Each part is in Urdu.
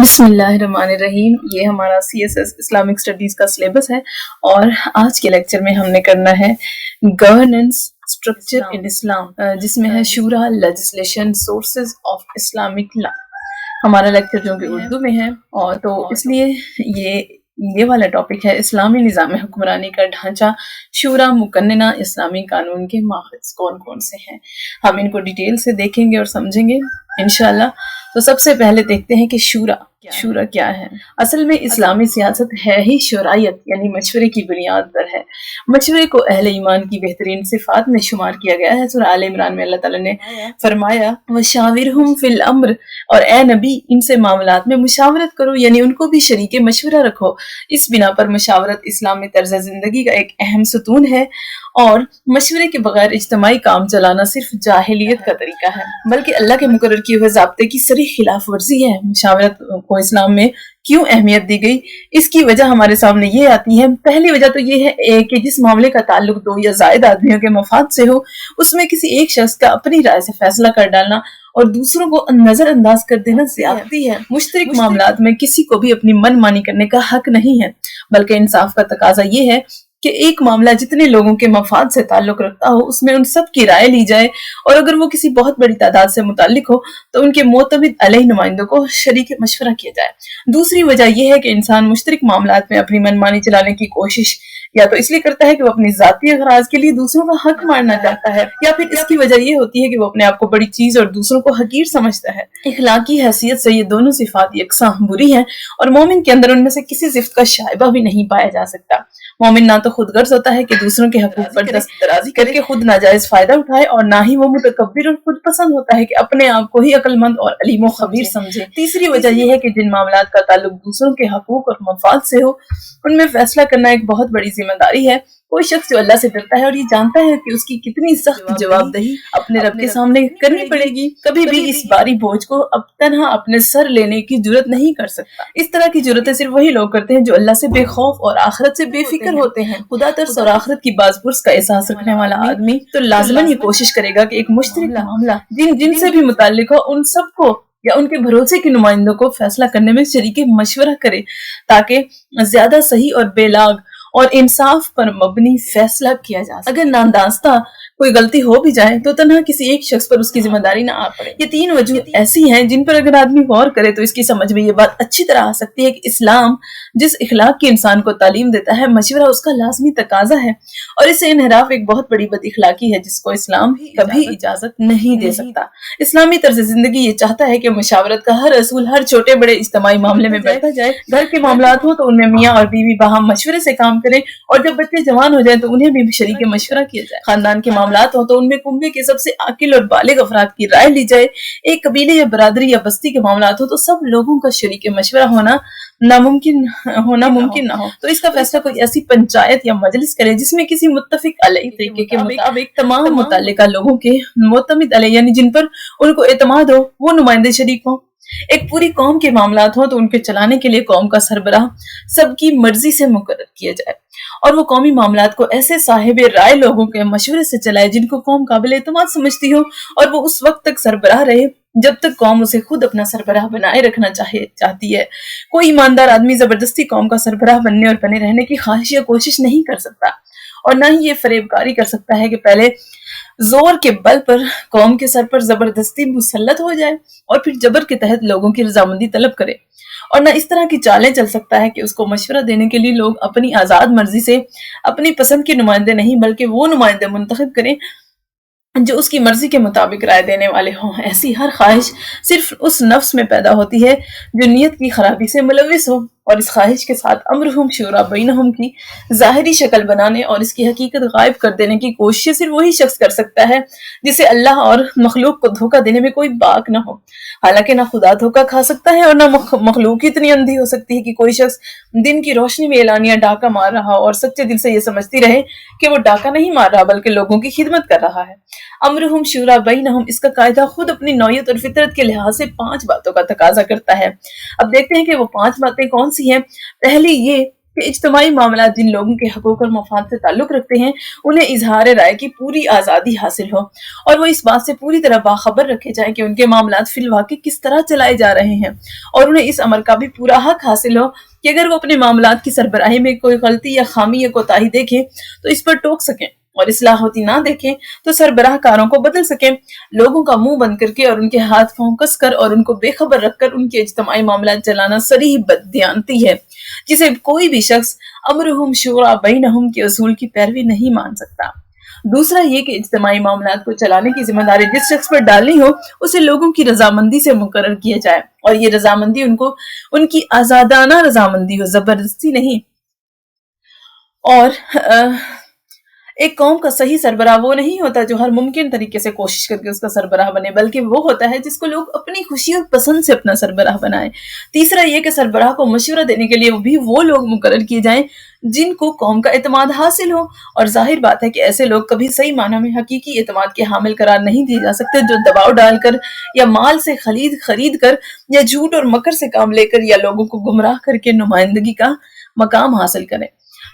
بسم اللہ الرحمن الرحیم۔ یہ ہمارا CSS اسلامک اسٹڈیز کا سلیبس ہے اور آج کے لیکچر میں ہم نے کرنا ہے گورننس اسٹرکچر ان اسلام، جس میں ہے شورا، legislation, sources of Islamic law. ہمارا لیکچر جو کہ اردو میں ہے اور تو اس لیے یہ والا ٹاپک ہے اسلامی نظام حکمرانی کا ڈھانچہ، شورا مقننہ اسلامی قانون کے ماخذ کون کون سے ہیں۔ ہم ان کو ڈیٹیل سے دیکھیں گے اور سمجھیں گے انشاءاللہ۔ تو سب سے پہلے دیکھتے ہیں کہ شورا کیا ہے۔ اصل میں اسلامی سیاست ہے ہی شورائیت، یعنی مشورے کی بنیاد پر ہے۔ مشورے کو اہل ایمان کی بہترین صفات میں شمار کیا گیا ہے۔ سورہ آل عمران میں اللہ تعالیٰ نے فرمایا وَشَاوِرْهُمْ فِي الْأَمْرِ، اور اے نبی ان سے معاملات میں مشاورت کرو، یعنی ان کو بھی شریک مشورہ رکھو۔ اس بنا پر مشاورت اسلامی طرز زندگی کا ایک اہم ستون ہے اور مشورے کے بغیر اجتماعی کام چلانا صرف جاہلیت کا طریقہ ہے، بلکہ اللہ کے مقرر کیے ہوئے ضابطے کی صریح خلاف ورزی ہے۔ مشاورت کو اسلام میں کیوں اہمیت دی گئی، اس کی وجہ ہمارے سامنے یہ آتی ہے۔ پہلی وجہ تو یہ ہے کہ جس معاملے کا تعلق دو یا زائد آدمیوں کے مفاد سے ہو، اس میں کسی ایک شخص کا اپنی رائے سے فیصلہ کر ڈالنا اور دوسروں کو نظر انداز کر دینا زیادتی ہے۔ مشترک معاملات میں کسی کو بھی اپنی من مانی کرنے کا حق نہیں ہے، بلکہ انصاف کا تقاضا یہ ہے کہ ایک معاملہ جتنے لوگوں کے مفاد سے تعلق رکھتا ہو اس میں ان سب کی رائے لی جائے، اور اگر وہ کسی بہت بڑی تعداد سے متعلق ہو تو ان کے معتمد علیہ نمائندوں کو شریک مشورہ کیا جائے۔ دوسری وجہ یہ ہے کہ انسان مشترک معاملات میں اپنی من مانی چلانے کی کوشش یا تو اس لیے کرتا ہے کہ وہ اپنی ذاتی اغراض کے لیے دوسروں کا حق مارنا چاہتا ہے، یا پھر اس کی وجہ یہ ہوتی ہے کہ وہ اپنے آپ کو بڑی چیز اور دوسروں کو حقیر سمجھتا ہے۔ اخلاقی حیثیت سے یہ دونوں صفات یکساں بری ہیں اور مومن کے اندر ان میں سے کسی صفت کا شائبہ بھی نہیں پایا جا سکتا۔ مومن نہ تو خود غرض ہوتا ہے کہ دوسروں کے حقوق پر دست درازی کر کے خود ناجائز فائدہ اٹھائے، اور نہ ہی وہ متکبر اور خود پسند ہوتا ہے کہ اپنے آپ کو ہی عقل مند اور علیم و خبیر سمجھے۔ تیسری وجہ یہ ہے کہ جن معاملات کا تعلق دوسروں کے حقوق اور مفاد سے ہو ان میں فیصلہ کرنا ایک بہت بڑی ذمہ داری ہے۔ کوئی شخص جو اللہ سے ڈرتا ہے اور یہ جانتا ہے کہ اس کی کتنی سخت جواب دہی اپنے رب کے سامنے کرنی پڑے گی، کبھی بھی اس باری بوجھ کو اب تنہا اپنے سر لینے کی جرت نہیں کر سکتا۔ اس طرح کی جرتیں صرف وہی لوگ کرتے ہیں جو اللہ سے بے خوف اور آخرت سے بے فکر ہوتے ہیں۔ خدا ترس اور آخرت کی باز پرس کا احساس رکھنے والا آدمی تو لازماً یہ کوشش کرے گا کہ ایک مشترک معاملہ جن سے بھی متعلق ہو ان سب کو یا ان کے بھروسے کے نمائندوں کو فیصلہ کرنے میں شریک مشورہ کرے، تاکہ زیادہ صحیح اور بے لاگ اور انصاف پر مبنی فیصلہ کیا جا سکے۔ اگر نادانستہ کوئی غلطی ہو بھی جائے تو تنہا کسی ایک شخص پر اس کی ذمہ داری نہ آ پڑے۔ یہ تین وجوہ ایسی ہیں جن پر اگر آدمی غور کرے تو اس کی سمجھ میں یہ بات اچھی طرح آ سکتی ہے کہ اسلام جس اخلاق کی انسان کو تعلیم دیتا ہے، مشورہ اس کا لازمی تقاضا ہے، اور اس سے انحراف ایک بہت بڑی بد اخلاقی ہے جس کو اسلام کبھی اجازت نہیں دے سکتا۔ اسلامی طرز زندگی یہ چاہتا ہے کہ مشاورت کا ہر اصول ہر چھوٹے بڑے اجتماعی معاملے میں بیٹھا جائے۔ گھر کے معاملات ہوں تو ان میں میاں اور بیوی باہم مشورے سے کام کریں، اور جب بچے جوان ہو جائیں تو انہیں بھی شریک مشورہ کیا جائے۔ خاندان کے معاملات ہوں تو ان میں کنبے کے سب سے عاقل اور بالغ افراد کی رائے لی جائے۔ ایک قبیلے یا برادری یا بستی کے معاملات ہوں تو سب لوگوں کا شریک مشورہ ہونا ممکن نہ ہو، تو اس کا فیصلہ کوئی ایسی پنچایت یا مجلس کرے جس میں کسی متفق علیہ طریقے کے مطابق تمام متعلقہ لوگوں کے معتمد علیہ، یعنی جن پر ان کو اعتماد ہو، وہ نمائندے شریک ہوں۔ ایک پوری قوم کے معاملات ہوں تو ان کے چلانے کے لیے قوم کا سربراہ سب کی مرضی سے مقرر کیا جائے، اور وہ قومی معاملات کو ایسے صاحب رائے لوگوں کے مشورے سے چلائے جن کو قوم قابل اعتماد سمجھتی ہو، اور وہ اس وقت تک سربراہ رہے جب تک قوم اسے خود اپنا سربراہ بنائے رکھنا چاہتی ہے۔ کوئی ایماندار آدمی زبردستی قوم کا سربراہ بننے اور بنے رہنے کی خواہش یا کوشش نہیں کر سکتا، اور نہ ہی یہ فریب کاری کر سکتا ہے کہ پہلے زور کے بل پر قوم کے سر پر زبردستی مسلط ہو جائے اور پھر جبر کے تحت لوگوں کی رضامندی طلب کرے، اور نہ اس طرح کی چالیں چل سکتا ہے کہ اس کو مشورہ دینے کے لیے لوگ اپنی آزاد مرضی سے اپنی پسند کے نمائندے نہیں بلکہ وہ نمائندے منتخب کریں جو اس کی مرضی کے مطابق رائے دینے والے ہوں۔ ایسی ہر خواہش صرف اس نفس میں پیدا ہوتی ہے جو نیت کی خرابی سے ملوث ہو، اور اس خواہش کے ساتھ امرہم شورا بینہم کی ظاہری شکل بنانے اور اس کی حقیقت غائب کر دینے کی کوشش صرف وہی شخص کر سکتا ہے جسے اللہ اور مخلوق کو دھوکہ دینے میں کوئی باک نہ ہو۔ حالانکہ نہ خدا دھوکہ کھا سکتا ہے اور نہ مخلوق اتنی اندھی ہو سکتی ہے کہ کوئی شخص دن کی روشنی میں اعلانیہ ڈاکہ مار رہا اور سچے دل سے یہ سمجھتی رہے کہ وہ ڈاکہ نہیں مار رہا بلکہ لوگوں کی خدمت کر رہا ہے۔ امرہم شورا بینہم، اس کا قاعدہ خود اپنی نوعیت اور فطرت کے لحاظ سے 5 باتوں کا تقاضا کرتا ہے۔ اب دیکھتے ہیں کہ وہ 5 باتیں کون سی ہیں۔ پہلی یہ کہ اجتماعی معاملات جن لوگوں کے حقوق اور مفاد سے تعلق رکھتے ہیں انہیں اظہار رائے کی پوری آزادی حاصل ہو اور وہ اس بات سے پوری طرح باخبر رکھے جائیں کہ ان کے معاملات فی الواقع کس طرح چلائے جا رہے ہیں، اور انہیں اس امر کا بھی پورا حق حاصل ہو کہ اگر وہ اپنے معاملات کی سربراہی میں کوئی غلطی یا خامی یا کوتاہی دیکھیں تو اس پر ٹوک سکیں، اور اصلاح ہوتی نہ دیکھیں تو سربراہ کاروں کو بدل سکیں۔ لوگوں کا منہ بند کر کے اور ان کے ہاتھ پاؤں کس کر اور ان کو بے خبر رکھ کر ان کے اجتماعی معاملات چلانا صریح بددیانتی ہے، جسے کوئی بھی شخص امرہم شورا بینہم کے اصول کی پیروی نہیں مان سکتا۔ دوسرا یہ کہ اجتماعی معاملات کو چلانے کی ذمہ داری جس شخص پر ڈالنی ہو اسے لوگوں کی رضامندی سے مقرر کیا جائے، اور یہ رضامندی ان کی آزادانہ رضامندی ہو، زبردستی نہیں۔ اور ایک قوم کا صحیح سربراہ وہ نہیں ہوتا جو ہر ممکن طریقے سے کوشش کر کے اس کا سربراہ بنے، بلکہ وہ ہوتا ہے جس کو لوگ اپنی خوشی اور پسند سے اپنا سربراہ بنائیں۔ تیسرا یہ کہ سربراہ کو مشورہ دینے کے لیے بھی وہ لوگ مقرر کیے جائیں جن کو قوم کا اعتماد حاصل ہو، اور ظاہر بات ہے کہ ایسے لوگ کبھی صحیح معنی میں حقیقی اعتماد کے حامل قرار نہیں دیے جا سکتے، جو دباؤ ڈال کر یا مال سے خرید کر یا جھوٹ اور مکر سے کام لے کر یا لوگوں کو گمراہ کر کے نمائندگی کا مقام حاصل کریں۔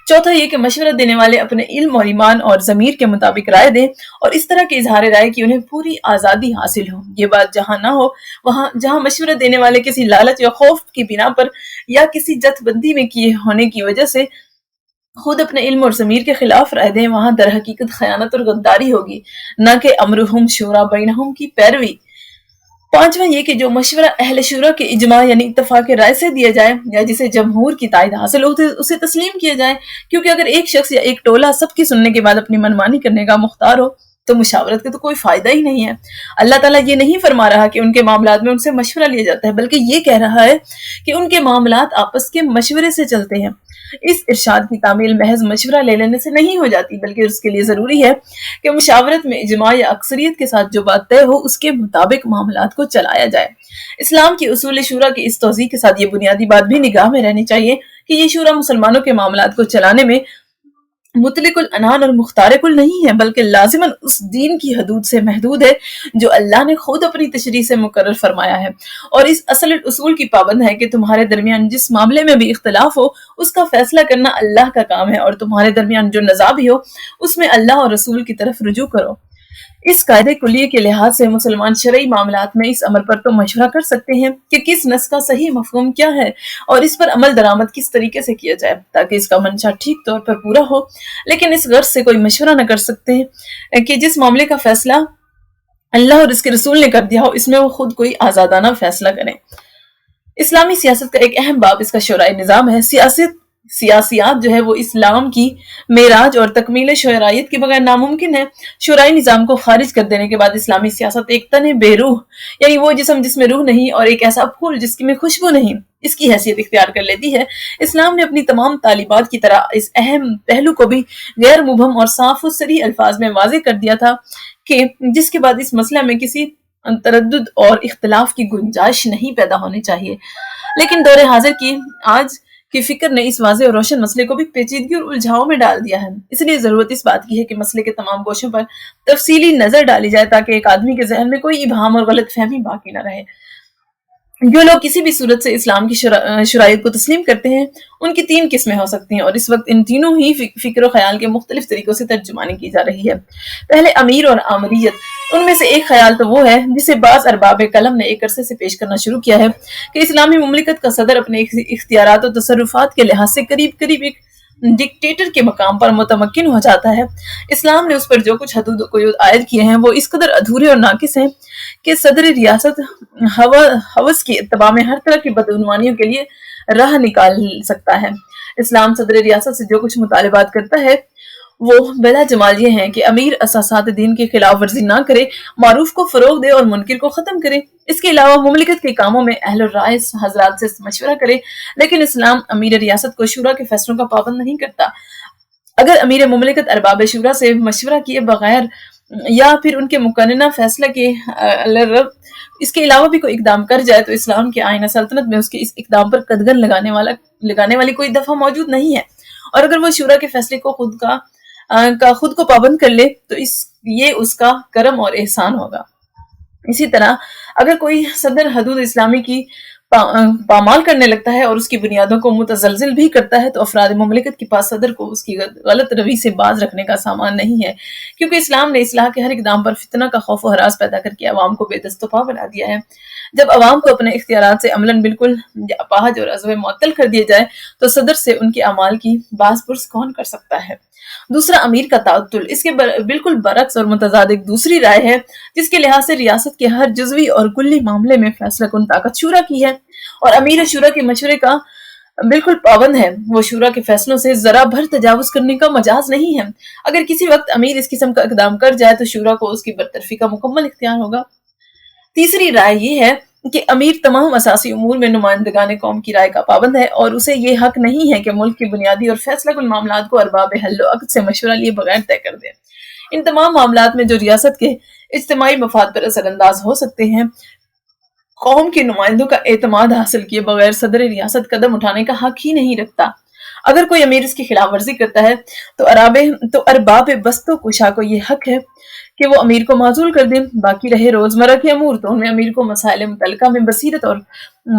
چوتھا یہ کہ مشورہ دینے والے اپنے علم اور ایمان اور ضمیر کے مطابق رائے دیں، اور اس طرح کے اظہار رائے کی انہیں پوری آزادی حاصل ہو۔ یہ بات جہاں نہ ہو وہاں جہاں مشورہ دینے والے کسی لالچ یا خوف کی بنا پر یا کسی جتھ بندی میں کیے ہونے کی وجہ سے خود اپنے علم اور ضمیر کے خلاف رائے دیں، وہاں در حقیقت خیانت اور غداری ہوگی، نہ کہ امرہم شورا بینہم کی پیروی۔ پانچواں یہ کہ جو مشورہ اہل شورا کے اجماع یعنی اتفاق رائے سے دیا جائے یا جسے جمہور کی تائید حاصل ہو اسے تسلیم کیا جائے، کیونکہ اگر ایک شخص یا ایک ٹولہ سب کی سننے کے بعد اپنی منمانی کرنے کا مختار ہو تو مشاورت کا تو کوئی فائدہ ہی نہیں ہے۔ اللہ تعالیٰ یہ نہیں فرما رہا کہ ان کے معاملات میں ان سے مشورہ لیا جاتا ہے، بلکہ یہ کہہ رہا ہے کہ ان کے معاملات آپس کے مشورے سے چلتے ہیں۔ اس ارشاد کی تعمیل محض مشورہ لے لینے سے نہیں ہو جاتی، بلکہ اس کے لیے ضروری ہے کہ مشاورت میں اجماع یا اکثریت کے ساتھ جو بات طے ہو اس کے مطابق معاملات کو چلایا جائے۔ اسلام کی اصول شورا کی اس توضیح کے ساتھ یہ بنیادی بات بھی نگاہ میں رہنی چاہیے کہ یہ شورا مسلمانوں کے معاملات کو چلانے میں مطلق العنان اور مختار کل نہیں ہے، بلکہ لازماً اس دین کی حدود سے محدود ہے جو اللہ نے خود اپنی تشریع سے مقرر فرمایا ہے، اور اس اصل اصول کی پابند ہے کہ تمہارے درمیان جس معاملے میں بھی اختلاف ہو اس کا فیصلہ کرنا اللہ کا کام ہے، اور تمہارے درمیان جو نزاع بھی ہو اس میں اللہ اور رسول کی طرف رجوع کرو۔ اس قاعدے کلیے کے لحاظ سے مسلمان شرعی معاملات میں اس امر پر تو مشورہ کر سکتے ہیں کہ کس نص کا صحیح مفہوم کیا ہے اور اس پر عمل درآمد کس طریقے سے کیا جائے تاکہ اس کا منشا ٹھیک طور پر پورا ہو، لیکن اس غرض سے کوئی مشورہ نہ کر سکتے ہیں کہ جس معاملے کا فیصلہ اللہ اور اس کے رسول نے کر دیا ہو اس میں وہ خود کوئی آزادانہ فیصلہ کریں۔ اسلامی سیاست کا ایک اہم باب اس کا شورائے نظام ہے۔ سیاسیات جو ہے وہ اسلام کی معراج اور تکمیل شرعیت کے بغیر ناممکن ہے۔ شورائے نظام کو خارج کر دینے کے بعد اسلامی سیاست ایک تن بے روح یعنی وہ جسم جس میں روح نہیں اور ایک ایسا پھول جس میں خوشبو نہیں اس کی حیثیت اختیار کر لیتی ہے۔ اسلام نے اپنی تمام تعلیمات کی طرح اس اہم پہلو کو بھی غیر مبہم اور صاف و صریح الفاظ میں واضح کر دیا تھا کہ جس کے بعد اس مسئلہ میں کسی تردد اور اختلاف کی گنجائش نہیں پیدا ہونی چاہیے، لیکن دور حاضر کی آج کی فکر نے اس واضح اور روشن مسئلے کو بھی پیچیدگی اور الجھاؤں میں ڈال دیا ہے۔ اس لیے ضرورت اس بات کی ہے کہ مسئلے کے تمام گوشوں پر تفصیلی نظر ڈالی جائے تاکہ ایک آدمی کے ذہن میں کوئی ابہام اور غلط فہمی باقی نہ رہے۔ جو لوگ کسی بھی صورت سے اسلام کی شرائط کو تسلیم کرتے ہیں ان کی 3 قسمیں ہو سکتی ہیں، اور اس وقت ان تینوں ہی فکر و خیال کے مختلف طریقوں سے ترجمانی کی جا رہی ہے۔ پہلے امیر اور آمریت، ان میں سے ایک خیال تو وہ ہے جسے بعض ارباب قلم نے ایک عرصے سے پیش کرنا شروع کیا ہے کہ اسلامی مملکت کا صدر اپنے اختیارات و تصرفات کے لحاظ سے قریب ایک ڈکٹیٹر کے مقام پر متمکن ہو جاتا ہے۔ اسلام نے اس پر جو کچھ حدود و قیود عائد کیے ہیں وہ اس قدر ادھورے اور ناقص ہیں کہ صدر ریاست ہوس کی اتباع میں ہر طرح کی بدعنوانیوں کے لیے راہ نکال سکتا ہے۔ اسلام صدر ریاست سے جو کچھ مطالبات کرتا ہے وہ بلا جمال یہ ہیں کہ امیر اساسات دین کی خلاف ورزی نہ کرے، معروف کو فروغ دے اور منکر کو ختم کرے۔ اس کے علاوہ مملکت کے کاموں میں اہل الرائے حضرات سے مشورہ کرے، لیکن اسلام امیر ریاست کو شورا کے فیصلوں کا پابند نہیں کرتا۔ اگر امیر مملکت ارباب شورا سے مشورہ کیے بغیر یا پھر ان کے مقننہ فیصلہ کے اس کے علاوہ بھی کوئی اقدام کر جائے تو اسلام کے آئین سلطنت میں اس کے اس اقدام پر قدغن لگانے والی کوئی دفعہ موجود نہیں ہے، اور اگر وہ شورا کے فیصلے کو خود کو پابند کر لے تو یہ اس کا کرم اور احسان ہوگا۔ اسی طرح اگر کوئی صدر حدود اسلامی کی پامال کرنے لگتا ہے اور اس کی بنیادوں کو متزلزل بھی کرتا ہے، تو افراد مملکت کے پاس صدر کو اس کی غلط روی سے باز رکھنے کا سامان نہیں ہے، کیونکہ اسلام نے اصلاح کے ہر اقدام پر فتنہ کا خوف و ہراس پیدا کر کے عوام کو بے دست و پا بنا دیا ہے۔ جب عوام کو اپنے اختیارات سے عملاً بالکل اپاہج اور عزو معطل کر دیے جائے تو صدر سے ان کے اعمال کی باز پرس کون کر سکتا ہے؟ دوسرا، امیر کا تعطل۔ اس کے بالکل برعکس اور متضاد ایک دوسری رائے ہے جس کے لحاظ سے ریاست کے ہر جزوی اور کلی معاملے میں فیصلہ کن طاقت شورا کی ہے، اور امیر شورا کے مشورے کا بالکل پابند ہے۔ وہ شورا کے فیصلوں سے ذرا بھر تجاوز کرنے کا مجاز نہیں ہے۔ اگر کسی وقت امیر اس قسم کا اقدام کر جائے تو شورا کو اس کی برطرفی کا مکمل اختیار ہوگا۔ تیسری رائے یہ ہے کہ امیر تمام اساسی امور میں نمائندگان قوم کی رائے کا پابند ہے، اور اسے یہ حق نہیں ہے کہ ملک کے بنیادی اور فیصلہ کن معاملات کو ارباب حل و عقد سے مشورہ لیے بغیر طے کر دے۔ ان تمام معاملات میں جو ریاست کے اجتماعی مفاد پر اثر انداز ہو سکتے ہیں، قوم کے نمائندوں کا اعتماد حاصل کیے بغیر صدر ریاست قدم اٹھانے کا حق ہی نہیں رکھتا۔ اگر کوئی امیر اس کی خلاف ورزی کرتا ہے تو ارباب بست و کشا کو یہ حق ہے کہ وہ امیر کو معزول کر دیں۔ باقی رہے روزمرہ کے امور، تو ان میں امیر کو مسائل متعلقہ میں بصیرت اور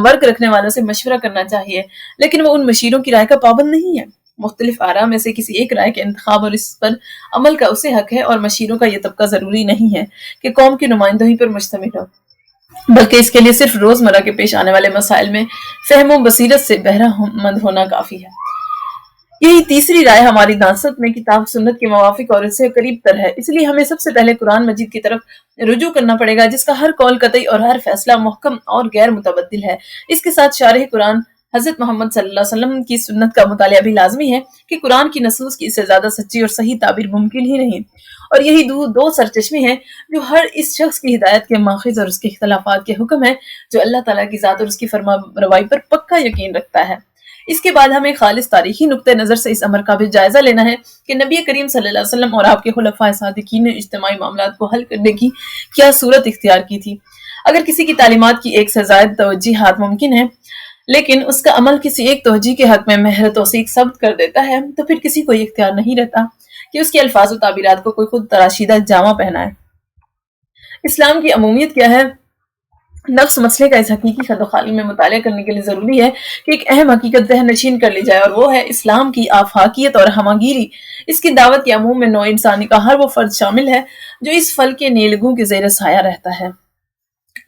ورک رکھنے والوں سے مشورہ کرنا چاہیے، لیکن وہ ان مشیروں کی رائے کا پابند نہیں ہے۔ مختلف آراء میں سے کسی ایک رائے کے انتخاب اور اس پر عمل کا اسے حق ہے، اور مشیروں کا یہ طبقہ ضروری نہیں ہے کہ قوم کے نمائندوں ہی پر مشتمل ہو، بلکہ اس کے لیے صرف روزمرہ کے پیش آنے والے مسائل میں فہم و بصیرت سے بہرہ مند ہونا کافی ہے۔ یہی تیسری رائے ہماری دانست میں کتاب سنت کے موافق اور اس سے قریب تر ہے، اس لیے ہمیں سب سے پہلے قرآن مجید کی طرف رجوع کرنا پڑے گا، جس کا ہر قول قطعی اور ہر فیصلہ محکم اور غیر متبدل ہے۔ اس کے ساتھ شارح قرآن حضرت محمد صلی اللہ علیہ وسلم کی سنت کا مطالعہ بھی لازمی ہے کہ قرآن کی نصوص کی اس سے زیادہ سچی اور صحیح تعبیر ممکن ہی نہیں، اور یہی دو سرچشمے ہیں جو ہر اس شخص کی ہدایت کے ماخذ اور اس کے اختلافات کے حکم ہیں جو اللہ تعالیٰ کی ذات اور اس کی فرما روائی پر پکا یقین رکھتا ہے۔ اس کے بعد ہمیں خالص تاریخی نقطہ نظر سے اس امر کا بھی جائزہ لینا ہے کہ نبی کریم صلی اللہ علیہ وسلم اور آپ کے خلفائے صادقین نے اجتماعی معاملات کو حل کرنے کی کیا صورت اختیار کی تھی۔ اگر کسی کی تعلیمات کی ایک سے زائد توجیہات ممکن ہے، لیکن اس کا عمل کسی ایک توجیہ کے حق میں مہر توثیق ثبت کر دیتا ہے، تو پھر کسی کو اختیار نہیں رہتا کہ اس کے الفاظ و تعبیرات کو کوئی خود تراشیدہ جامہ پہنائے۔ اسلام کی عمومیت کیا ہے؟ نقص مسئلے کا اس حقیقی خد و خالی میں مطالعہ کرنے کے لیے ضروری ہے کہ ایک اہم حقیقت ذہن نشین کر لی جائے، اور وہ ہے اسلام کی آفاقیت اور ہماگیری۔ اس کی دعوت کے عموم میں نوع انسانی کا ہر وہ فرد شامل ہے جو اس پھل کے نیلگوں کے زیر سایہ رہتا ہے۔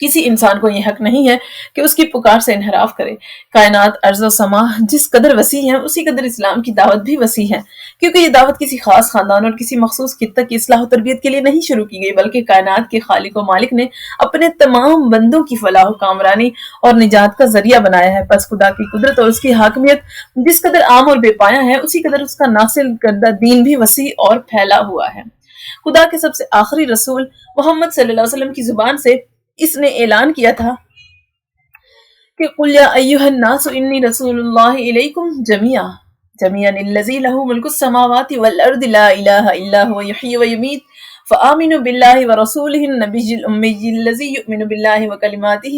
کسی انسان کو یہ حق نہیں ہے کہ اس کی پکار سے انحراف کرے۔ کائنات، ارض و سما جس قدر وسیع ہے، اسی قدر اسلام کی دعوت بھی وسیع ہے، کیونکہ یہ دعوت کسی خاص خاندان اور کسی مخصوص خطہ کی اصلاح و تربیت کے لیے نہیں شروع کی گئی، بلکہ کائنات کے خالق و مالک نے اپنے تمام بندوں کی فلاح و کامرانی اور نجات کا ذریعہ بنایا ہے۔ پس خدا کی قدرت اور اس کی حاکمیت جس قدر عام اور بے پایہ ہے، اسی قدر اس کا ناصل کردہ دین بھی وسیع اور پھیلا ہوا ہے۔ خدا کے سب سے آخری رسول محمد صلی اللہ علیہ وسلم کی زبان سے اس نے اعلان کیا تھا کہ قُلْ يَا أَيُّهَا النَّاسُ إِنِّي رَسُولُ اللَّهِ إِلَيْكُمْ جَمِيعًا الَّذِي لَهُ مُلْكُ السَّمَاوَاتِ وَالْأَرْضِ لَا إِلَٰهَ إِلَّا هُوَ يُحْيِي وَيُمِيتُ فَآمِنُوا بِاللَّهِ وَرَسُولِهِ النَّبِيِّ الْأُمِّيِّ الَّذِي يُؤْمِنُ بِاللَّهِ وَكَلِمَاتِهِ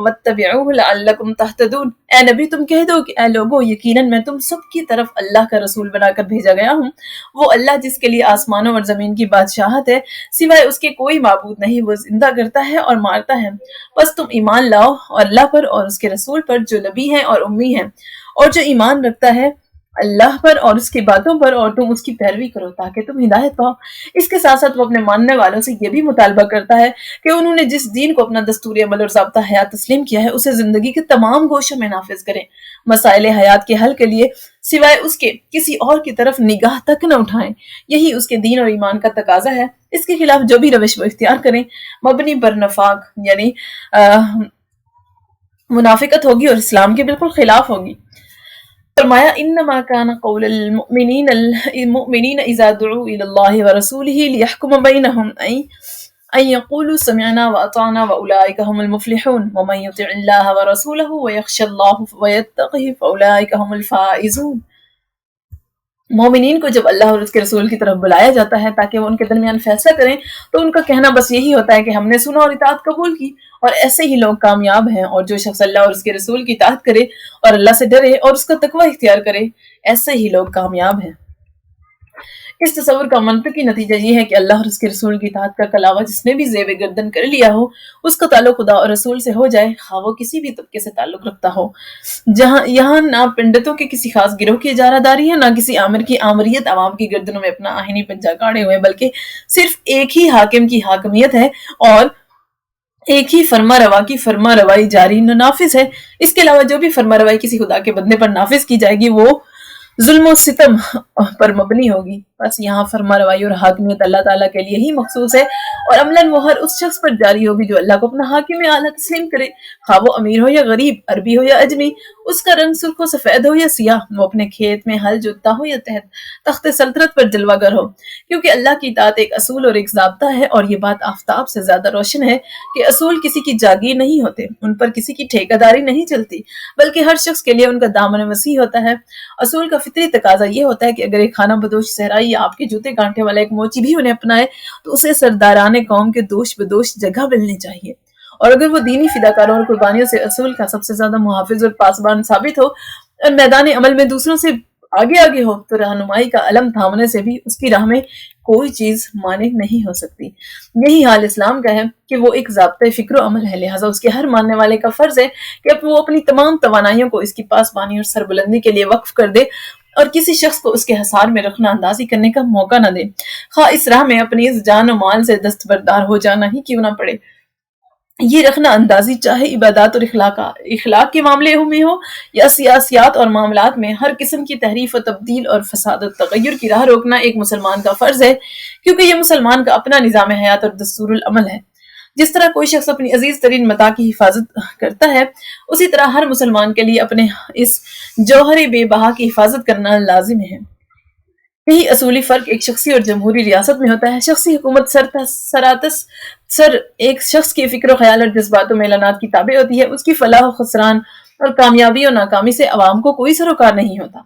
وَاتَّبِعُوهُ لَعَلَّكُمْ تَهْتَدُونَ۔ اے نبی تم کہہ دو کہ اے لوگو، یقیناً میں تم سب کی طرف اللہ کا رسول بنا کر بھیجا گیا ہوں۔ وہ اللہ جس کے لیے آسمانوں اور زمین کی بادشاہت ہے، سوائے اس کے کوئی معبود نہیں، وہ زندہ کرتا ہے اور مارتا ہے۔ بس تم ایمان لاؤ اور اللہ پر اور اس کے رسول پر جو نبی ہیں اور امی ہیں، اور جو ایمان رکھتا ہے اللہ پر اور اس کی باتوں پر، اور تم اس کی پیروی کرو تاکہ تم ہدایت پاؤ۔ اس کے ساتھ ساتھ وہ اپنے ماننے والوں سے یہ بھی مطالبہ کرتا ہے کہ انہوں نے جس دین کو اپنا دستور عمل اور ضابطہ حیات تسلیم کیا ہے، اسے زندگی کے تمام گوشوں میں نافذ کریں، مسائل حیات کے حل کے لیے سوائے اس کے کسی اور کی طرف نگاہ تک نہ اٹھائیں۔ یہی اس کے دین اور ایمان کا تقاضا ہے۔ اس کے خلاف جو بھی روش وہ اختیار کریں، مبنی پر نفاق یعنی منافقت ہوگی اور اسلام کے بالکل خلاف ہوگی۔ فرمایا انما كان قول المؤمنین اذا دعوا الى اللہ ورسولہ لیحکم بینہم ان يقولوا سمعنا واطعنا واولئک هم المفلحون ومن يطع اللہ ورسولہ ويخشى اللہ ويتقه فاولئک هم الفائزون۔ مومنین کو جب اللہ اور اس کے رسول کی طرف بلایا جاتا ہے تاکہ وہ ان کے درمیان فیصلہ کریں، تو ان کا کہنا بس یہی ہوتا ہے کہ ہم نے سنا اور اطاعت قبول کی، اور ایسے ہی لوگ کامیاب ہیں۔ اور جو شخص اللہ اور اس کے رسول کی اطاعت کرے اور اللہ سے ڈرے اور اس کا تقوی اختیار کرے، ایسے ہی لوگ کامیاب ہیں۔ اس تصور کا منطقی نتیجہ یہ ہے کہ اللہ اور اس کے رسول کی اطاعت کا کلاوہ جس نے بھی زیب گردن کر لیا ہو اس کا تعلق خدا اور رسول سے ہو جائے، خواہ وہ کسی بھی طبقے سے تعلق رکھتا ہو۔ یہاں نہ پنڈتوں کے کسی خاص گروہ کی اجارہ داری ہے، نہ کسی آمر کی آمریت عوام کی گردنوں میں اپنا آہنی پنجہ گاڑے ہوئے، بلکہ صرف ایک ہی حاکم کی حاکمیت ہے اور ایک ہی فرما روا کی فرما روائی جاری نافذ ہے۔ اس کے علاوہ جو بھی فرما روائی کسی خدا کے بندے پر نافذ کی جائے گی وہ ظلم و ستم پر مبنی ہوگی۔ بس یہاں فرما روائی اور حاکمیت اللہ تعالیٰ کے لیے ہی مخصوص ہے، اور عملاً وہ ہر اس شخص پر جاری ہوگی جو اللہ کو اپنا حاکم اعلیٰ تسلیم کرے، خواہ وہ امیر ہو یا غریب، عربی ہو یا اجمی، اس کا رنگ سرخ و سفید ہو یا سیاہ، وہ اپنے کھیت میں ہل جوتتا ہو یا تخت سلطنت پر جلوہ گر ہو، کیونکہ اللہ کی اطاعت ایک اصول اور ایک ضابطہ ہے، اور یہ بات آفتاب سے زیادہ روشن ہے کہ اصول کسی کی جاگیر نہیں ہوتے، ان پر کسی کی ٹھیکہ داری نہیں چلتی، بلکہ ہر شخص کے لیے ان کا دامن وسیع ہوتا ہے۔ اصول کا فطری تقاضا یہ ہوتا ہے کہ اگر ایک خانہ بدوش صحرائی یا آپ کے جوتے گانٹھے والا ایک موچی بھی انہیں اپنائے تو اسے سرداران قوم کے دوش بدوش جگہ ملنی چاہیے، اور اگر وہ دینی فداکاروں اور قربانیوں سے اصول کا سب سے زیادہ محافظ اور پاسبان ثابت ہو اور میدان عمل میں دوسروں سے آگے ہو تو رہنمائی کا علم تھامنے سے بھی اس کی راہ میں کوئی چیز مانع نہیں ہو سکتی۔ یہی حال اسلام کا ہے کہ وہ ایک ضابطۂ فکر و عمل ہے، لہٰذا اس کے ہر ماننے والے کا فرض ہے کہ وہ اپنی تمام توانائیوں کو اس کی پاسبانی اور سربلندی کے لیے وقف کر دے اور کسی شخص کو اس کے حصار میں رخنہ اندازی کرنے کا موقع نہ دے، خواہ اس راہ میں اپنی اس جان و مال سے دستبردار ہو جانا ہی کیوں نہ پڑے۔ یہ رخنہ اندازی چاہے عبادات اور اخلاق کے معاملے میں ہو یا سیاسیات اور معاملات میں، ہر قسم کی تحریف و تبدیل اور فساد و تغیر کی راہ روکنا ایک مسلمان کا فرض ہے، کیونکہ یہ مسلمان کا اپنا نظام حیات اور دستور العمل ہے۔ جس طرح کوئی شخص اپنی عزیز ترین متاع کی حفاظت کرتا ہے، اسی طرح ہر مسلمان کے لیے اپنے اس جوہر بے بہا کی حفاظت کرنا لازم ہے۔ یہی اصولی فرق ایک شخصی اور جمہوری ریاست میں ہوتا ہے۔ شخصی حکومت سر ایک شخص کے فکر و خیال اور جذبات و میلانات کی تابع ہوتی ہے، اس کی فلاح و خسران اور کامیابی و ناکامی سے عوام کو کوئی سروکار نہیں ہوتا۔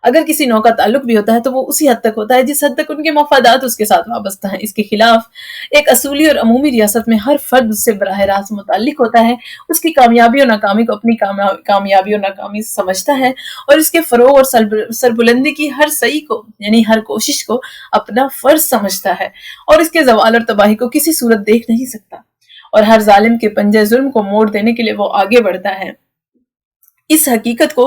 اگر کسی نوع کا تعلق بھی ہوتا ہے تو وہ اسی حد تک ہوتا ہے جس حد تک ان کے مفادات اس کے ساتھ وابستہ ہیں۔ اس کے خلاف ایک اصولی اور عمومی ریاست میں ہر فرد اس سے براہ راست متعلق ہوتا ہے، اس کی کامیابی اور ناکامی کو اپنی کامیابی اور ناکامی سمجھتا ہے، اور اس کے فروغ اور سربلندی کی ہر سعی کو یعنی ہر کوشش کو اپنا فرض سمجھتا ہے، اور اس کے زوال اور تباہی کو کسی صورت دیکھ نہیں سکتا، اور ہر ظالم کے پنجے ظلم کو موڑ دینے کے لیے وہ آگے بڑھتا ہے۔ اس حقیقت کو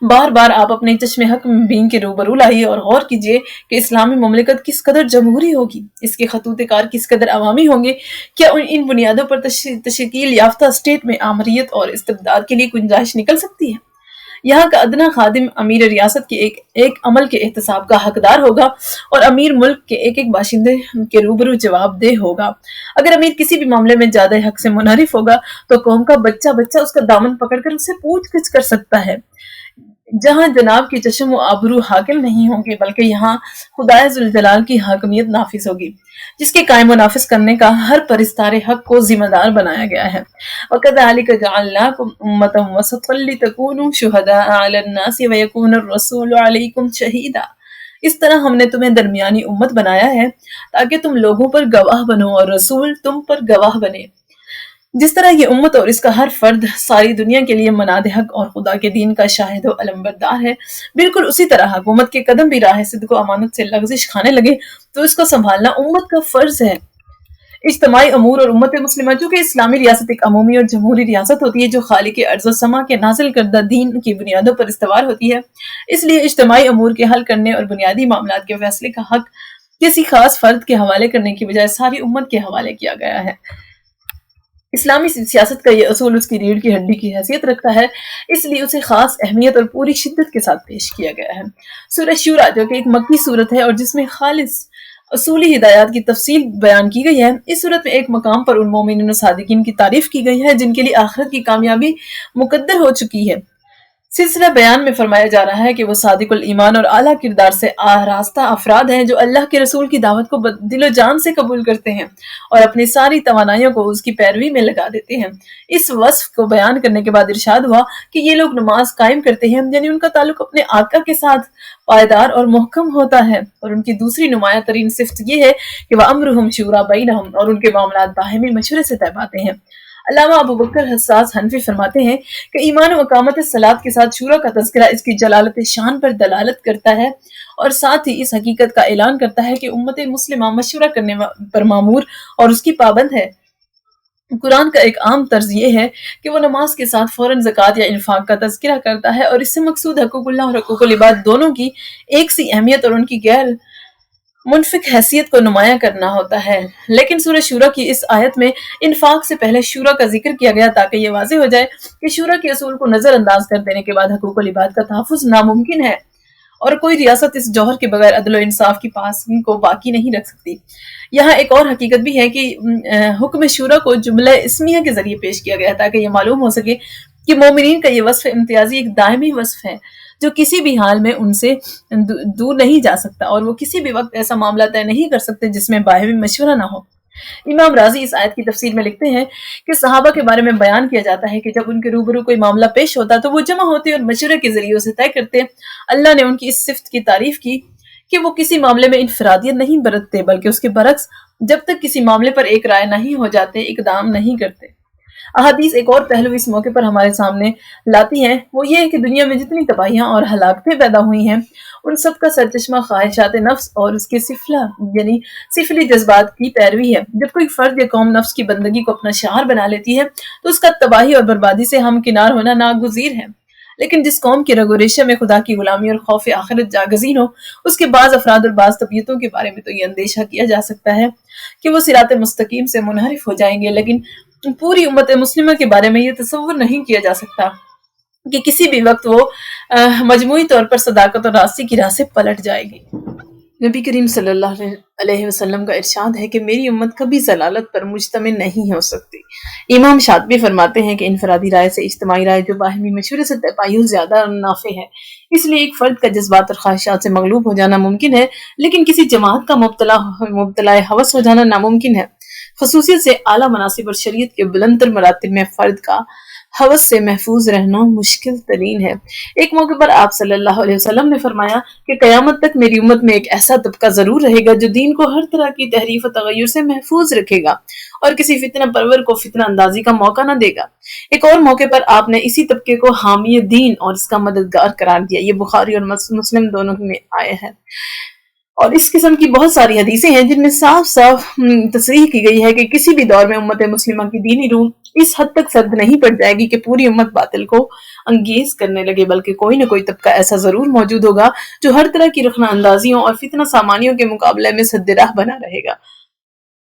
بار بار آپ اپنے چشم حق بین کے روبرو لائیے اور غور کیجیے کہ اسلامی مملکت کس قدر جمہوری ہوگی، اس کے خطوط کار کس قدر عوامی ہوں گے۔ کیا ان بنیادوں پر تشکیل یافتہ اسٹیٹ میں آمریت اور استبداد کے لیے گنجائش نکل سکتی ہے؟ یہاں کا ادنا خادم امیر ریاست کے ایک عمل کے احتساب کا حقدار ہوگا، اور امیر ملک کے ایک باشندے کے روبرو جواب دہ ہوگا۔ اگر امیر کسی بھی معاملے میں زیادہ حق سے منحرف ہوگا تو قوم کا بچہ اس کا دامن پکڑ کر اسے پوچھ گچھ کر سکتا ہے۔ جہاں جناب کی چشم و آبرو حاکم نہیں ہوں گے، بلکہ یہاں خدائے ذوالجلال کی حاکمیت نافذ ہوگی، جس کے قائم و نافذ کرنے کا ہر پرستار حق کو ذمہ دار بنایا گیا ہے۔ وَكَذَلِكَ جَعَلْنَاكُمْ أُمَّةً وَسَطًا لِتَكُونُوا شُهَدَاءَ عَلَى النَّاسِ وَيَكُونَ الرَّسُولُ عَلَيْكُمْ شَهِيدًا۔ اس طرح ہم نے تمہیں درمیانی امت بنایا ہے تاکہ تم لوگوں پر گواہ بنو اور رسول تم پر گواہ بنے۔ جس طرح یہ امت اور اس کا ہر فرد ساری دنیا کے لیے مناد حق اور خدا کے دین کا شاہد و علمبردار ہے، بالکل اسی طرح حکومت کے قدم بھی راہ صدق و امانت سے لغزش کھانے لگے تو اس کو سنبھالنا امت کا فرض ہے۔ اجتماعی امور اور امت مسلمہ، چونکہ اسلامی ریاست ایک عمومی اور جمہوری ریاست ہوتی ہے جو خالق ارض و سما کے نازل کردہ دین کی بنیادوں پر استوار ہوتی ہے، اس لیے اجتماعی امور کے حل کرنے اور بنیادی معاملات کے فیصلے کا حق کسی خاص فرد کے حوالے کرنے کی بجائے ساری امت کے حوالے کیا گیا ہے۔ اسلامی سیاست کا یہ اصول اس کی ریڑھ کی ہڈی کی حیثیت رکھتا ہے، اس لیے اسے خاص اہمیت اور پوری شدت کے ساتھ پیش کیا گیا ہے۔ سورہ شورى جو کہ ایک مکی صورت ہے اور جس میں خالص اصولی ہدایات کی تفصیل بیان کی گئی ہے، اس صورت میں ایک مقام پر ان مومنین و صادقین کی تعریف کی گئی ہے جن کے لیے آخرت کی کامیابی مقدر ہو چکی ہے۔ سلسلہ بیان میں فرمایا جا رہا ہے کہ وہ صادق الایمان اور اعلیٰ کردار سے آراستہ افراد ہیں جو اللہ کے رسول کی دعوت کو دل و جان سے قبول کرتے ہیں اور اپنی ساری توانائیوں کو اس کی پیروی میں لگا دیتے ہیں۔ اس وصف کو بیان کرنے کے بعد ارشاد ہوا کہ یہ لوگ نماز قائم کرتے ہیں، یعنی ان کا تعلق اپنے آقا کے ساتھ پائیدار اور محکم ہوتا ہے، اور ان کی دوسری نمایاں ترین صفت یہ ہے کہ وَأَمْرُهُمْ شُورَىٰ بَيْنَهُمْ، اور ان کے معاملات باہمی مشورے سے طے پاتے ہیں۔ علامہ ابو بکر حساس حنفی فرماتے ہیں کہ ایمان و اقامت صلاۃ کے ساتھ شورا کا تذکرہ اس کی جلالت شان پر دلالت کرتا ہے اور ساتھ ہی اس حقیقت کا اعلان کرتا ہے کہ امت مسلمہ مشورہ کرنے پر مامور اور اس کی پابند ہے۔ قرآن کا ایک عام طرز یہ ہے کہ وہ نماز کے ساتھ فوراً زکوٰۃ یا انفاق کا تذکرہ کرتا ہے، اور اس سے مقصود حقوق اللہ اور حقوق العباد دونوں کی ایک سی اہمیت اور ان کی غیر منفک حیثیت کو نمایاں کرنا ہوتا ہے۔ لیکن سورہ شورا کی اس آیت میں انفاق سے پہلے شورا کا ذکر کیا گیا تاکہ یہ واضح ہو جائے کہ شورا کے اصول کو نظر انداز کر دینے کے بعد حقوق العباد کا تحفظ ناممکن ہے، اور کوئی ریاست اس جوہر کے بغیر عدل و انصاف کی پاسنگ کو باقی نہیں رکھ سکتی۔ یہاں ایک اور حقیقت بھی ہے کہ حکم شورا کو جملہ اسمیہ کے ذریعے پیش کیا گیا تاکہ یہ معلوم ہو سکے کہ مومنین کا یہ وصف امتیازی ایک دائمی وصف ہے جو کسی بھی حال میں ان سے دور نہیں جا سکتا، اور وہ کسی بھی وقت ایسا معاملہ طے نہیں کر سکتے جس میں باہمی مشورہ نہ ہو۔ امام راضی اس آیت کی تفسیر میں لکھتے ہیں کہ صحابہ کے بارے میں بیان کیا جاتا ہے کہ جب ان کے روبرو کوئی معاملہ پیش ہوتا تو وہ جمع ہوتے اور مشورے کے ذریعے اسے طے کرتے۔ اللہ نے ان کی اس صفت کی تعریف کی کہ وہ کسی معاملے میں انفرادیت نہیں برتتے، بلکہ اس کے برعکس جب تک کسی معاملے پر ایک رائے نہیں ہو جاتے اقدام نہیں کرتے۔ احادیث ایک اور پہلو اس موقع پر ہمارے سامنے لاتی ہیں، وہ یہ ہے کہ دنیا میں جتنی تباہیاں اور ہلاکتیں پیدا ہوئی ہیں ان سب کا سرچشمہ خواہشات نفس اور اس کے سفلی جذبات کی پیروی ہے۔ جب کوئی فرد یا قوم نفس کی بندگی کو اپنا شعار بنا لیتی ہے تو اس کا تباہی اور بربادی سے ہمکنار ہونا ناگزیر ہے۔ لیکن جس قوم کے رگ و ریشے میں خدا کی غلامی اور خوف آخرت جاگزین ہو، اس کے بعض افراد اور بعض طبیعتوں کے بارے میں تو یہ اندیشہ کیا جا سکتا ہے کہ وہ صراط مستقیم سے منحرف ہو جائیں گے، لیکن پوری امت مسلمہ کے بارے میں یہ تصور نہیں کیا جا سکتا کہ کسی بھی وقت وہ مجموعی طور پر صداقت اور راستی کی راہ سے پلٹ جائے گی۔ نبی کریم صلی اللہ علیہ وسلم کا ارشاد ہے کہ میری امت کبھی ضلالت پر مجتمع نہیں ہو سکتی۔ امام شاطبی فرماتے ہیں کہ انفرادی رائے سے اجتماعی رائے جو باہمی مشورے سے طے پائی زیادہ نافع ہے، اس لیے ایک فرد کا جذبات اور خواہشات سے مغلوب ہو جانا ممکن ہے، لیکن کسی جماعت کا مبتلا ہوس ہو جانا ناممکن ہے۔ خصوصیت سے اعلیٰ مناصب اور شریعت کے بلندتر مراتب میں فرد کا ہوس سے محفوظ رہنا مشکل ترین ہے۔ ایک موقع پر آپ صلی اللہ علیہ وسلم نے فرمایا کہ قیامت تک میری امت میں ایک ایسا طبقہ ضرور رہے گا جو دین کو ہر طرح کی تحریف و تغیر سے محفوظ رکھے گا اور کسی فتنہ پرور کو فتنہ اندازی کا موقع نہ دے گا۔ ایک اور موقع پر آپ نے اسی طبقے کو حامی دین اور اس کا مددگار قرار دیا۔ یہ بخاری اور مسلم دونوں میں آیا ہے، اور اس قسم کی بہت ساری حدیثیں ہیں جن میں صاف صاف تصریح کی گئی ہے کہ کسی بھی دور میں امت مسلمہ کی دینی روح اس حد تک سرد نہیں پڑ جائے گی کہ پوری امت باطل کو انگیز کرنے لگے، بلکہ کوئی نہ کوئی طبقہ ایسا ضرور موجود ہوگا جو ہر طرح کی رخنہ اندازیوں اور فتنہ سامانیوں کے مقابلے میں سد راہ بنا رہے گا۔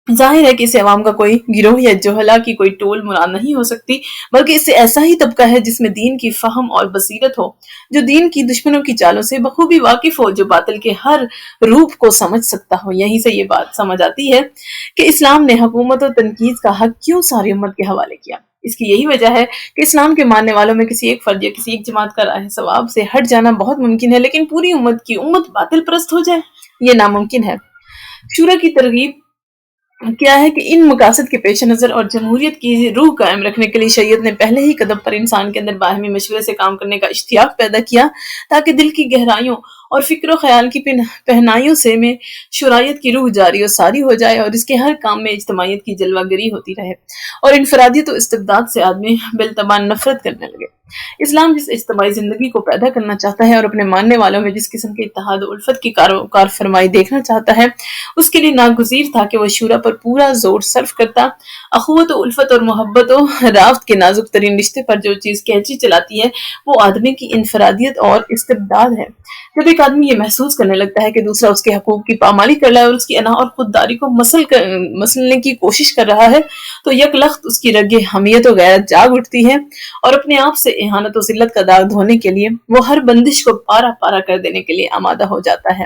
ظاہر ہے کہ اس عوام کا کوئی گروہ یا جوہلا کی کوئی ٹول مراد نہیں ہو سکتی، بلکہ اس سے ایسا ہی طبقہ ہے جس میں دین کی فہم اور بصیرت ہو، جو دین کی دشمنوں کی چالوں سے بخوبی واقف ہو، جو باطل کے ہر روپ کو سمجھ سکتا ہو۔ یہیں سے یہ بات سمجھ آتی ہے کہ اسلام نے حکومت و تنقید کا حق کیوں ساری امت کے حوالے کیا۔ اس کی یہی وجہ ہے کہ اسلام کے ماننے والوں میں کسی ایک فرد یا کسی ایک جماعت کا راہ ثواب سے ہٹ جانا بہت ممکن ہے، لیکن پوری امت باطل پرست ہو جائے یہ ناممکن ہے۔ شورا کی ترغیب کیا ہے کہ ان مقاصد کے پیش نظر اور جمہوریت کی روح قائم رکھنے کے لیے شریعت نے پہلے ہی قدم پر انسان کے اندر باہمی مشورے سے کام کرنے کا اشتیاق پیدا کیا تاکہ دل کی گہرائیوں اور فکر و خیال کی پہنائیوں سے میں شرائط کی روح جاری و ساری ہو جائے اور اس کے ہر کام میں اجتماعیت کی جلوہ گری ہوتی رہے اور انفرادیت و استبداد سے آدمی بالتبان نفرت کرنے لگے۔ اسلام جس اجتماعی زندگی کو پیدا کرنا چاہتا ہے اور اپنے ماننے والوں میں جس قسم کے اتحاد و الفت کی کار فرمائی دیکھنا چاہتا ہے، اس کے لیے ناگزیر تھا کہ وہ شورا پر پورا زور صرف کرتا۔ اخوت و الفت اور محبت و رافت کے نازک ترین رشتے پر جو چیز کینچی چلاتی ہے وہ آدمی کی انفرادیت اور استبداد ہے۔ جب ایک آدمی یہ محسوس کرنے لگتا ہے کہ دوسرا اس کے حقوق کی پامالی کر رہا ہے اور اس کی انا اور خودداری کو مسلنے کی کوشش کر رہا ہے تو یک لخت اس کی رگ حمیت و غیرت جاگ اٹھتی ہے اور اپنے آپ سے اہانت و ذلت کا داغ دھونے کے لیے وہ ہر بندش کو پارا پارا کر دینے کے لیے آمادہ ہو جاتا ہے۔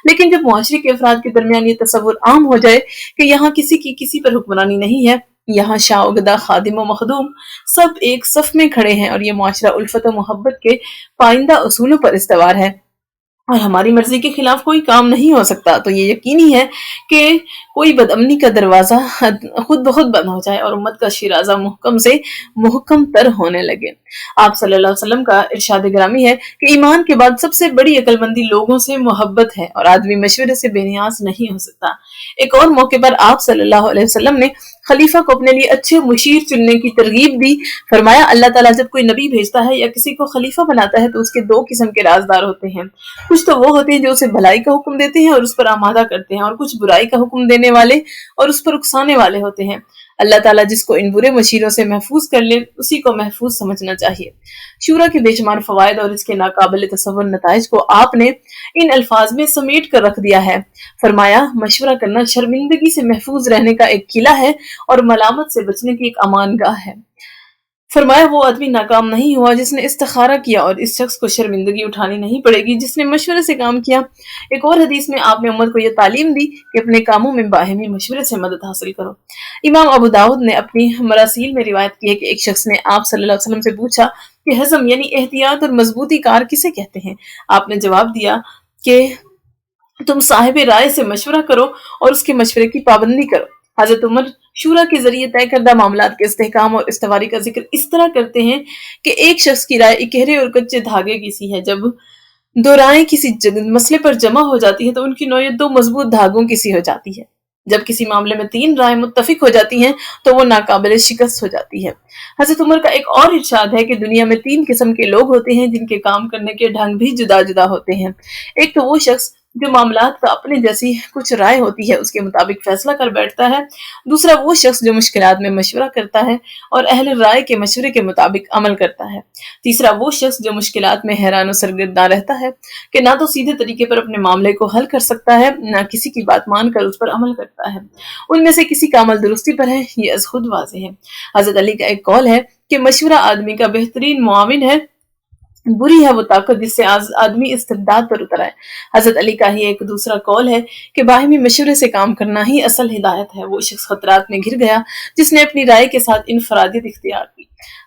لیکن جب معاشرے کے افراد کے درمیان یہ تصور عام ہو جائے کہ یہاں کسی کی کسی پر حکمرانی نہیں ہے، یہاں شاہ و گدا، خادم و مخدوم سب ایک صف میں کھڑے ہیں اور یہ معاشرہ الفت و محبت کے پائندہ اصولوں پر استوار ہے اور ہماری مرضی کے خلاف کوئی کام نہیں ہو سکتا، تو یہ یقینی ہے کہ کوئی بدامنی کا دروازہ خود بخود بند ہو جائے اور امت کا شیرازہ محکم سے محکم تر ہونے لگے۔ آپ صلی اللہ علیہ وسلم کا ارشاد گرامی ہے کہ ایمان کے بعد سب سے بڑی عقل مندی لوگوں سے محبت ہے اور آدمی مشورے سے بے نیاز نہیں ہو سکتا۔ ایک اور موقع پر آپ صلی اللہ علیہ وسلم نے خلیفہ کو اپنے لیے اچھے مشیر چننے کی ترغیب دی۔ فرمایا اللہ تعالیٰ جب کوئی نبی بھیجتا ہے یا کسی کو خلیفہ بناتا ہے تو اس کے دو قسم کے رازدار ہوتے ہیں۔ کچھ تو وہ ہوتے ہیں جو اسے بھلائی کا حکم دیتے ہیں اور اس پر آمادہ کرتے ہیں، اور کچھ برائی کا حکم دینے والے اور اس پر اکسانے والے ہوتے ہیں۔ اللہ تعالیٰ جس کو ان برے مشیروں سے محفوظ کر لے اسی کو محفوظ سمجھنا چاہیے۔ شورا کے بے شمار فوائد اور اس کے ناقابل تصور نتائج کو آپ نے ان الفاظ میں سمیٹ کر رکھ دیا ہے۔ فرمایا مشورہ کرنا شرمندگی سے محفوظ رہنے کا ایک قلعہ ہے اور ملامت سے بچنے کی ایک امان گاہ ہے۔ فرمایا وہ آدمی ناکام نہیں ہوا جس نے استخارہ کیا، اور اس شخص کو شرمندگی اٹھانی نہیں پڑے گی جس نے مشورے سے کام کیا۔ ایک اور حدیث میں آپ نے امت کو یہ تعلیم دی کہ اپنے کاموں میں باہمی مشورے سے مدد حاصل کرو۔ امام ابو داؤد نے اپنی مراسیل میں روایت کی ہے کہ ایک شخص نے آپ صلی اللہ علیہ وسلم سے پوچھا کہ حزم یعنی احتیاط اور مضبوطی کار کسے کہتے ہیں؟ آپ نے جواب دیا کہ تم صاحب رائے سے مشورہ کرو اور اس کے مشورے کی پابندی کرو۔ حضرت عمر شورا کے ذریعے طے کردہ معاملات کے استحکام اور استواری کا ذکر اس طرح کرتے ہیں کہ ایک شخص کی رائے اکہرے اور کچے دھاگے کی سی ہے۔ جب دو رائیں کسی مسئلے پر جمع ہو جاتی ہے تو ان کی نوعیت دو مضبوط دھاگوں کی سی ہو جاتی ہے۔ جب کسی معاملے میں تین رائے متفق ہو جاتی ہیں تو وہ ناقابل شکست ہو جاتی ہے۔ حضرت عمر کا ایک اور ارشاد ہے کہ دنیا میں تین قسم کے لوگ ہوتے ہیں جن کے کام کرنے کے ڈھنگ بھی جدا جدا ہوتے ہیں۔ ایک تو وہ شخص جو معاملات کا اپنے جیسی کچھ رائے ہوتی ہے اس کے مطابق فیصلہ کر بیٹھتا ہے۔ دوسرا وہ شخص جو مشکلات میں مشورہ کرتا ہے اور اہل رائے کے مشورے کے مطابق عمل کرتا ہے۔ تیسرا وہ شخص جو مشکلات میں حیران و سرگرداں رہتا ہے کہ نہ تو سیدھے طریقے پر اپنے معاملے کو حل کر سکتا ہے نہ کسی کی بات مان کر اس پر عمل کرتا ہے۔ ان میں سے کسی کا عمل درستی پر ہے یہ از خود واضح ہے۔ حضرت علی کا ایک قول ہے کہ مشورہ آدمی کا بہترین معاون ہے، بری ہے وہ طاقت جس سے آدمی استبداد پر اتر آئے۔ حضرت علی کا ہی ایک دوسرا قول ہے کہ باہمی مشورے سے کام کرنا ہی اصل ہدایت ہے۔ وہ شخص خطرات میں گر گیا جس نے اپنی رائے کے ساتھ انفرادیت اختیار کی۔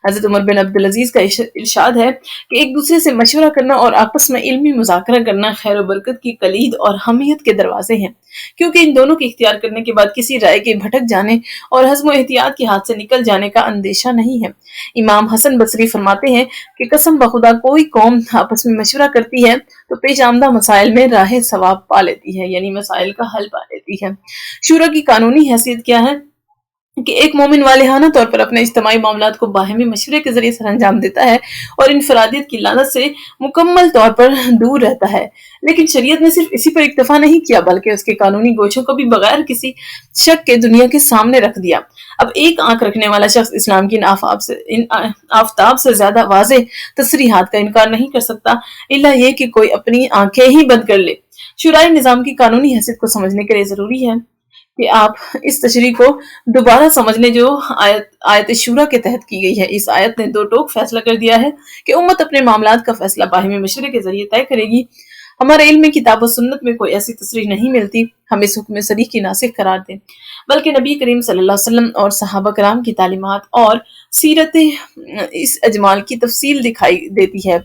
حضرت عمر بن عبدالعزیز کا ارشاد ہے کہ ایک دوسرے سے مشورہ کرنا اور آپس میں علمی مذاکرہ کرنا خیر و برکت کی کلید اور حمیت کے دروازے ہیں، کیونکہ ان دونوں کے اختیار کرنے کے بعد کسی رائے کے بھٹک جانے اور حزم و احتیاط کے ہاتھ سے نکل جانے کا اندیشہ نہیں ہے۔ امام حسن بصری فرماتے ہیں کہ قسم بخدا کوئی قوم آپس میں مشورہ کرتی ہے تو پیش آمدہ مسائل میں راہ ثواب پا لیتی ہے، یعنی مسائل کا حل پا لیتی ہے۔ شورا کی قانونی حیثیت کیا ہے کہ ایک مومن والہانہ طور پر اپنے اجتماعی معاملات کو باہمی مشورے کے ذریعے سر انجام دیتا ہے اور انفرادیت کی لعنت سے مکمل طور پر دور رہتا ہے۔ لیکن شریعت نے صرف اسی پر اکتفا نہیں کیا بلکہ اس کے قانونی گوشوں کو بھی بغیر کسی شک کے دنیا کے سامنے رکھ دیا۔ اب ایک آنکھ رکھنے والا شخص اسلام کی ان آفتاب سے زیادہ واضح تصریحات کا انکار نہیں کر سکتا الا یہ کہ کوئی اپنی آنکھیں ہی بند کر لے۔ شورائے نظام کی قانونی حیثیت کو سمجھنے کے لیے ضروری ہے کہ آپ اس تشریح کو دوبارہ سمجھ لیں جو آیت شورا کے تحت کی گئی ہے۔ اس آیت نے دو ٹوک فیصلہ کر دیا ہے کہ امت اپنے معاملات کا فیصلہ باہمی مشورے کے ذریعے طے کرے گی۔ ہمارے علم میں کتاب و سنت میں کوئی ایسی تصریح نہیں ملتی ہم اس حکم صریح کی ناسخ قرار دیں، بلکہ نبی کریم صلی اللہ علیہ وسلم اور صحابہ کرام کی تعلیمات اور سیرت اس اجمال کی تفصیل دکھائی دیتی ہے۔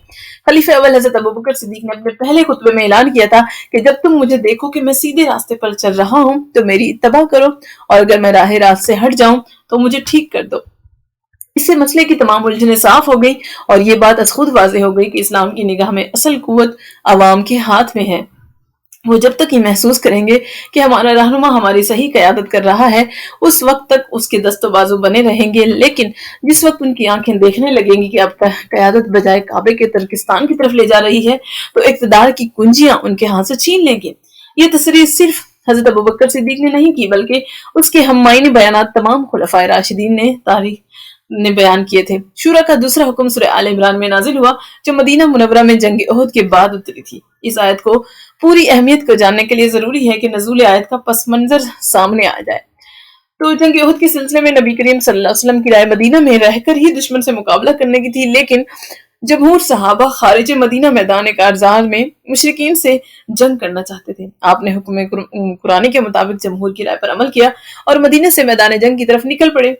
خلیفہ اول حضرت ابوبکر صدیق نے اپنے پہلے خطبے میں اعلان کیا تھا کہ جب تم مجھے دیکھو کہ میں سیدھے راستے پر چل رہا ہوں تو میری اتباع کرو، اور اگر میں راہ راست سے ہٹ جاؤں تو مجھے ٹھیک کر دو۔ اس سے مسئلے کی تمام الجھنیں صاف ہو گئی اور یہ بات از خود واضح ہو گئی کہ اسلام کی نگاہ میں اصل قوت عوام کے ہاتھ میں ہے۔ وہ جب تک یہ محسوس کریں گے کہ ہمارا رہنما ہماری صحیح قیادت کر رہا ہے اس وقت تک اس کے دست و بازو بنے رہیں گے، لیکن جس وقت ان کی آنکھیں دیکھنے لگیں گی کہ اب قیادت بجائے کعبے کے ترکستان کی طرف لے جا رہی ہے تو اقتدار کی کنجیاں ان کے ہاتھ سے چھین لیں گے۔ یہ تصریح صرف حضرت ابوبکر صدیق نے نہیں کی بلکہ اس کے ہم معنی بیانات تمام خلفائے راشدین نے بیان کیے تھے۔ شورا کا دوسرا حکم سورہ آل عمران میں نازل ہوا جو مدینہ منورہ میں جنگ احد کے بعد اتری تھی۔ اس آیت کو پوری اہمیت کو جاننے کے لیے ضروری ہے کہ نزول آیت کا پس منظر سامنے آ جائے۔ تو جنگ احد کے سلسلے میں نبی کریم صلی اللہ علیہ وسلم کی رائے مدینہ میں رہ کر ہی دشمن سے مقابلہ کرنے کی تھی، لیکن جمہور صحابہ خارج مدینہ میدان کارزار میں مشرکین سے جنگ کرنا چاہتے تھے۔ آپ نے حکم قرآنی کے مطابق جمہور کی رائے پر عمل کیا اور مدینہ سے میدان جنگ کی طرف نکل پڑے۔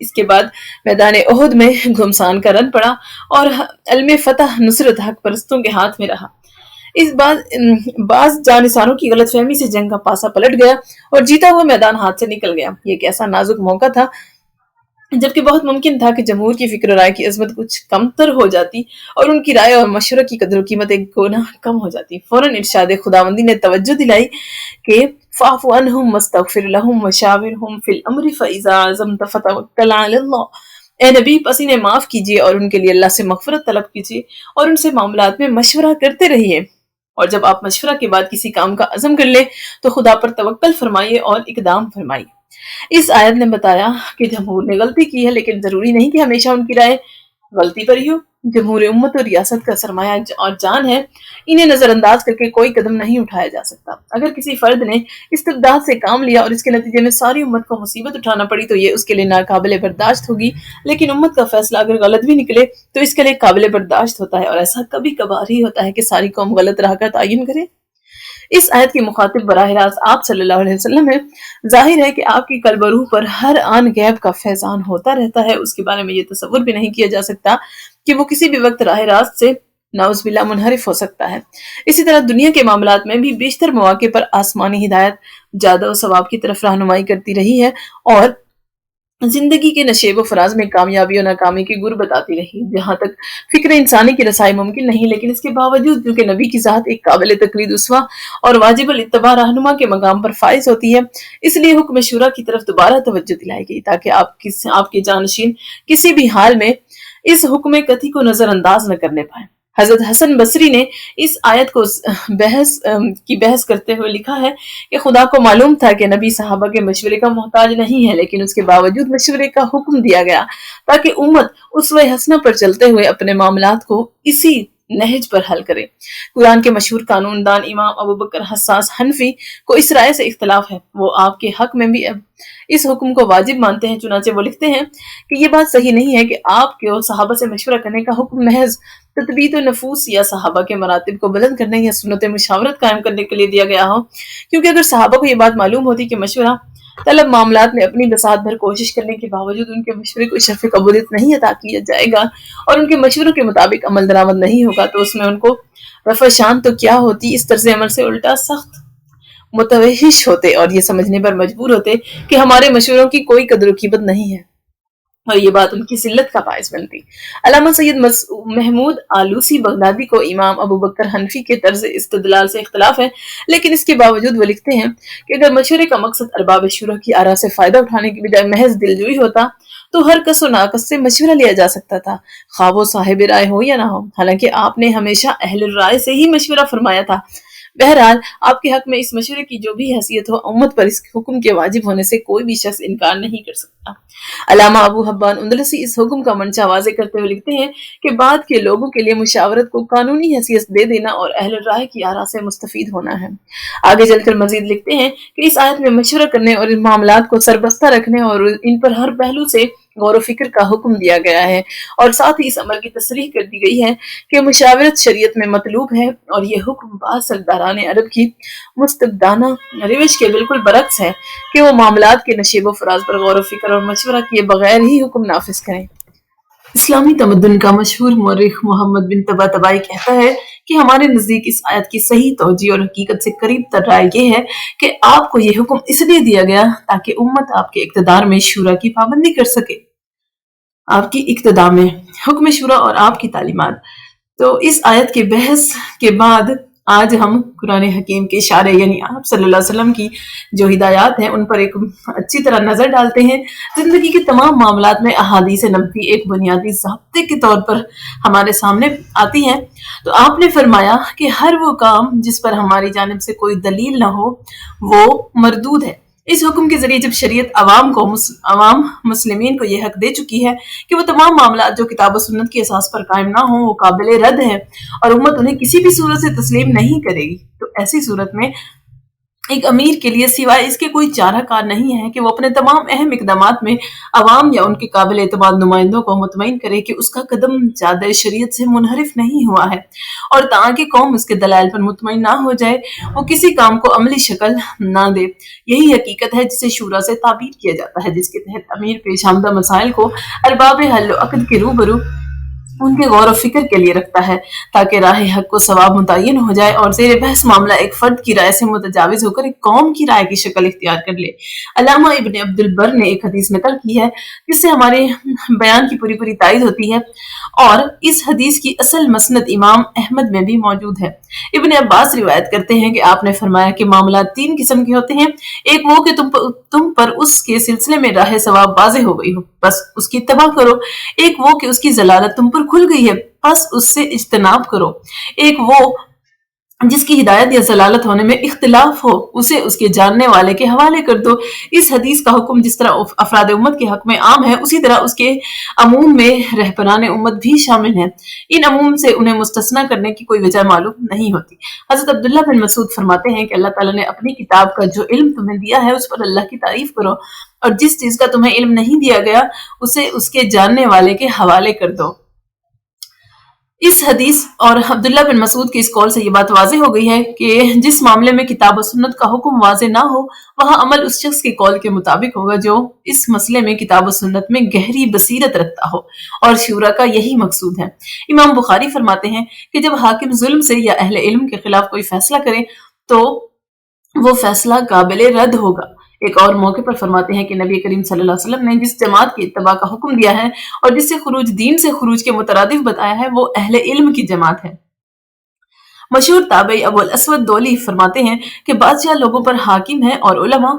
اس کے بعد میدان احد میں گھمسان کا رن پڑا اور علم فتح نصرت حق پرستوں کے ہاتھ میں رہا۔ اس بعض جانثاروں کی غلط فہمی سے جنگ کا پاسا پلٹ گیا اور جیتا ہوا میدان ہاتھ سے نکل گیا۔ یہ ایک ایسا نازک موقع تھا جبکہ بہت ممکن تھا کہ جمہور کی فکر و رائے کی عظمت کچھ کمتر ہو جاتی اور ان کی رائے اور مشورہ کی قدر و قیمت ایک گنا کم ہو جاتی۔ فوراً ارشاد خداوندی نے توجہ دلائی کہ فاعف عنہم واستغفر لہم وشاورہم فی الامر فاذا عزمت فتوکل علی اللہ۔ اے نبی پس انہیں معاف کیجیے اور ان کے لیے اللہ سے مغفرت طلب کیجیے اور ان سے معاملات میں مشورہ کرتے رہیے، اور جب آپ مشورہ کے بعد کسی کام کا عزم کر لیں تو خدا پر توکل فرمائیے اور اقدام فرمائیے۔ اس آیت نے بتایا کہ جمہور نے غلطی کی ہے، لیکن ضروری نہیں کہ ہمیشہ ان کی رائے غلطی پر ہی ہو۔ جمہور امت اور ریاست کا سرمایہ اور جان ہے، انہیں نظر انداز کر کے کوئی قدم نہیں اٹھایا جا سکتا۔ اگر کسی فرد نے استبداد سے کام لیا اور اس کے نتیجے میں ساری امت کو مصیبت اٹھانا پڑی تو یہ اس کے لیے ناقابل برداشت ہوگی، لیکن امت کا فیصلہ اگر غلط بھی نکلے تو اس کے لیے قابل برداشت ہوتا ہے، اور ایسا کبھی کبھار ہی ہوتا ہے کہ ساری قوم غلط راہ کا تعین کرے۔ اس آیت کے مخاطب براہ راست آپ صلی اللہ علیہ وسلم ہے۔ ظاہر ہے کہ آپ کی قلب و روح پر ہر آن غیب کا فیضان ہوتا رہتا ہے، اس کے بارے میں یہ تصور بھی نہیں کیا جا سکتا کہ وہ کسی بھی وقت راہ راست سے نعوذ باللہ منحرف ہو سکتا ہے۔ اسی طرح دنیا کے معاملات میں بھی بیشتر مواقع پر آسمانی ہدایت جادہ و ثواب کی طرف رہنمائی کرتی رہی ہے، اور زندگی کے نشیب و فراز میں کامیابی و ناکامی کی گر بتاتی رہی۔ جہاں تک فکر انسانی کی رسائی ممکن نہیں، لیکن اس کے باوجود کیونکہ نبی کی ذات ایک قابل تقلید اسوہ اور واجب الاتباع رہنما کے مقام پر فائز ہوتی ہے، اس لیے حکم شورا کی طرف دوبارہ توجہ دلائی گئی تاکہ آپ کے جانشین کسی بھی حال میں اس حکم قطعی کو نظر انداز نہ کرنے پائیں۔ حضرت حسن بصری نے اس آیت کو بحث کرتے ہوئے لکھا ہے کہ خدا کو معلوم تھا کہ نبی صحابہ کے مشورے کا محتاج نہیں ہے، لیکن اس کے باوجود مشورے کا حکم دیا گیا تاکہ امت اسوہ حسنہ پر چلتے ہوئے اپنے معاملات کو اسی نہج پر حل کرے۔ قرآن کے مشہور قانون دان امام ابو بکر حساس حنفی کو اس رائے سے اختلاف ہے، وہ آپ کے حق میں بھی اس حکم کو واجب مانتے ہیں، چنانچہ وہ لکھتے ہیں کہ یہ بات صحیح نہیں ہے کہ آپ کو صحابہ سے مشورہ کرنے کا حکم محض تثبیت و نفوس یا صحابہ کے مراتب کو بلند کرنے یا سنت مشاورت قائم کرنے کے لیے دیا گیا ہو، کیونکہ اگر صحابہ کو یہ بات معلوم ہوتی کہ مشورہ طلب معاملات میں اپنی بساط بھر کوشش کرنے کے باوجود ان کے مشورے کو شرف قبولیت نہیں عطا کیا جائے گا اور ان کے مشوروں کے مطابق عمل درآمد نہیں ہوگا تو اس میں ان کو رفع شان تو کیا ہوتی، اس طرز عمل سے الٹا سخت متوحش ہوتے اور یہ سمجھنے پر مجبور ہوتے کہ ہمارے مشوروں کی کوئی قدر و قیمت نہیں ہے، اور یہ بات ان کی ذلت کا باعث بنتی۔ علامہ سید محمود آلوسی بغدادی کو امام ابو بکر حنفی کے طرز استدلال سے اختلاف ہے، لیکن اس کے باوجود وہ لکھتے ہیں کہ اگر مشورے کا مقصد ارباب شورا کی آراء سے فائدہ اٹھانے کی بجائے محض دلجوئی ہوتا تو ہر کس و ناقص سے مشورہ لیا جا سکتا تھا، خواہ وہ صاحب رائے ہو یا نہ ہو، حالانکہ آپ نے ہمیشہ اہل رائے سے ہی مشورہ فرمایا تھا۔ بہرحال آپ کے حق میں اس مشورے کی جو بھی حیثیت ہو، امت پر اس حکم کے واجب ہونے سے کوئی بھی شخص انکار نہیں کر سکتا۔ علامہ ابو حبان اندلسی اس حکم کا منشا واضح کرتے ہوئے لکھتے ہیں کہ بعد کے لوگوں کے لیے مشاورت کو قانونی حیثیت دے دینا اور اہل رائے کی آراء سے مستفید ہونا ہے۔ آگے چل کر مزید لکھتے ہیں کہ اس آیت میں مشورہ کرنے اور ان معاملات کو سربستہ رکھنے اور ان پر ہر پہلو سے غور و فکر کا حکم دیا گیا ہے، اور ساتھ ہی اس عمل کی تصریح کر دی گئی ہے کہ مشاورت شریعت میں مطلوب ہے، اور یہ حکم بعض سرداران عرب کی مستبدانہ روش کے بالکل برعکس ہے کہ وہ معاملات کے نشیب و فراز پر غور و فکر اور مشورہ کیے بغیر ہی حکم نافذ کریں۔ اسلامی تمدن کا مشہور مورخ محمد بن طباطبائی کہتا ہے کہ ہمارے نزدیک اس آیت کی صحیح توجیہ اور حقیقت سے قریب تر رائے یہ ہے کہ آپ کو یہ حکم اس لیے دیا گیا تاکہ امت آپ کے اقتدار میں شورا کی پابندی کر سکے۔ آپ کی اقتداء میں حکم شورا اور آپ کی تعلیمات۔ تو اس آیت کے بحث کے بعد آج ہم قرآن حکیم کے اشارے یعنی آپ صلی اللہ علیہ وسلم کی جو ہدایات ہیں ان پر ایک اچھی طرح نظر ڈالتے ہیں۔ زندگی کے تمام معاملات میں احادیث نبوی ایک بنیادی ضابطے کے طور پر ہمارے سامنے آتی ہیں۔ تو آپ نے فرمایا کہ ہر وہ کام جس پر ہماری جانب سے کوئی دلیل نہ ہو وہ مردود ہے۔ اس حکم کے ذریعے جب شریعت عوام مسلمین کو یہ حق دے چکی ہے کہ وہ تمام معاملات جو کتاب و سنت کی اساس پر قائم نہ ہوں وہ قابل رد ہیں اور امت انہیں کسی بھی صورت سے تسلیم نہیں کرے گی، تو ایسی صورت میں ایک امیر کے لیے سوائے اس کے کوئی چارہ کار نہیں ہے کہ وہ اپنے تمام اہم اقدامات میں عوام یا ان کے قابل اعتماد نمائندوں کو مطمئن کرے کہ اس کا قدم جادہ شریعت سے منحرف نہیں ہوا ہے، اور تاکہ قوم اس کے دلائل پر مطمئن نہ ہو جائے وہ کسی کام کو عملی شکل نہ دے۔ یہی حقیقت ہے جسے شورا سے تعبیر کیا جاتا ہے، جس کے تحت امیر پیش آمدہ مسائل کو ارباب حل و عقد کے روبرو ان کے غور و فکر کے لیے رکھتا ہے تاکہ راہ حق کو ثواب متعین ہو جائے اور زیر بحث معاملہ ایک فرد کی رائے سے متجاوز ہو کر ایک قوم کی رائے کی شکل اختیار کر لے۔ علامہ ابن عبد البر نے ایک حدیث نقل کی ہے جس سے ہمارے بیان کی پوری تائید ہوتی ہے، اور اس حدیث کی اصل مسند امام احمد میں بھی موجود ہے۔ ابن عباس روایت کرتے ہیں کہ آپ نے فرمایا کہ معاملات تین قسم کے ہوتے ہیں، ایک وہ کہ تم پر اس کے سلسلے میں راہ ثواب واضح ہو گئی ہو، بس اس کی اتباع کرو، ایک وہ کہ اس کی ضلالت تم پر کھل گئی ہے، بس اس سے اجتناب کرو، ایک وہ جس کی ہدایت یا ضلالت ہونے میں اختلاف ہو، اسے اس کے جاننے والے کے حوالے کر دو۔ اس حدیث کا حکم جس طرح افراد امت کے حق میں عام ہے، اسی طرح اس کے عموم میں رہبران امت بھی شامل ہیں۔ ان عموم سے انہیں مستثنیٰ کرنے کی کوئی وجہ معلوم نہیں ہوتی۔ حضرت عبداللہ بن مسعود فرماتے ہیں کہ اللہ تعالیٰ نے اپنی کتاب کا جو علم تمہیں دیا ہے اس پر اللہ کی تعریف کرو، اور جس چیز کا تمہیں علم نہیں دیا گیا اسے اس کے جاننے والے کے حوالے کر دو۔ اس حدیث اور عبداللہ بن مسعود کی اس قول سے یہ بات واضح ہو گئی ہے کہ جس معاملے میں کتاب و سنت کا حکم واضح نہ ہو، وہاں عمل اس شخص کے قول کے مطابق ہوگا جو اس مسئلے میں کتاب و سنت میں گہری بصیرت رکھتا ہو، اور شورا کا یہی مقصود ہے۔ امام بخاری فرماتے ہیں کہ جب حاکم ظلم سے یا اہل علم کے خلاف کوئی فیصلہ کرے تو وہ فیصلہ قابل رد ہوگا۔ ایک اور موقع پر فرماتے ہیں کہ نبی کریم صلی اللہ علیہ وسلم نے جس جماعت کی اتباع کا حکم دیا ہے اور جس سے دین سے خروج کے مترادف بتایا ہے، وہ اہل علم کی جماعت ہے۔ مشہور تابعی ابو الاسود دولی فرماتے ہیں کہ بادشاہ لوگوں پر حاکم ہے اور علماء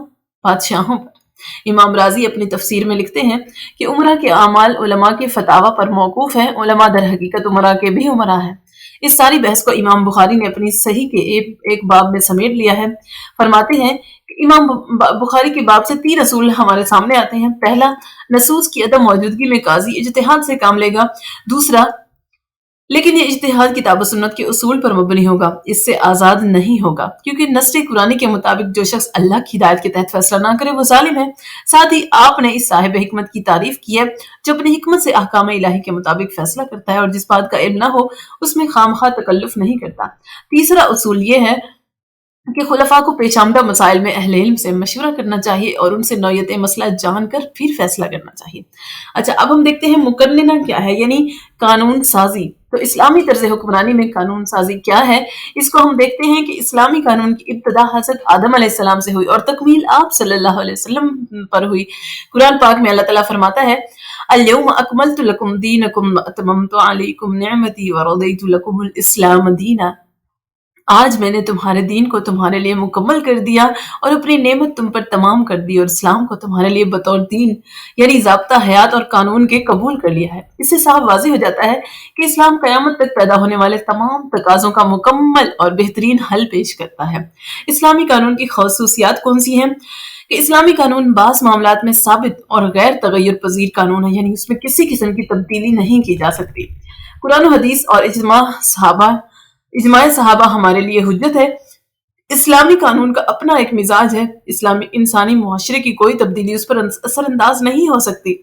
بادشاہوں پر۔ امام رازی اپنی تفسیر میں لکھتے ہیں کہ عمرہ کے اعمال علماء کے فتاوی پر موقوف ہیں، علماء در حقیقت عمرہ کے بھی عمرہ ہیں۔ اس ساری بحث کو امام بخاری نے اپنی صحیح کے ایک باب میں سمیٹ لیا ہے۔ فرماتے ہیں کہ امام بخاری کے باب سے 3 اصول ہمارے سامنے آتے ہیں۔ پہلا، نصوص کی عدم موجودگی میں قاضی اجتہاد سے کام لے گا۔ دوسرا، لیکن یہ اجتہاد کتاب و سنت کے اصول پر مبنی ہوگا، اس سے آزاد نہیں ہوگا، کیونکہ نص قرآنی کے مطابق جو شخص اللہ کی ہدایت کے تحت فیصلہ نہ کرے وہ ظالم ہے۔ ساتھ ہی آپ نے اس صاحب حکمت کی تعریف کی ہے جو اپنی حکمت سے احکام الہی کے مطابق فیصلہ کرتا ہے اور جس بات کا علم نہ ہو اس میں خواہ تکلف نہیں کرتا۔ تیسرا اصول یہ ہے کہ خلفاء کو پیش آمدہ مسائل میں اہل علم سے مشورہ کرنا چاہیے اور ان سے نوعیت مسئلہ جان کر پھر فیصلہ کرنا چاہیے۔ اچھا، اب ہم دیکھتے ہیں مقننہ کیا ہے، یعنی قانون سازی۔ تو اسلامی طرز حکمرانی میں قانون سازی کیا ہے، اس کو ہم دیکھتے ہیں کہ اسلامی قانون کی ابتدا حضرت آدم علیہ السلام سے ہوئی اور تکمیل آپ صلی اللہ علیہ وسلم پر ہوئی۔ قرآن پاک میں اللہ تعالیٰ فرماتا ہے، اليوم اکملت لکم دینکم واتممت علیکم نعمتی ورضیت لکم الاسلام دینا۔ آج میں نے تمہارے دین کو تمہارے لیے مکمل کر دیا اور اپنی نعمت تم پر تمام کر دی اور اسلام کو تمہارے لیے بطور دین یعنی ضابطہ حیات اور قانون کے قبول کر لیا ہے۔ اس سے صاف واضح ہو جاتا ہے کہ اسلام قیامت تک پیدا ہونے والے تمام تقاضوں کا مکمل اور بہترین حل پیش کرتا ہے۔ اسلامی قانون کی خصوصیات کون سی ہیں؟ کہ اسلامی قانون بعض معاملات میں ثابت اور غیر تغیر پذیر قانون ہے، یعنی اس میں کسی قسم کی تبدیلی نہیں کی جا سکتی۔ قرآن و حدیث اور اجماع صحابہ ہمارے لیے حجت ہے۔ اسلامی قانون کا اپنا ایک مزاج ہے، اسلامی انسانی معاشرے کی کوئی تبدیلی اس پر اثر انداز نہیں ہو سکتی۔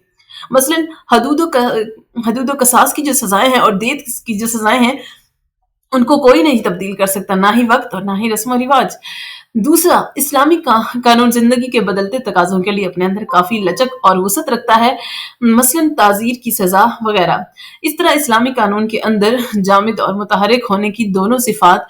مثلا حدود و قصاص کی جو سزائیں ہیں اور دیت کی جو سزائیں ہیں ان کو کوئی نہیں تبدیل کر سکتا، نہ ہی وقت اور نہ ہی رسم و رواج۔ دوسرا، اسلامی قانون زندگی کے بدلتے تقاضوں کے لیے اپنے اندر کافی لچک اور وسعت رکھتا ہے، مثلا تعزیر کی سزا وغیرہ۔ اس طرح اسلامی قانون کے اندر جامد اور متحرک ہونے کی دونوں صفات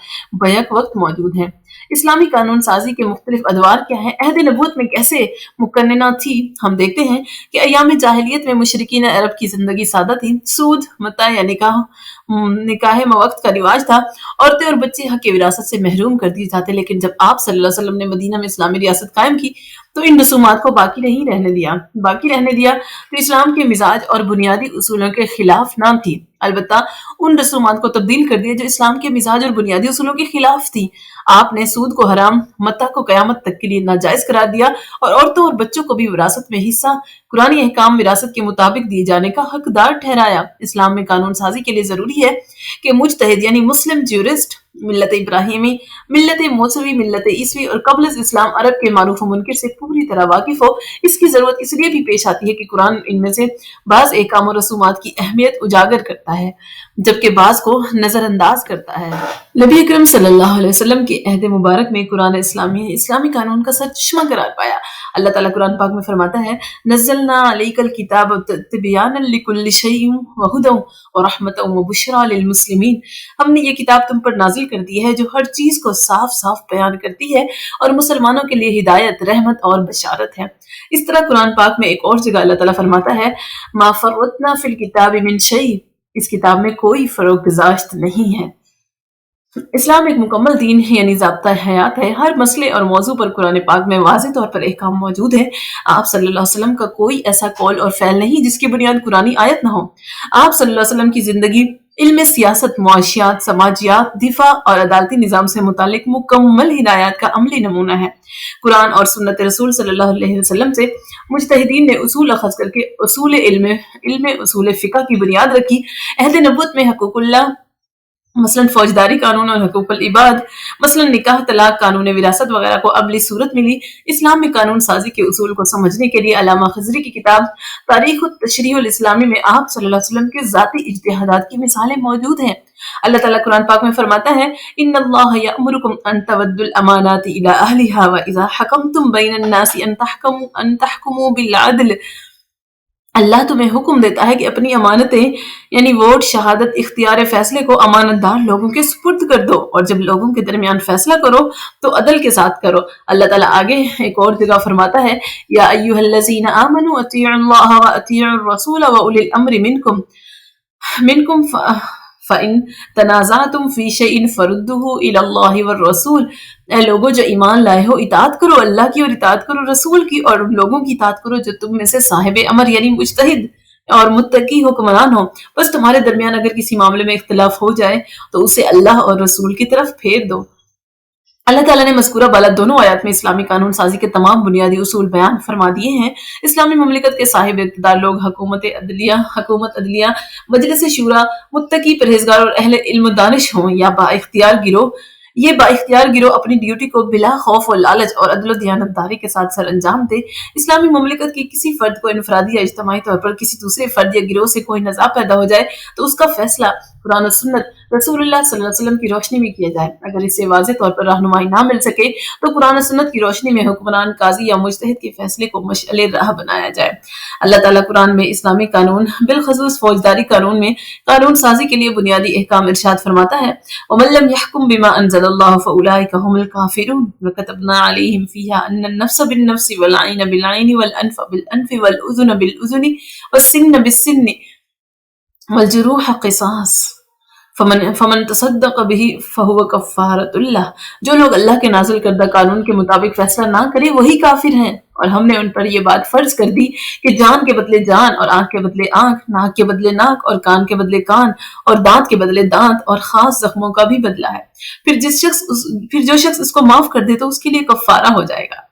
بیک وقت موجود ہیں۔ اسلامی قانون سازی کے مختلف ادوار کیا ہیں؟ عہد نبوت میں کیسے مقننہ تھی؟ ہم دیکھتے ہیں کہ ایام جاہلیت میں مشرکین عرب کی زندگی سادہ تھی، سود، متاع یا نکاح موقت کا رواج تھا، عورتیں اور بچے حق وراثت سے محروم کر دیے جاتے، لیکن جب آپ صلی اللہ علیہ وسلم نے مدینہ میں اسلامی ریاست قائم کی تو ان رسومات کو باقی رہنے دیا تو اسلام کے مزاج اور بنیادی اصولوں کے خلاف نہ تھی، البتہ ان رسومات کو تبدیل کر دیا جو اسلام کے مزاج اور بنیادی اصولوں کے خلاف تھی۔ آپ نے سود کو حرام، متاع کو قیامت تک کے لیے ناجائز قرار دیا اور عورتوں اور بچوں کو بھی وراثت میں حصہ قرآنی احکام وراثت کے مطابق دیے جانے کا حقدار ٹھہرایا۔ اسلام میں قانون سازی کے لیے ضروری ہے کہ مجتہد یعنی مسلم جیورسٹ ملت ابراہیمی، ملت موسوی، ملت عیسوی اور قبل از اسلام عرب کے معروف و منکر سے پوری طرح واقف ہو۔ اس کی ضرورت اس لیے بھی پیش آتی ہے کہ قرآن ان میں سے بعض احکام و رسومات کی اہمیت اجاگر کرتا ہے جبکہ بعض کو نظر انداز کرتا ہے۔ نبی اکرم صلی اللہ علیہ وسلم کی عہد مبارک میں قرآن اسلامی قانون کا سرچشمہ قرار پایا۔ اللہ تعالیٰ قرآن پاک میں فرماتا ہے نزلنا علیک الکتاب تبیانا لکل شیء وہدی ورحمۃ وبشریٰ للمسلمین، ہم نے یہ کتاب تم پر نازل کر دی ہے جو ہر چیز کو صاف صاف بیان کرتی ہے اور مسلمانوں کے لیے ہدایت، رحمت اور بشارت ہے۔ اس طرح قرآن پاک میں ایک اور جگہ اللہ تعالیٰ فرماتا ہے ما فرطنا فی الکتاب من شیء، اس کتاب میں کوئی فروغ گزاشت نہیں ہے۔ اسلام ایک مکمل دین ہے، یعنی ضابطہ حیات ہے۔ ہر مسئلے اور موضوع پر قرآن پاک میں واضح طور پر احکام موجود ہے۔ آپ صلی اللہ علیہ وسلم کا کوئی ایسا قول اور فعل نہیں جس کی بنیاد قرآنی آیت نہ ہو۔ آپ صلی اللہ علیہ وسلم کی زندگی علم سیاست، معاشیات، سماجیات، دفاع اور عدالتی نظام سے متعلق مکمل ہدایات کا عملی نمونہ ہے۔ قرآن اور سنت رسول صلی اللہ علیہ وسلم سے مجتہدین نے اصول اخذ کر کے اصول فقہ کی بنیاد رکھی۔ عہد نبوت میں حقوق اللہ، مثلاً فوجداری قانون اور حقوق العباد، مثلاً نکاح، طلاق، قانون وراثت وغیرہ کو عملی صورت ملی۔ اسلام میں قانون سازی کے اصول کو سمجھنے کے لیے علامہ خضری کی کتاب تاریخ التشریع الاسلامی میں آپ صلی اللہ علیہ وسلم کے ذاتی اجتہادات کی مثالیں موجود ہیں۔ اللہ تعالیٰ قرآن پاک میں فرماتا ہے ان اللہ یأمرکم ان تودوا الامانات الی اہلھا واذا حکمتم بین الناس ان تحکموا بالعدل، اللہ تمہیں حکم دیتا ہے کہ اپنی امانتیں یعنی ووٹ، شہادت، اختیار فیصلے کو امانت دار لوگوں کے سپرد کر دو، اور جب لوگوں کے درمیان فیصلہ کرو تو عدل کے ساتھ کرو۔ اللہ تعالیٰ آگے ایک اور جگہ فرماتا ہے یا ایھا الذین آمنوا اطیعوا اللہ واطیعوا الرسول واولی الامر منکم فَإِن تَنَازَعْتُمْ فِي شَيْءٍ فَرُدُّوهُ إِلَى اللَّهِ وَالرَّسُولِ، اے لوگوں جو ایمان لائے ہو اطاعت کرو اللہ کی اور اطاعت کرو رسول کی، اور ان لوگوں کی اطاعت کرو جو تم میں سے صاحب امر یعنی مجتہد اور متقی حکمران ہو۔ بس تمہارے درمیان اگر کسی معاملے میں اختلاف ہو جائے تو اسے اللہ اور رسول کی طرف پھیر دو۔ اللہ تعالیٰ نے مذکورہ بالا دونوں آیات میں اسلامی قانون سازی کے تمام بنیادی اصول بیان فرما دیے ہیں۔ اسلامی مملکت کے صاحب اقتدار لوگ حکومت عدلیہ، مجلس شورا، متقی، پرہیزگار اور اہل علم و دانش ہوں یا با اختیار گروہ اپنی ڈیوٹی کو بلا خوف و لالچ اور عدل و دیانتداری کے ساتھ سر انجام دے۔ اسلامی مملکت کی کسی فرد کو انفرادی یا اجتماعی طور پر کسی دوسرے فرد یا گروہ سے کوئی نزاع پیدا ہو جائے تو اس کا فیصلہ قرآن و سنت رسول اللہ صلی اللہ علیہ وسلم کی روشنی میں کیا جائے۔ اگر اسے واضح طور پر رہنمائی نہ مل سکے تو قرآن و سنت کی روشنی میں حکمران، قاضی یا مجتہد کے فیصلے کو مشعل راہ بنایا جائے۔ اللہ تعالیٰ قرآن میں اسلامی قانون بالخصوص فوجداری قانون میں قانون سازی کے لیے بنیادی احکام ارشاد فرماتا ہے وَمَن لَّمْ يَحْكُم بِمَا أَنزَلَ اللَّهُ فَأُولَٰئِكَ هُمُ الْكَافِرُونَ وَكَتَبْنَا عَلَيْهِمْ فِيهَا أَنَّ النَّفْسَ بِالنَّفْسِ وَالْعَيْنَ بِالْعَيْنِ وَالْأَنفَ بِالْأَنفِ وَالْأُذُنَ بِالْأُذُنِ وَالسِّنَّ بِالسِّنِّ وَالْجُرُوحَ قِصَاصٌ فمن تصدق به فهو کفارۃ اللہ، جو لوگ اللہ کے نازل کردہ قانون کے مطابق فیصلہ نہ کرے وہی کافر ہیں، اور ہم نے ان پر یہ بات فرض کر دی کہ جان کے بدلے جان اور آنکھ کے بدلے آنکھ، ناک کے بدلے ناک اور کان کے بدلے کان اور دانت کے بدلے دانت اور خاص زخموں کا بھی بدلہ ہے۔ پھر جو شخص اس کو معاف کر دے تو اس کے لیے کفارہ ہو جائے گا۔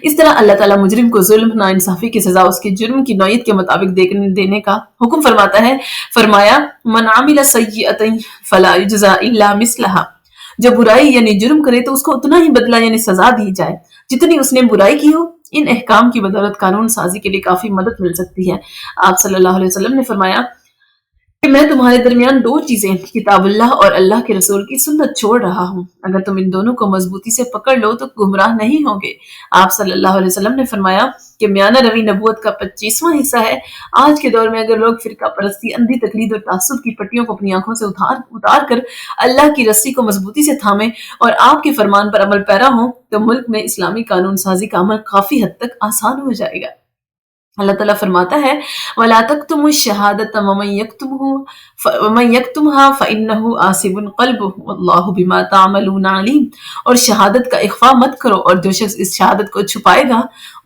اس طرح اللہ تعالیٰ مجرم کو ظلم، ناانصافی کی سزا اس کے جرم کی نوعیت کے مطابق دینے کا حکم فرماتا ہے۔ فرمایا من عمل سیئۃ فلا یجزی الا مثلھا، جو برائی یعنی جرم کرے تو اس کو اتنا ہی بدلہ یعنی سزا دی جائے جتنی اس نے برائی کی ہو۔ ان احکام کی بدولت قانون سازی کے لیے کافی مدد مل سکتی ہے۔ آپ صلی اللہ علیہ وسلم نے فرمایا کہ میں تمہارے درمیان دو چیزیں کتاب اللہ اور اللہ کے رسول کی سنت چھوڑ رہا ہوں، اگر تم ان دونوں کو مضبوطی سے پکڑ لو تو گمراہ نہیں ہوگے۔ آپ صلی اللہ علیہ وسلم نے فرمایا کہ میانہ روی نبوت کا 25واں حصہ ہے۔ آج کے دور میں اگر لوگ فرقہ پرستی، اندھی تقلید اور تعصب کی پٹیوں کو اپنی آنکھوں سے اتار کر اللہ کی رسی کو مضبوطی سے تھامیں اور آپ کے فرمان پر عمل پیرا ہوں تو ملک میں اسلامی قانون سازی کا عمل کافی حد تک آسان ہو جائے گا۔ اللہ تعالیٰ فرماتا ہے وَلَا تَكْتُمُوا الشَّهَادَةَ وَمَن يَكْتُمْهَا فَإِنَّهُ آثِمٌ قَلْبُهُ وَاللَّهُ بِمَا تَعْمَلُونَ عَلِيمٌ، اور شہادت کا اخفاء مت کرو، اور جو شخص اس شہادت کو چھپائے گا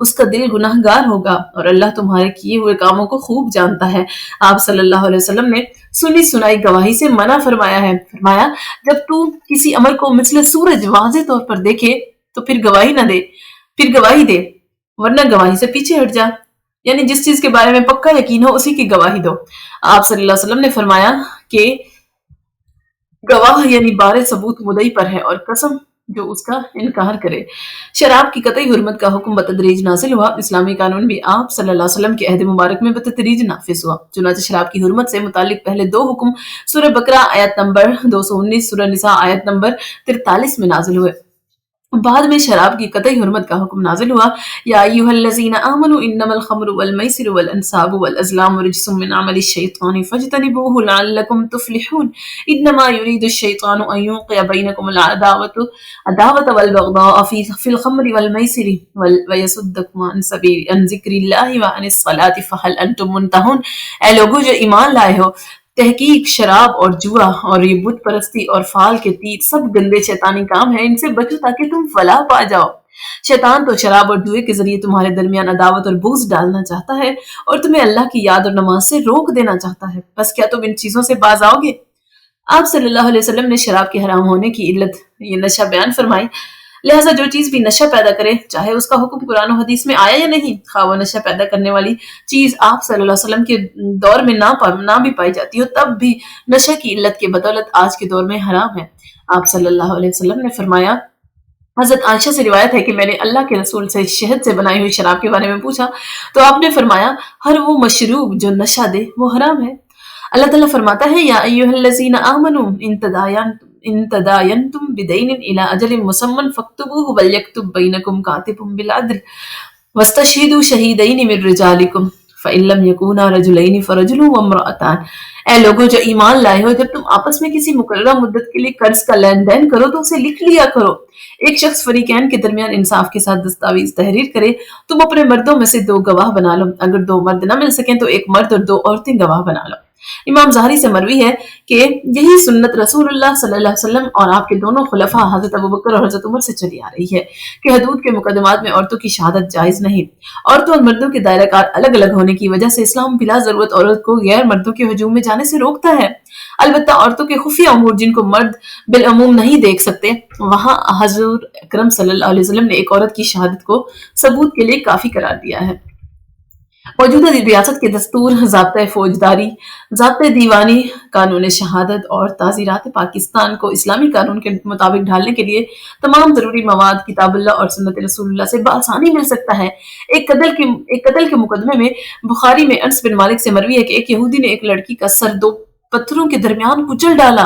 اس کا دل گناہگار ہوگا، اور اللہ تمہارے کیے ہوئے کاموں کو خوب جانتا ہے۔ آپ صلی اللہ علیہ وسلم نے سنی سنائی گواہی سے منع فرمایا ہے۔ فرمایا جب تو کسی امر کو مثل سورج واضح طور پر دیکھے تو پھر گواہی دے ورنہ گواہی سے پیچھے ہٹ جا، یعنی جس چیز کے بارے میں پکا یقین ہو اسی کی گواہی دو۔ آپ صلی اللہ علیہ وسلم نے فرمایا کہ گواہ یعنی بارے ثبوت مدعی پر ہے اور قسم جو اس کا انکار کرے۔ شراب کی قطعی حرمت کا حکم بتدریج نازل ہوا۔ اسلامی قانون بھی آپ صلی اللہ علیہ وسلم کے عہد مبارک میں بتدریج نافذ ہوا۔ چنانچہ شراب کی حرمت سے متعلق پہلے 2 حکم سورہ بقرہ آیت نمبر 219، سورہ نساء آیت نمبر 43 میں نازل ہوئے۔ بعد میں شراب کی قطعی حرمت کا حکم نازل ہوا۔ یا ایھا الذین آمنوا انما الخمر والمیسر والانصاب والازلام رجس من عمل الشیطان فاجتنبوه لعلکم تفلحون انما یرید الشیطان ان یوقع بینکم العداوة والبغضاء فی الخمر والمیسر ویصدکم عن ذکر اللہ وعن الصلاة فہل انتم منتہون۔ اے لوگو جو ایمان لائے ہو، تحقیق شراب اور جوا اور یہ بت پرستی اور فال کے تیر سب گندے شیطانی کام ہیں، ان سے بچو تاکہ تم فلاح پا جاؤ۔ شیطان تو شراب اور جوئے کے ذریعے تمہارے درمیان عداوت اور بغض ڈالنا چاہتا ہے اور تمہیں اللہ کی یاد اور نماز سے روک دینا چاہتا ہے۔ بس کیا تم ان چیزوں سے باز آؤ گے؟ آپ صلی اللہ علیہ وسلم نے شراب کے حرام ہونے کی علت یہ نشہ بیان فرمائی۔ لہٰذا جو چیز بھی نشہ پیدا کرے، چاہے اس کا حکم قرآن و حدیث میں آیا یا نہیں، خواہ وہ نشہ پیدا کرنے والی چیز آپ صلی اللہ علیہ وسلم کے دور میں نہ بھی پائی جاتی ہو، تب بھی نشہ کی علت کے بدولت آج کے دور میں حرام ہے۔ آپ صلی اللہ علیہ وسلم نے فرمایا، حضرت عائشہ سے روایت ہے کہ میں نے اللہ کے رسول سے شہد سے بنائی ہوئی شراب کے بارے میں پوچھا تو آپ نے فرمایا، ہر وہ مشروب جو نشہ دے وہ حرام ہے۔ اللہ تعالیٰ فرماتا ہے، یا ایھا الذین آمنوا ان تداینتم بدین الی اجل مسمی فاکتبوہ ولیکتب بینکم کاتب بالعدل واستشہدوا شہیدین من رجالکم فإن لم یکونا رجلین فرجل وامرأتان۔ اے لوگوں جو ایمان لائے ہو، جب تم آپس میں کسی مقررہ مدت کے لیے قرض کا لین دین کرو تو اسے لکھ لیا کرو۔ ایک شخص فریقین کے درمیان انصاف کے ساتھ دستاویز تحریر کرے، تم اپنے مردوں میں سے 2 گواہ بنا لو، اگر 2 مرد نہ مل سکیں تو 1 مرد اور 2 عورتیں گواہ بنا لو۔ امام ظاہری سے مروی ہے کہ یہی سنت رسول اللہ صلی اللہ علیہ وسلم اور آپ کے دونوں خلفاء حضرت ابوبکر اور حضرت عمر سے چلی آ رہی ہے کہ حدود کے مقدمات میں عورتوں کی شہادت جائز نہیں۔ عورتوں اور مردوں کے دائرہ کار الگ الگ ہونے کی وجہ سے اسلام بلا ضرورت عورت کو غیر مردوں کے ہجوم میں جانے سے روکتا ہے۔ البتہ عورتوں کے خفیہ امور جن کو مرد بالعموم نہیں دیکھ سکتے، وہاں حضور اکرم صلی اللہ علیہ وسلم نے ایک عورت کی شہادت کو ثبوت کے لیے کافی قرار دیا ہے۔ موجودہ ریاست کے دستور، ضابطۂ فوجداری، ضابطۂ دیوانی، قانون شہادت اور تعزیرات پاکستان کو اسلامی قانون کے مطابق ڈھالنے کے لیے تمام ضروری مواد کتاب اللہ اور سنت رسول اللہ سے بآسانی مل سکتا ہے۔ ایک قتل کے مقدمے میں بخاری میں انس بن مالک سے مروی ہے کہ ایک یہودی نے ایک لڑکی کا سر 2 پتھروں کے درمیان کچل ڈالا،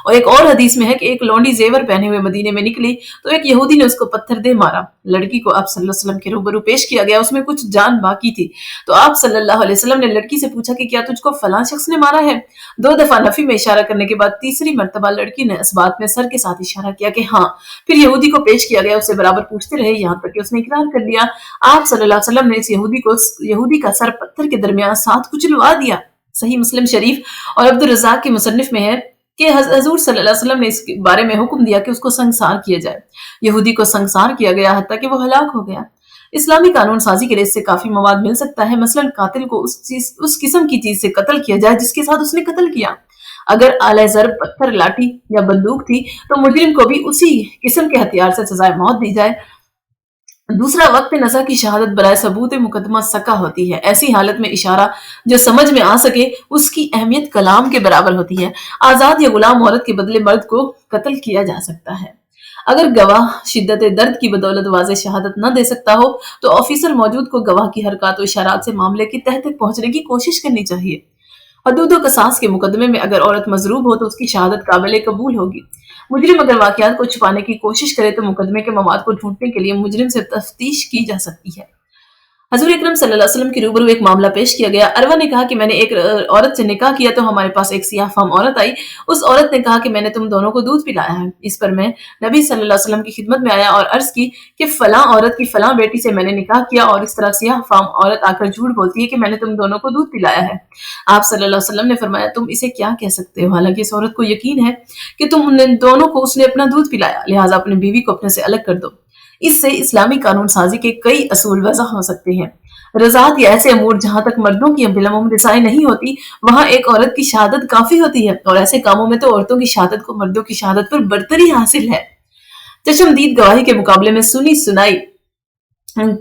اور ایک اور حدیث میں ہے کہ ایک لونڈی زیور پہنے ہوئے مدینے میں نکلی تو ایک یہودی نے اس کو پتھر دے مارا۔ لڑکی کو آپ صلی اللہ علیہ وسلم کے روبرو پیش کیا گیا، اس میں کچھ جان باقی تھی، تو آپ صلی اللہ علیہ وسلم نے لڑکی سے پوچھا کہ کیا تجھ کو فلاں شخص نے مارا ہے؟ 2 دفعہ نفی میں اشارہ کرنے کے بعد تیسری مرتبہ لڑکی نے اس بات میں سر کے ساتھ اشارہ کیا کہ ہاں۔ پھر یہودی کو پیش کیا گیا، اسے برابر پوچھتے رہے یہاں تک کہ اس نے اقرار کر لیا۔ آپ صلی اللہ علیہ وسلم نے اس یہودی کا سر پتھر کے درمیان 7 کچلوا دیا۔ صحیح مسلم شریف اور عبدالرزاق کے مصنف میں ہے کہ حضور صلی اللہ علیہ وسلم نے اس کے بارے میں حکم دیا کہ اس کو سنگسار کیا جائے۔ یہودی کو سنگسار کیا گیا حتیٰ کہ وہ ہلاک ہو گیا۔ اسلامی قانون سازی کے لیے اس سے کافی مواد مل سکتا ہے۔ مثلاً قاتل کو اس قسم کی چیز سے قتل کیا جائے جس کے ساتھ اس نے قتل کیا۔ اگر آلہ ضرب پتھر، لاٹھی یا بندوق تھی تو مجرم کو بھی اسی قسم کے ہتھیار سے سزائے موت دی جائے۔ دوسرا، وقت نزا کی شہادت برائے ثبوت مقدمہ سکا ہوتی ہے۔ ایسی حالت میں اشارہ جو سمجھ میں آ سکے اس کی اہمیت کلام کے برابر ہوتی ہے۔ آزاد یا غلام عورت کے بدلے مرد کو قتل کیا جا سکتا ہے۔ اگر گواہ شدت درد کی بدولت واضح شہادت نہ دے سکتا ہو تو آفیسر موجود کو گواہ کی حرکات و اشارات سے معاملے کی تہ تک پہنچنے کی کوشش کرنی چاہیے۔ حدود و قصاص کے مقدمے میں اگر عورت مضروب ہو تو اس کی شہادت قابل قبول ہوگی۔ مجرم اگر واقعات کو چھپانے کی کوشش کرے تو مقدمے کے مواد کو ڈھونڈنے کے لیے مجرم سے تفتیش کی جا سکتی ہے۔ حضور اکرم صلی اللہ علیہ وسلم کے روبرو ایک معاملہ پیش کیا گیا۔ عروہ نے کہا کہ میں نے ایک عورت سے نکاح کیا تو ہمارے پاس ایک سیاہ فام عورت آئی۔ اس عورت نے کہا کہ میں نے تم دونوں کو دودھ پلایا ہے۔ اس پر میں نبی صلی اللہ علیہ وسلم کی خدمت میں آیا اور عرض کی کہ فلاں عورت کی فلاں بیٹی سے میں نے نکاح کیا اور اس طرح سیاہ فام عورت آ کر جھوٹ بولتی ہے کہ میں نے تم دونوں کو دودھ پلایا ہے۔ آپ صلی اللہ علیہ وسلم نے فرمایا، تم اسے کیا کہہ سکتے ہو؟ حالانکہ اس عورت کو یقین ہے کہ تم ان دونوں کو اس نے اپنا دودھ پلایا، لہٰذا اپنی بیوی کو اپنے سے الگ کر دو۔ اس سے اسلامی قانون سازی کے کئی اصول وضع ہو سکتے ہیں۔ رضاعت یا ایسے امور جہاں تک مردوں کی بالعموم رسائی نہیں ہوتی وہاں ایک عورت کی شہادت کافی ہوتی ہے، اور ایسے کاموں میں تو عورتوں کی شہادت کو مردوں کی شہادت پر برتری حاصل ہے۔ چشمدید گواہی کے مقابلے میں سنی سنائی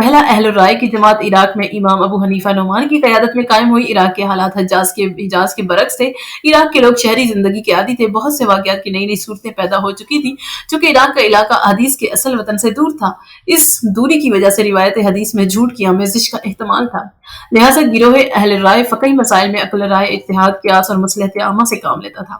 پہلا اہل الرائے کی جماعت عراق میں امام ابو حنیفہ نعمان کی قیادت میں قائم ہوئی۔ عراق کے حالات حجاز کے برعکس تھے۔ عراق کے لوگ شہری زندگی کے عادی تھے۔ بہت سے واقعات کی نئی نئی صورتیں پیدا ہو چکی تھیں چونکہ عراق کا علاقہ حدیث کے اصل وطن سے دور تھا۔ اس دوری کی وجہ سے روایت حدیث میں جھوٹ کی آمیزش کا احتمال تھا، لہٰذا گروہ اہل رائے فقہی مسائل میں عقل رائے، اجتہاد، قیاس اور مصلحت عامہ سے کام لیتا تھا۔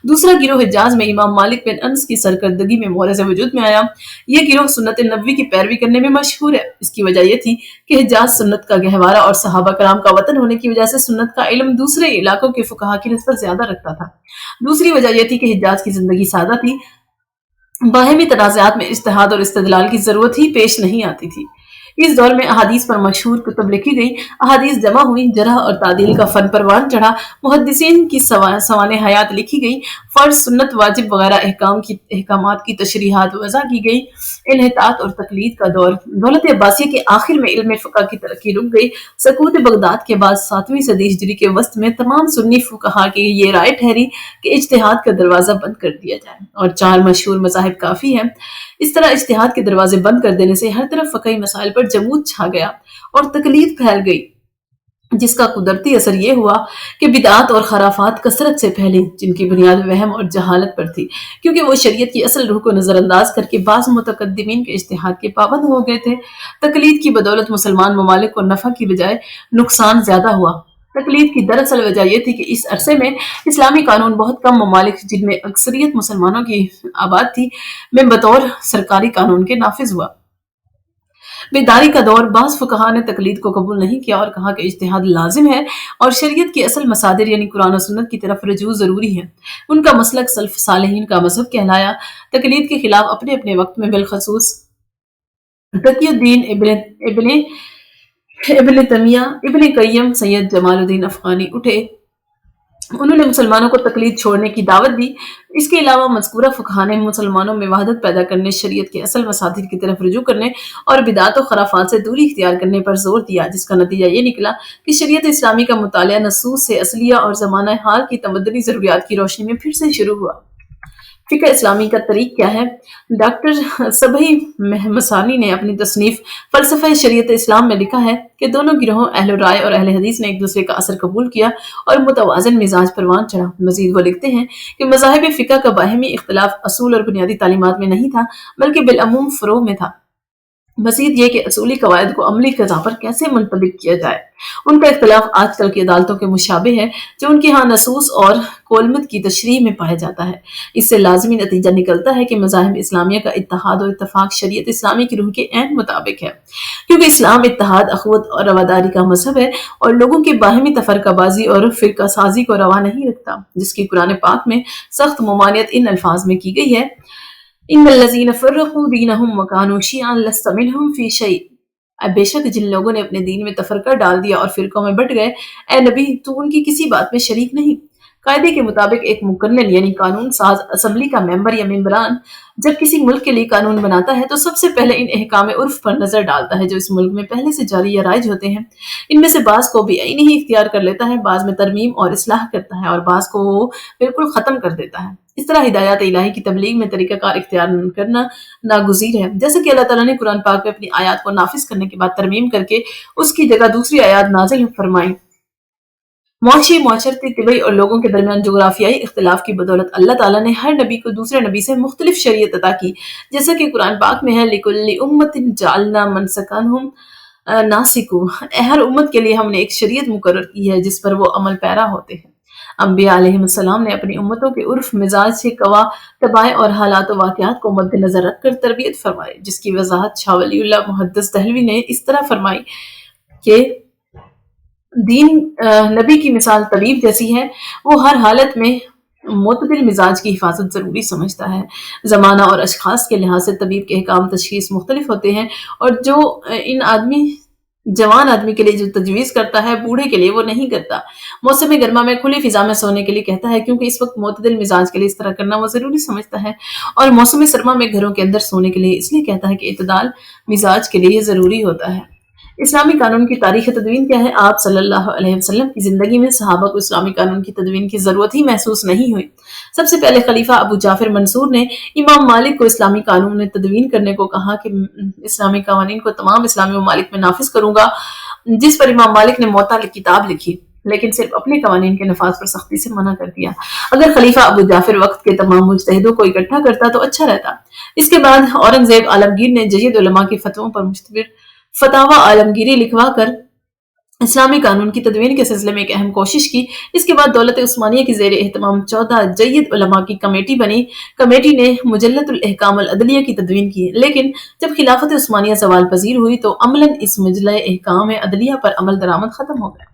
دوسرا گروہ حجاز میں امام مالک بن انس کی سرکردگی میں مورث وجود میں آیا۔ یہ گروہ سنت نبوی کی پیروی کرنے میں مشہور ہے۔ اس کی وجہ یہ تھی کہ حجاز سنت کا گہوارہ اور صحابہ کرام کا وطن ہونے کی وجہ سے سنت کا علم دوسرے علاقوں کے فقہا کی نسبت زیادہ رکھتا تھا۔ دوسری وجہ یہ تھی کہ حجاز کی زندگی سادہ تھی، باہمی تنازعات میں اجتہاد اور استدلال کی ضرورت ہی پیش نہیں آتی تھی۔ اس دور میں احادیث پر مشہور کتب لکھی گئیں، احادیث جمع ہوئیں، جرح اور تعدیل کا فن پروان چڑھا، محدثین کی سوانح حیات لکھی گئیں، فرض، سنت، واجب وغیرہ احکامات کی تشریحات وضع کی گئیں۔ انحطاط اور تقلید کا دور دولت عباسیہ کے آخر میں علم فقہ کی ترقی رک گئی۔ سقوط بغداد کے بعد 7ویں صدی ہجری کے وسط میں تمام سنی فقہا کی یہ رائے ٹھہری کہ اجتہاد کا دروازہ بند کر دیا جائے اور 4 مشہور مذاہب کافی ہیں۔ اس طرح اجتہاد کے دروازے بند کر دینے سے ہر طرف فقہی مسائل پر جمود چھا گیا اور تقلید پھیل گئی، جس کا قدرتی اثر یہ ہوا کہ بدعات اور خرافات کثرت سے پھیلی جن کی بنیاد وہم اور جہالت پر تھی، کیونکہ وہ شریعت کی اصل روح کو نظر انداز کر کے بعض متقدمین کے اجتہاد کے پابند ہو گئے تھے۔ تقلید کی بدولت مسلمان ممالک کو نفع کی بجائے نقصان زیادہ ہوا۔ تقلید کی دراصل وجہ یہ تھی کہ اس عرصے میں اسلامی قانون بہت کم ممالک جن میں اکثریت مسلمانوں کی آباد تھی میں بطور سرکاری قانون کے نافذ ہوا۔ بیداری کا دور بعض فقہا نے تقلید کو قبول نہیں کیا اور کہا کہ اجتہاد لازم ہے اور شریعت کے اصل مصادر یعنی قرآن و سنت کی طرف رجوع ضروری ہے۔ ان کا مسلک سلف صالحین کا مذہب کہلایا۔ تقلید کے خلاف اپنے اپنے وقت میں بالخصوص تقی الدین ابن تیمیہ، ابن قیم، سید جمال الدین افغانی اٹھے۔ انہوں نے مسلمانوں کو تقلید چھوڑنے کی دعوت دی۔ اس کے علاوہ مذکورہ فقہا نے مسلمانوں میں وحدت پیدا کرنے، شریعت کے اصل مصادر کی طرف رجوع کرنے اور بدعات و خرافات سے دوری اختیار کرنے پر زور دیا، جس کا نتیجہ یہ نکلا کہ شریعت اسلامی کا مطالعہ نصوص سے اصلیہ اور زمانہ حال کی تمدنی ضروریات کی روشنی میں پھر سے شروع ہوا۔ فقہ اسلامی کا طریق کیا ہے؟ ڈاکٹر صبحی مسانی نے اپنی تصنیف فلسفہ شریعت اسلام میں لکھا ہے کہ دونوں گروہوں اہل رائے اور اہل حدیث نے ایک دوسرے کا اثر قبول کیا اور متوازن مزاج پروان چڑھا۔ مزید وہ لکھتے ہیں کہ مذاہب فقہ کا باہمی اختلاف اصول اور بنیادی تعلیمات میں نہیں تھا بلکہ بالعموم فروع میں تھا۔ مزید یہ کہ اصولی قواعد کو عملی فضا پر کیسے منطبق کیا جائے۔ ان کا اختلاف آج کل کی عدالتوں کے مشابہ ہے جو ان کے ہاں نصوص اور کولمت کی تشریح میں پایا جاتا ہے۔ اس سے لازمی نتیجہ نکلتا ہے کہ مذاہب اسلامیہ کا اتحاد و اتفاق شریعت اسلامی کی روح کے عین مطابق ہے، کیونکہ اسلام اتحاد، اخوت اور رواداری کا مذہب ہے اور لوگوں کی باہمی تفرقہ بازی اور فرقہ سازی کو روا نہیں رکھتا، جس کی قرآن پاک میں سخت ممانعت ان الفاظ میں کی گئی ہے: ان الذین فرقوا دینہم وکانوا شیعا لست منہم فی شیء۔ بے شک جن لوگوں نے اپنے دین میں تفرقہ ڈال دیا اور فرقوں میں بٹ گئے، اے نبی تو ان کی کسی بات میں شریک نہیں۔ قاعدے کے مطابق ایک مقنن یعنی قانون ساز اسمبلی کا ممبر یا ممبران جب کسی ملک کے لیے قانون بناتا ہے تو سب سے پہلے ان احکام عرف پر نظر ڈالتا ہے جو اس ملک میں پہلے سے جاری یا رائج ہوتے ہیں۔ ان میں سے بعض کو بھی عینی ہی اختیار کر لیتا ہے، بعض میں ترمیم اور اصلاح کرتا ہے اور بعض کو وہ بالکل ختم کر دیتا ہے۔ اس طرح ہدایات الہی کی تبلیغ میں طریقہ کار اختیار کرنا ناگزیر ہے، جیسے کہ اللہ تعالیٰ نے قرآن پاک میں اپنی آیات کو نافذ کرنے کے بعد ترمیم کر کے اس کی جگہ دوسری آیات نازل فرمائی۔ معاشی، معاشرتی، طبعی اور لوگوں کے درمیان جغرافیائی اختلاف کی بدولت اللہ تعالیٰ نے ہر نبی کو دوسرے نبی سے مختلف شریعت عطا کی، جیسا کہ قرآن پاک میں ہے لِكُلِّ أُمَّةٍ جَعَلْنَا مَنْسَكَهُمْ نَاسِكُوهُ۔ ہر امت کے لیے ہم نے ایک شریعت مقرر کی ہے جس پر وہ عمل پیرا ہوتے ہیں۔ انبیاء علیہ السلام نے اپنی امتوں کے عرف، مزاج سے طبائع اور حالات و واقعات کو مد نظر رکھ کر تربیت فرمائی، جس کی وضاحت شاہ ولی اللہ محدث دہلوی نے اس طرح فرمائی کہ دین نبی کی مثال طبیب جیسی ہے، وہ ہر حالت میں معتدل مزاج کی حفاظت ضروری سمجھتا ہے۔ زمانہ اور اشخاص کے لحاظ سے طبیب کے احکام تشخیص مختلف ہوتے ہیں اور جو جوان آدمی کے لیے جو تجویز کرتا ہے بوڑھے کے لیے وہ نہیں کرتا۔ موسم گرما میں کھلی فضا میں سونے کے لیے کہتا ہے کیونکہ اس وقت معتدل مزاج کے لیے اس طرح کرنا وہ ضروری سمجھتا ہے، اور موسم سرما میں گھروں کے اندر سونے کے لیے اس لیے کہتا ہے کہ اعتدال مزاج کے لیے ضروری ہوتا ہے۔ اسلامی قانون کی تاریخ تدوین کیا ہے؟ آپ صلی اللہ علیہ وسلم کی زندگی میں صحابہ کو اسلامی قانون کی تدوین کی ضرورت ہی محسوس نہیں ہوئی۔ سب سے پہلے خلیفہ ابو جعفر منصور نے امام مالک کو اسلامی قانون میں تدوین کرنے کو کہا کہ اسلامی قوانین کو تمام اسلامی ممالک میں نافذ کروں گا، جس پر امام مالک نے موطا کتاب لکھی، لیکن صرف اپنے قوانین کے نفاذ پر سختی سے منع کر دیا۔ اگر خلیفہ ابو جعفر وقت کے تمام مجتہدوں کو اکٹھا کرتا تو اچھا رہتا۔ اس کے بعد اورنگزیب عالمگیر نے جید علماء کے فتووں پر مشتمل فتاوی عالمگیری لکھوا کر اسلامی قانون کی تدوین کے سلسلے میں ایک اہم کوشش کی۔ اس کے بعد دولت عثمانیہ کی زیر اہتمام 14 جید علماء کی کمیٹی بنی۔ کمیٹی نے مجلۃ الاحکام العدلیہ کی تدوین کی، لیکن جب خلافت عثمانیہ زوال پذیر ہوئی تو عملاً اس مجلہ احکام عدلیہ پر عمل درآمد ختم ہو گیا۔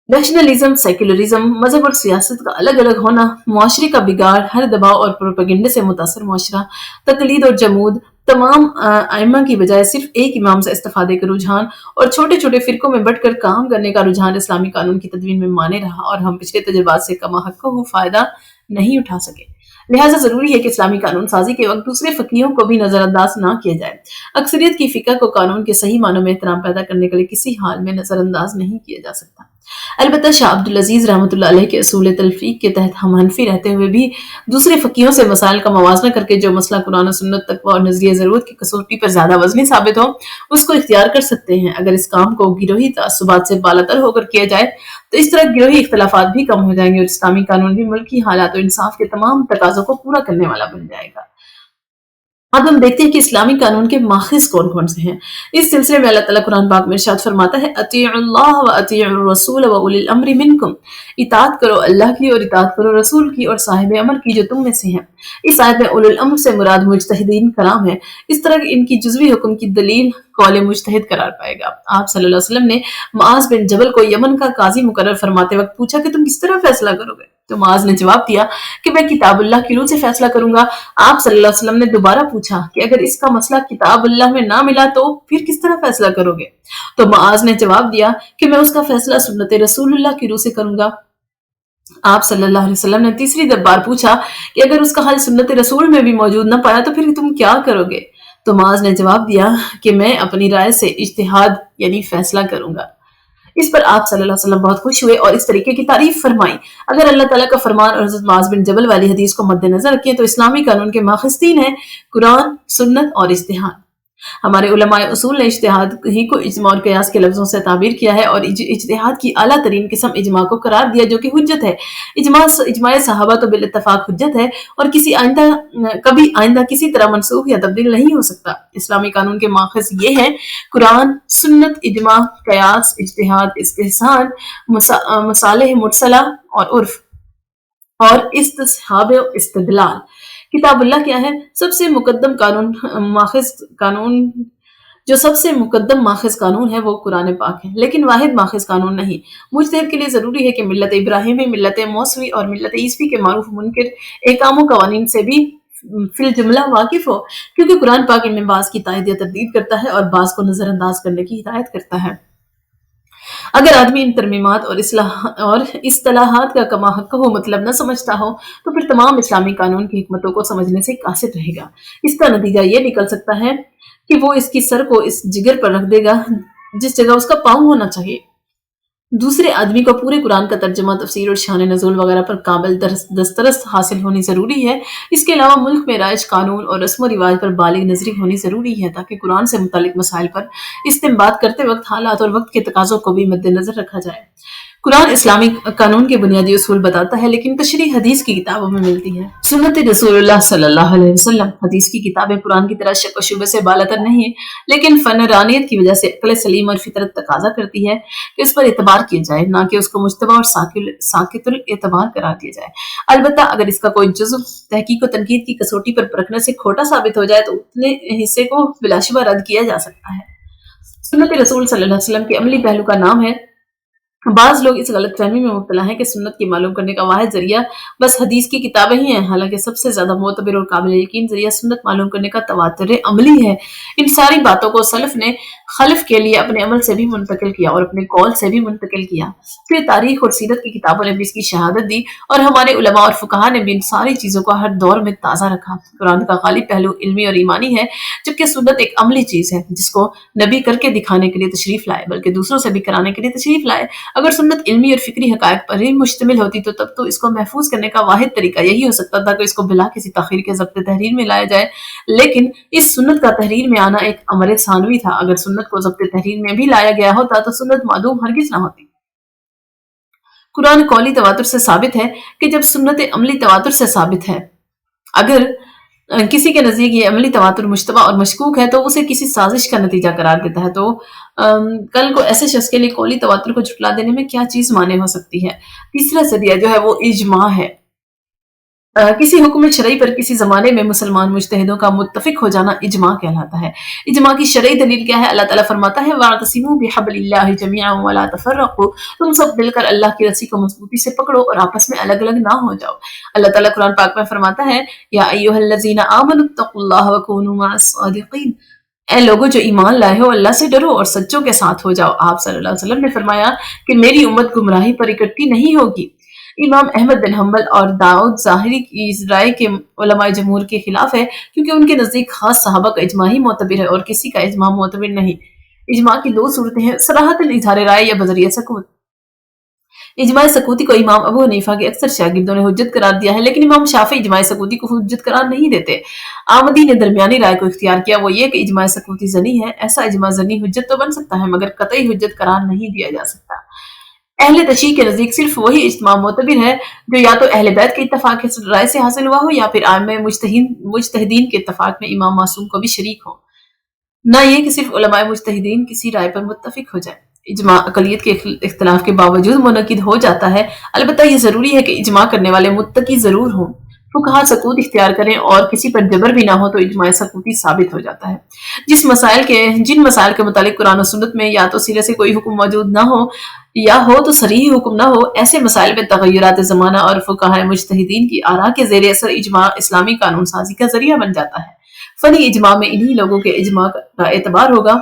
نیشنلزم، سیکولرزم، مذہب اور سیاست کا الگ الگ ہونا، معاشرے کا بگاڑ، ہر دباؤ اور پروپیگنڈے سے متاثر معاشرہ، تقلید اور جمود، تمام ائمہ کی بجائے صرف ایک امام سے استفادے کا رجحان اور چھوٹے چھوٹے فرقوں میں بٹ کر کام کرنے کا رجحان اسلامی قانون کی تدوین میں مانے رہا، اور ہم پچھلے تجربات سے کما حقہ فائدہ نہیں اٹھا سکے۔ لہٰذا ضروری ہے کہ اسلامی قانون سازی کے وقت دوسرے فقیہوں کو بھی نظر انداز نہ کیا جائے۔ اکثریت کی فقہ کو قانون کے صحیح معنوں میں احترام پیدا کرنے کے لیے کسی حال میں نظر انداز نہیں کیا جا سکتا۔ البتہ شاہ عبدالعزیز رحمۃ اللہ علیہ کے اصول تلفیق کے تحت ہم حنفی رہتے ہوئے بھی دوسرے فقیہوں سے مسائل کا موازنہ کر کے جو مسئلہ قرآن و سنت، تقویٰ اور نظریہ ضرورت کی کسوٹی پر زیادہ وزنی ثابت ہو، اس کو اختیار کر سکتے ہیں۔ اگر اس کام کو گروہی تعصبات سے بالاتر ہو کر کیا جائے تو اس طرح گروہی اختلافات بھی کم ہو جائیں گے اور اسلامی قانون بھی ملکی حالات و انصاف کے تمام تقاضوں کو پورا کرنے والا بن جائے گا۔ اب ہم دیکھتے ہیں کہ اسلامی قانون کے ماخذ کون کون سے ہیں۔ اس سلسلے میں اللہ تعالیٰ قرآن پاک میں ارشاد فرماتا ہے، اطیعوا اللہ واطیعوا الرسول واولی الامر منکم، اطاعت کرو اللہ کی اور اطاعت کرو رسول کی اور صاحب امر کی جو تم میں سے ہیں۔ اس آیت میں اولی الامر سے مراد مجتہدین کرام ہے۔ اس طرح ان کی جزوی حکم کی دلیل قول مجتہد قرار پائے گا۔ آپ صلی اللہ علیہ وسلم نے معاذ بن جبل کو یمن کا قاضی مقرر فرماتے وقت پوچھا کہ تم کس طرح فیصلہ کرو گے؟ تو معاذ نے جواب دیا کہ میں کتاب اللہ کی روح سے فیصلہ کروں گا۔ آپ صلی اللہ علیہ وسلم نے دوبارہ پوچھا کہ اگر اس کا مسئلہ کتاب اللہ میں نہ ملا تو پھر کس طرح فیصلہ کرو گے؟ تو معاذ نے جواب دیا کہ میں اس کا فیصلہ سنت رسول اللہ کی روح سے کروں گا۔ آپ صلی اللہ علیہ وسلم نے تیسری بار پوچھا کہ اگر اس کا حل سنت رسول میں بھی موجود نہ پایا تو پھر تم کیا کرو گے؟ تو معاذ نے جواب دیا کہ میں اپنی رائے سے اجتہاد یعنی فیصلہ کروں گا۔ اس پر آپ صلی اللہ علیہ وسلم بہت خوش ہوئے اور اس طریقے کی تعریف فرمائی۔ اگر اللہ تعالیٰ کا فرمان اور حضرت معاذ بن جبل والی حدیث کو مد نظر رکھیں تو اسلامی قانون کے ماخذ تین ہیں: قرآن، سنت اور اجتہاد۔ ہمارے علماء اصول نے اجتہاد ہی کو اجماع اور قیاس کے لفظوں سے تعبیر کیا ہے اور اجتہاد کی اعلیٰ ترین قسم اجماع کو قرار دیا جو کہ حجت ہے۔ اجماع صحابہ تو بالاتفاق حجت ہے اور کبھی آئندہ کسی طرح منسوخ یا تبدیل نہیں ہو سکتا۔ اسلامی قانون کے ماخذ یہ ہیں: قرآن، سنت، اجماع، قیاس، اجتہاد، استحسان، مصالح مرسلہ اور عرف، اور استصحاب و استدلال۔ کتاب اللہ کیا ہے؟ سب سے مقدم ماخذ قانون ہے وہ قرآن پاک ہے، لیکن واحد ماخذ قانون نہیں۔ مجتہد کے لیے ضروری ہے کہ ملت ابراہیمی، ملت موسوی اور ملت عیسوی کے معروف منکر احکام و قوانین سے بھی فی الجملہ واقف ہو، کیونکہ قرآن پاک ان میں بعض کی تائید یا تردید کرتا ہے اور بعض کو نظر انداز کرنے کی ہدایت کرتا ہے۔ اگر آدمی ان ترمیمات اور اصطلاحات کا کما حق ہو مطلب نہ سمجھتا ہو تو پھر تمام اسلامی قانون کی حکمتوں کو سمجھنے سے قاصر رہے گا۔ اس کا نتیجہ یہ نکل سکتا ہے کہ وہ اس کی سر کو اس جگر پر رکھ دے گا جس جگہ اس کا پاؤں ہونا چاہیے۔ دوسرے آدمی کو پورے قرآن کا ترجمہ، تفسیر اور شان نزول وغیرہ پر قابل دسترس حاصل ہونی ضروری ہے۔ اس کے علاوہ ملک میں رائج قانون اور رسم و رواج پر بالغ نظری ہونی ضروری ہے تاکہ قرآن سے متعلق مسائل پر استنباط کرتے وقت حالات اور وقت کے تقاضوں کو بھی مد نظر رکھا جائے۔ قرآن اسلامی قانون کے بنیادی اصول بتاتا ہے، لیکن تشریح حدیث کی کتابوں میں ملتی ہے۔ سنت رسول اللہ صلی اللہ علیہ وسلم، حدیث کی کتابیں قرآن کی طرح شک و شبہ سے بالاتر نہیں ہیں، لیکن فنرانیت کی وجہ سے عقل سلیم اور فطرت تقاضا کرتی ہے کہ اس پر اعتبار کیا جائے، نہ کہ اس کو مجتبی اور ساقط الاعتبار قرار دیا جائے۔ البتہ اگر اس کا کوئی جزو تحقیق و تنقید کی کسوٹی پر پرکھنے سے کھوٹا ثابت ہو جائے تو اتنے حصے کو بلا شبہ رد کیا جا سکتا ہے۔ سنت رسول صلی اللہ علیہ وسلم کے عملی پہلو کا نام ہے بعض لوگ اس غلط فہمی میں مبتلا ہیں کہ سنت کی معلوم کرنے کا واحد ذریعہ بس حدیث کی کتابیں ہی ہیں، حالانکہ سب سے زیادہ معتبر اور قابل یقین ذریعہ سنت معلوم کرنے کا تواتر عملی ہے۔ ان ساری باتوں کو سلف نے خلف کے لیے اپنے عمل سے بھی منتقل کیا اور اپنے قول سے بھی منتقل کیا، پھر تاریخ اور سیرت کی کتابوں نے بھی اس کی شہادت دی، اور ہمارے علماء اور فقہا نے بھی ان ساری چیزوں کو ہر دور میں تازہ رکھا۔ قرآن کا غالب پہلو علمی اور ایمانی ہے، جبکہ سنت ایک عملی چیز ہے جس کو نبی کر کے دکھانے کے لیے تشریف لائے، بلکہ دوسروں سے بھی کرانے کے لیے تشریف لائے۔ اگر سنت علمی اور فکری حقائق پر ہی مشتمل ہوتی تو تب تو اس کو محفوظ کرنے کا واحد طریقہ یہی ہو سکتا تھا کہ اس کو بلا کسی تاخیر کے ضبط تحریر میں لایا جائے، لیکن اس سنت کا تحریر میں آنا ایک امر ثانوی تھا۔ اگر سنت کو ضبط تحریر میں بھی لایا گیا ہوتا تو سنت معدوم ہرگز نہ ہوتی۔ قرآن قولی تواتر سے ثابت ہے کہ جب سنت عملی تواتر سے ثابت ہے، اگر کسی کے نزدیک یہ عملی تواتر مشتبہ اور مشکوک ہے تو اسے کسی سازش کا نتیجہ قرار دیتا ہے، تو کل کو ایسے شخص کے لیے قولی تواتر کو جھٹلا دینے میں کیا چیز مانے ہو سکتی ہے۔ تیسرا ذریعہ جو ہے وہ اجماع ہے۔ کسی حکم شرعی پر کسی زمانے میں مسلمان مجتہدوں کا متفق ہو جانا اجماع کہلاتا ہے۔ اجماع کی شرعی دلیل کیا ہے؟ اللہ تعالیٰ فرماتا ہے وَاعْتَصِمُوا بِحَبْلِ اللَّهِ جَمِيعًا وَلَا تَفَرَّقُوا، تم سب مل کر اللہ کی رسی کو مضبوطی سے پکڑو اور آپس میں الگ الگ نہ ہو جاؤ۔ اللہ تعالیٰ قرآن پاک میں فرماتا ہے یا ایھا الذین آمنوا اتقوا اللہ وکونوا مع الصادقین، اے لوگوں جو ایمان لائے ہو اللہ سے ڈرو اور سچوں کے ساتھ ہو جاؤ۔ آپ صلی اللہ علیہ وسلم نے فرمایا کہ میری امت گمراہی پر اکٹھی نہیں ہوگی۔ امام احمد بن حنبل اور داؤد ظاہری کی اس رائے کے علماء جمہور کے خلاف ہے، کیونکہ ان کے نزدیک خاص صحابہ کا اجماع ہی معتبر ہے اور کسی کا اجماع معتبر نہیں۔ اجماع کی دو صورتیں ہیں، صراحتاً اظہار رائے یا بذریعہ سکوت۔ اجماع سکوتی کو امام ابو حنیفہ کے اکثر شاگردوں نے حجت قرار دیا ہے، لیکن امام شافعی اجماع سکوتی کو حجت قرار نہیں دیتے۔ آمدی نے درمیانی رائے کو اختیار کیا، وہ یہ کہ اجماع سکوتی زنی ہے۔ ایسا اجماع زنی حجت تو بن سکتا ہے مگر قطعی حجت قرار نہیں دیا جا سکتا۔ اہل تشیع کے نزدیک صرف وہی اجتماع معتبر ہے جو یا تو اہل بیت کے اتفاق رائے سے حاصل ہوا ہو یا پھر عامہ مجتہدین کے اتفاق میں امام معصوم کو بھی شریک ہو، نہ یہ کہ صرف علماء مجتہدین کسی رائے پر متفق ہو جائے۔ اجماع اقلیت کے اختلاف کے باوجود منعقد ہو جاتا ہے، البتہ یہ ضروری ہے کہ اجماع کرنے والے متقی ضرور ہوں۔ فقہا سکوت اختیار کریں اور کسی پر جبر بھی نہ ہو تو اجماع سکوتی ثابت ہو جاتا ہے۔ جن مسائل کے متعلق قرآن و سنت میں یا تو سرے سے کوئی حکم موجود نہ ہو یا ہو تو صریح حکم نہ ہو، ایسے مسائل میں تغیرات زمانہ اور فقہاء مجتہدین کی آراء کے زیر اثر اجماع اسلامی قانون سازی کا ذریعہ بن جاتا ہے۔ فنی اجماع میں انہی لوگوں کے اجماع کا اعتبار ہوگا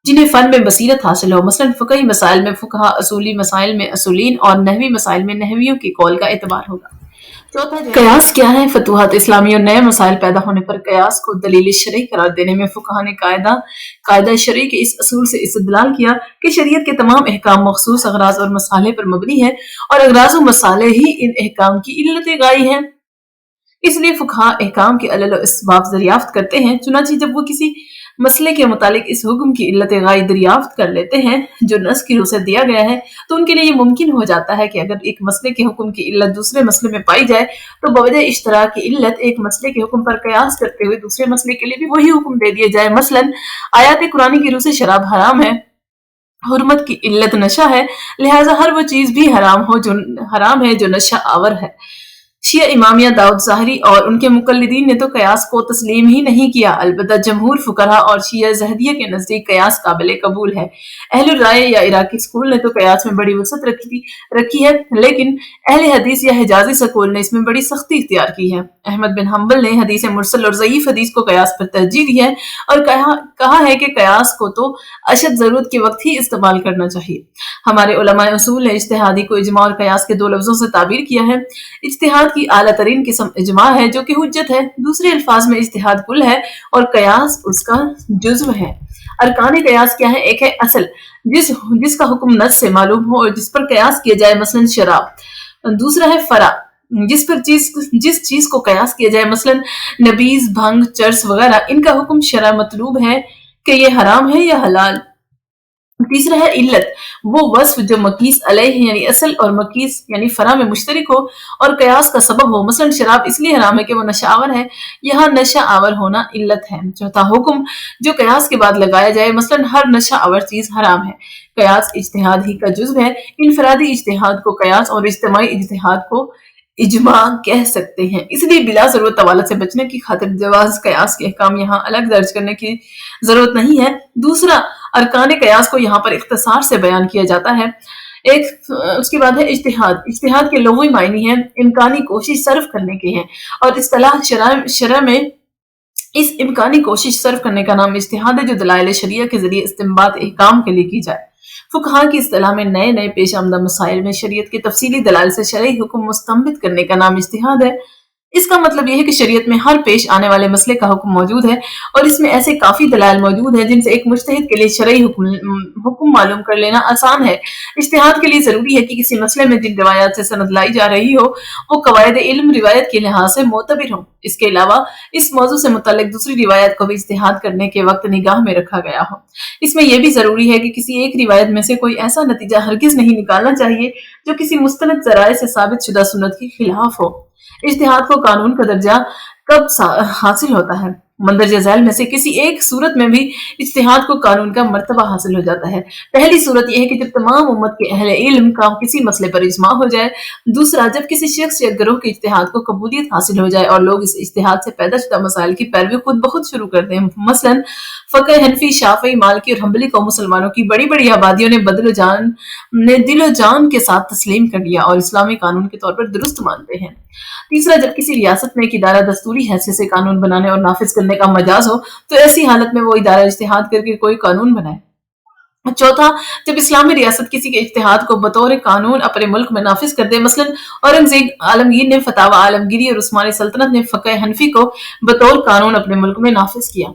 جنہیں فن میں بصیرت حاصل ہو، مثلا فقہی مسائل میں فقہا، اصولی مسائل میں اصولین اور نحوی مسائل میں نحویوں کے قول کا اعتبار ہوگا۔ قیاس کیا ہے؟ فتوحات اسلامی اور نئے مسائل پیدا ہونے پر قیاس کو دلیل شرعی قرار دینے میں فقہا نے قاعدہ شرعی کے اس اصول سے استدلال کیا کہ شریعت کے تمام احکام مخصوص اغراض اور مصالح پر مبنی ہیں اور اغراض و مصالح ہی ان احکام کی علت غائی ہیں، اس لیے فقہا احکام کے علل و اسباب دریافت کرتے ہیں۔ چنانچہ جب وہ کسی مسئلے کے متعلق اس حکم کی علت غائی دریافت کر لیتے ہیں جو نص کی روح سے دیا گیا ہے تو ان کے لیے یہ ممکن ہو جاتا ہے کہ اگر ایک مسئلے کے حکم کی علت دوسرے مسئلے میں پائی جائے تو بوجہ اشتراک کی علت ایک مسئلے کے حکم پر قیاس کرتے ہوئے دوسرے مسئلے کے لیے بھی وہی حکم دے دیا جائے۔ مثلا آیات قرآنی کی روح سے شراب حرام ہے، حرمت کی علت نشہ ہے، لہٰذا ہر وہ چیز بھی حرام ہے جو نشہ آور ہے۔ شیعہ امامیہ داؤد ظاہری اور ان کے مقلدین نے تو قیاس کو تسلیم ہی نہیں کیا، البتہ جمہور فقہا اور شیعہ زہدیہ کے نزدیک قیاس قابل قبول ہے۔ اہل الرائے یا عراقی سکول نے تو قیاس میں بڑی وسعت رکھی ہے، لیکن اہل حدیث یا حجازی سکول نے اس میں بڑی سختی اختیار کی ہے۔ احمد بن حنبل نے حدیث مرسل اور ضعیف حدیث کو قیاس پر ترجیح دی ہے اور کہا ہے کہ قیاس کو تو اشد ضرورت کے وقت ہی استعمال کرنا چاہیے۔ ہمارے علماء اصول نے اجتہادی کو اجماع اور قیاس کے دو لفظوں سے تعبیر کیا ہے۔ اجتہاد کی اعلیٰ ترین قسم اجماع ہے جو کہ حجت ہے، دوسرے الفاظ میں اجتہاد کل ہے اور قیاس اس کا جزو ہے۔ ارکان قیاس کیا ہے؟ ایک ہے اصل جس کا حکم نص سے معلوم ہو اور جس پر قیاس کیا جائے، مثلا شراب۔ دوسرا ہے فرع جس چیز کو قیاس کیا جائے، مثلا نبیذ، بھنگ، چرس وغیرہ، ان کا حکم شرع مطلوب ہے کہ یہ حرام ہے یا حلال۔ تیسرا ہے علت، وہ وصف جو مقیس علیہ یعنی اصل اور مقیس یعنی فرع میں مشترک ہو اور قیاس کا سبب ہو، مثلا شراب اس لیے حرام ہے کہ وہ نشہ آور ہے، یہاں نشہ آور ہونا علت ہے۔ چوتھا حکم جو قیاس کے بعد لگایا جائے، مثلا ہر نشہ آور چیز حرام ہے۔ قیاس اجتہاد ہی کا جزو ہے، انفرادی اجتہاد کو قیاس اور اجتماعی اجتہاد کو اجماع کہہ سکتے ہیں، اس لیے بلا ضرورت طوالت سے بچنے کی خاطر جواز قیاس کے احکام یہاں الگ درج کرنے کی ضرورت نہیں ہے۔ دوسرا، ارکان قیاس کو یہاں پر اختصار سے بیان کیا جاتا ہے۔ ایک اس کے بعد ہے اجتہاد۔ اجتہاد کے لغوی معنی ہیں امکانی کوشش صرف کرنے کے ہیں، اور اصطلاح شرع میں اس امکانی کوشش صرف کرنے کا نام اجتہاد ہے جو دلائل شریعہ کے ذریعے استنباط احکام کے لیے کی جائے۔ فقہا کی اصطلاح میں نئے پیش آمدہ مسائل میں شریعت کے تفصیلی دلائل سے شرعی حکم مستنبط کرنے کا نام اجتہاد ہے۔ اس کا مطلب یہ ہے کہ شریعت میں ہر پیش آنے والے مسئلے کا حکم موجود ہے، اور اس میں ایسے کافی دلائل موجود ہیں جن سے ایک مجتہد کے لیے شرعی حکم معلوم کر لینا آسان ہے۔ اجتہاد کے لیے ضروری ہے کہ کسی مسئلے میں جن روایات سے سند لائی جا رہی ہو وہ قواعد علم روایت کے لحاظ سے معتبر ہوں۔ اس کے علاوہ اس موضوع سے متعلق دوسری روایت کو بھی اجتہاد کرنے کے وقت نگاہ میں رکھا گیا ہو۔ اس میں یہ بھی ضروری ہے کہ کسی ایک روایت میں سے کوئی ایسا نتیجہ ہرگز نہیں نکالنا چاہیے جو کسی مستند ذرائع سے ثابت شدہ سنت کے خلاف ہو۔ اجتہاد کو قانون کا درجہ کب حاصل ہوتا ہے؟ مندرجہ ذیل میں سے کسی ایک صورت میں بھی اجتہاد کو قانون کا مرتبہ حاصل ہو جاتا ہے۔ پہلی صورت یہ ہے کہ جب تمام امت کے اہل علم کا کسی مسئلے پر اجماع ہو جائے۔ دوسرا، جب کسی شخص یا گروہ کے اجتہاد کو قبولیت حاصل ہو جائے اور لوگ اس اجتہاد سے پیدا شدہ مسائل کی پیروی خود بخود شروع کر دیں۔ مثلاً فقہ حنفی، شافعی، مالکی اور حنبلی کو مسلمانوں کی بڑی آبادیوں نے دل و جان کے ساتھ تسلیم کر لیا اور اسلامی قانون کے طور پر درست مانتے ہیں۔ تیسرا، جب کسی ریاست میں ایک ادارہ دستوری حیثیت سے قانون بنانے اور نافذ کرنے کا مجاز ہو تو ایسی حالت میں وہ ادارہ اجتہاد کر کے کوئی قانون بنائے۔ چوتھا، جب اسلامی ریاست کسی کے اجتہاد کو بطور قانون اپنے ملک میں نافذ کر دے۔ مثلاً اورنگزیب عالمگیر نے فتاوی عالمگیری اور عثمانی سلطنت نے فقہ حنفی کو بطور قانون اپنے ملک میں نافذ کیا۔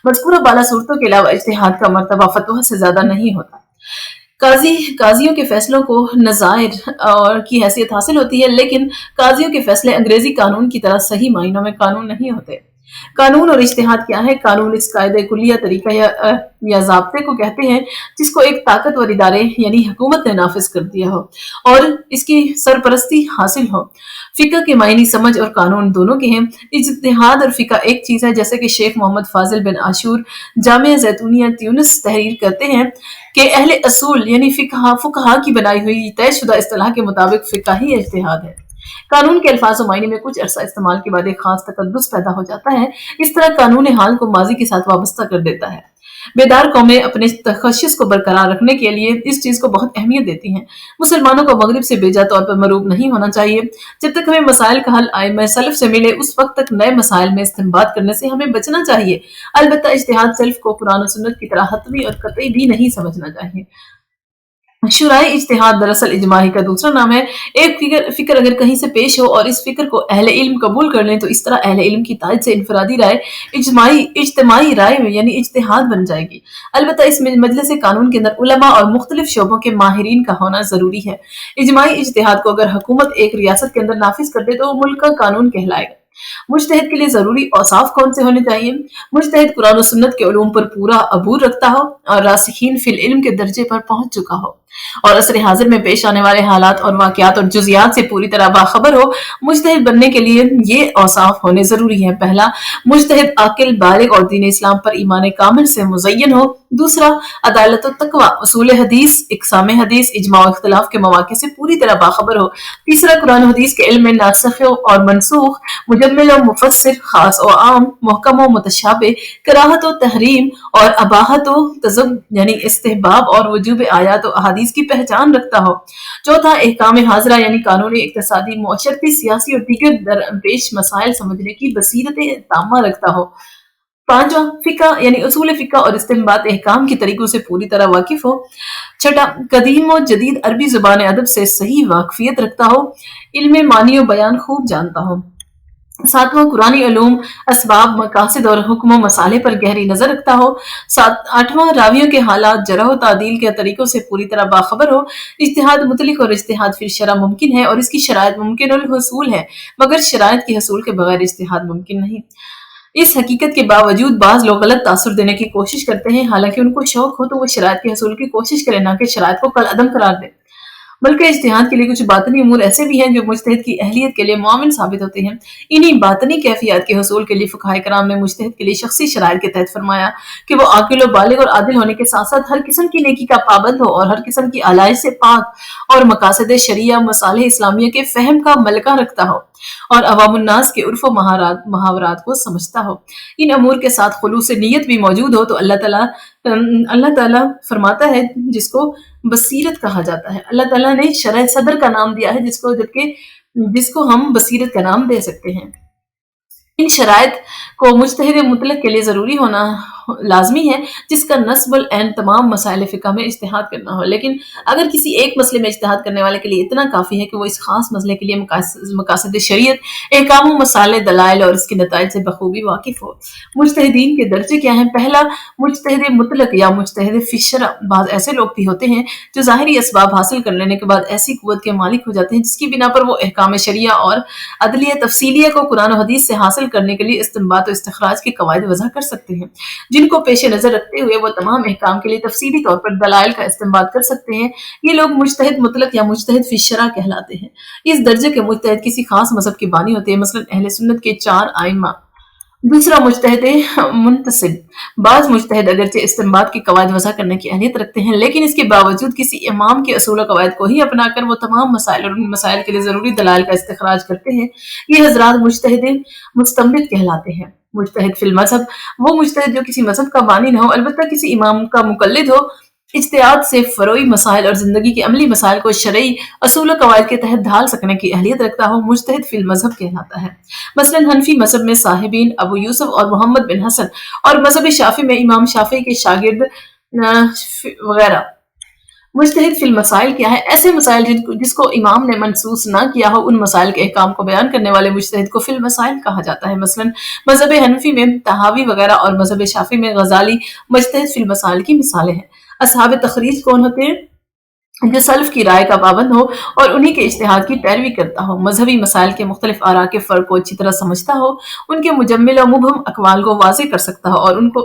مذکورہ بالا صورتوں کے علاوہ اجتہاد کا مرتبہ فتویٰ سے زیادہ نہیں ہوتا۔ قاضیوں کے فیصلوں کو نظائر اور کی حیثیت حاصل ہوتی ہے، لیکن قاضیوں کے فیصلے انگریزی قانون کی طرح صحیح معنوں میں قانون نہیں ہوتے۔ قانون اور اجتہاد کیا ہے؟ قانون اس قاعدے کلیہ، طریقہ یا ضابطے کو کہتے ہیں جس کو ایک طاقتور ادارے یعنی حکومت نے نافذ کر دیا ہو اور اس کی سرپرستی حاصل ہو۔ فقہ کے معنی سمجھ اور قانون دونوں کے ہیں۔ اجتہاد اور فقہ ایک چیز ہے، جیسے کہ شیخ محمد فاضل بن عاشور جامعہ زیتونیہ تیونس تحریر کرتے ہیں کہ اہل اصول یعنی فقہا کی بنائی ہوئی طے شدہ اصطلاح کے مطابق فقہ ہی اجتہاد ہے۔ قانون کے الفاظ و معنی میں کچھ عرصہ استعمال کے بعد ایک خاص تقدس پیدا ہو جاتا ہے۔ اس طرح قانون حال کو ماضی کے ساتھ وابستہ کر دیتا ہے۔ بیدار قومیں اپنے تخصص کو برقرار رکھنے کے لیے اس چیز کو بہت اہمیت دیتی ہیں۔ مسلمانوں کو مغرب سے بیجا طور پر مروب نہیں ہونا چاہیے۔ جب تک ہمیں مسائل کا حل ائمہ سلف سے ملے اس وقت تک نئے مسائل میں استنباط کرنے سے ہمیں بچنا چاہیے۔ البتہ اجتہاد سلف کو قرآن و سنت کی طرح حتمی اور قطعی بھی نہیں سمجھنا چاہیے۔ شرعی اجتہاد دراصل اجماعی کا دوسرا نام ہے۔ ایک فکر اگر کہیں سے پیش ہو اور اس فکر کو اہل علم قبول کر لیں تو اس طرح اہل علم کی تائید سے انفرادی رائے اجتماعی رائے یعنی اجتہاد بن جائے گی۔ البتہ اس مجلس قانون کے اندر علماء اور مختلف شعبوں کے ماہرین کا ہونا ضروری ہے۔ اجماعی اجتہاد کو اگر حکومت ایک ریاست کے اندر نافذ کر دے تو وہ ملک کا قانون کہلائے گا۔ مجتہد کے لیے ضروری اوصاف کون سے ہونے چاہیے؟ مجتہد قرآن و سنت کے علوم پر پورا عبور رکھتا ہو اور راسخین فی العلم کے درجے پر پہنچ چکا ہو اور عصر حاضر میں پیش آنے والے حالات اور واقعات اور جزیات سے پوری طرح باخبر ہو۔ مجتہد بننے کے لیے یہ اوصاف ہونے ضروری ہیں۔ پہلا، مجتہد عاقل، بالغ اور دین اسلام پر ایمان کامل سے مزین ہو۔ دوسرا، عدالت و تقوی، اصول حدیث، اقسام حدیث، اجماع و اختلاف کے مواقع سے پوری طرح باخبر ہو۔ تیسرا، قرآن و حدیث کے علم میں ناسخ اور منسوخ، مجمل و مفسر، خاص و عام، محکم و متشابہ، کراہت و تحریم اور اباحت و تذب یعنی استحباب اور وجوب آیات و احادیث کی پہچان رکھتا ہو۔ چوتھا، احکام حاضرہ یعنی قانونی، اقتصادی، معاشرتی، سیاسی اور دیگر درپیش مسائل سمجھنے کی بصیرت تامہ رکھتا ہو۔ پانچواں، فقہ یعنی اصول فقہ اور استنباط احکام کے طریقوں سے پوری طرح واقف ہو۔ چھٹا، قدیم و جدید عربی زبان ادب سے صحیح واقفیت رکھتا ہو۔ علم معنی و بیان خوب جانتا ہو۔ ساتواں، قرآنی علوم، اسباب، مقاصد اور حکم و مصالح پر گہری نظر رکھتا ہو۔ آٹھواں، راویوں کے حالات، جرح و تعدیل کے طریقوں سے پوری طرح باخبر ہو۔ اجتہاد مطلق اور اجتہاد فی الشرع ممکن ہے اور اس کی شرائط ممکن الحصول ہے، مگر شرائط کے حصول کے بغیر اجتہاد ممکن نہیں۔ اس حقیقت کے باوجود بعض لوگ غلط تاثر دینے کی کوشش کرتے ہیں، حالانکہ ان کو شوق ہو تو وہ شرائط کے حصول کی کوشش کریں، نہ کہ شرائط کو کالعدم قرار دیں۔ بلکہ اجتہاد کے لیے کچھ باطنی امور ایسے بھی ہیں جو مجتہد کی اہلیت کے لیے معاون ثابت ہوتے ہیں۔ انہی باطنی کیفیات کے حصول کے لیے فقہائے کرام نے مجتہد کے لیے شخصی شرائط کے تحت فرمایا کہ وہ عاقل و بالغ اور عادل ہونے کے ساتھ ساتھ ہر قسم کی نیکی کا پابند ہو اور ہر قسم کی آلائش سے پاک اور مقاصد شریعہ، مصالح اسلامیہ کے فہم کا ملکہ رکھتا ہو اور عوام الناس کے عرف و محاورات کو سمجھتا ہو۔ ان امور کے ساتھ خلوص نیت بھی موجود ہو تو اللہ تعالیٰ اللہ تعالیٰ فرماتا ہے جس کو بصیرت کہا جاتا ہے. اللہ تعالیٰ نے شرح صدر کا نام دیا ہے جس کو ہم بصیرت کا نام دے سکتے ہیں. ان شرائط کو مجتہد مطلق کے لیے ضروری ہونا لازمی ہے جس کا نصب العین تمام مسائل فقہ میں اجتہاد کرنا ہو. لیکن اگر کسی ایک مسئلے میں اجتہاد کرنے والے کے لیے اتنا کافی ہے کہ وہ اس خاص مسئلے کے لیے مقاصد شریعت، احکام و مسائل، دلائل اور اس کے نتائج سے بخوبی واقف ہو. مجتہدین کے درجے کیا ہیں؟ پہلا، مجتہد مطلق یا مجتہد فی الشرع. بعض ایسے لوگ بھی ہوتے ہیں جو ظاہری اسباب حاصل کر لینے کے بعد ایسی قوت کے مالک ہو جاتے ہیں جس کی بنا پر وہ احکام شریعہ اور عدلیہ تفصیلیہ کو قرآن و حدیث سے حاصل کرنے کے لیے استنباط و استخراج کے قواعد وضع کر سکتے ہیں، جن کو پیش نظر رکھتے ہوئے وہ تمام احکام کے لیے تفصیلی طور پر دلائل کا استنباط کر سکتے ہیں. یہ لوگ مجتہد مطلق یا مجتہد فی الشرع کہلاتے ہیں. اس درجے کے مجتہد کسی خاص مذہب کے بانی ہوتے ہیں، مثلا اہل سنت کے 4 ائمہ. دوسرا، مجتہد منتصب. بعض مجتہد اگرچہ استنباط کے قواعد وضع کرنے کی اہلیت رکھتے ہیں لیکن اس کے باوجود کسی امام کے اصول و قواعد کو ہی اپنا کر وہ تمام مسائل اور ان مسائل کے لیے ضروری دلائل کا استخراج کرتے ہیں. یہ حضرات مجتہد مستنبط کہلاتے ہیں. مجتہد فی المذہب. وہ مجتہد جو کسی مذہب کا بانی نہ ہو، البتہ کسی امام کا مقلد ہو، اجتہاد سے فروعی مسائل اور زندگی کے عملی مسائل کو شرعی اصول و قواعد کے تحت ڈھال سکنے کی اہلیت رکھتا ہو، مجتہد فی المذہب کہلاتا ہے. مثلا حنفی مذہب میں صاحبین ابو یوسف اور محمد بن حسن، اور مذہب شافعی میں امام شافعی کے شاگرد وغیرہ. مجتہد فی المسائل کیا ہے؟ ایسے مسائل جس کو امام نے منسوس نہ کیا ہو، ان مسائل کے احکام کو بیان کرنے والے مجتہد کو فی المسائل کہا جاتا ہے. مثلا مذہب حنفی میں طحاوی وغیرہ اور مذہب شافعی میں غزالی مجتہد فی المسائل کی مثالیں ہیں. اصحاب تخریج کون ہوتے ہیں؟ جو سلف کی رائے کا پابند ہو اور انہی کے اجتہاد کی پیروی کرتا ہو، مذہبی مسائل کے مختلف آراء کے فرق کو اچھی طرح سمجھتا ہو، ان کے مجمل و مبہم اقوال کو واضح کر سکتا ہو، اور ان کو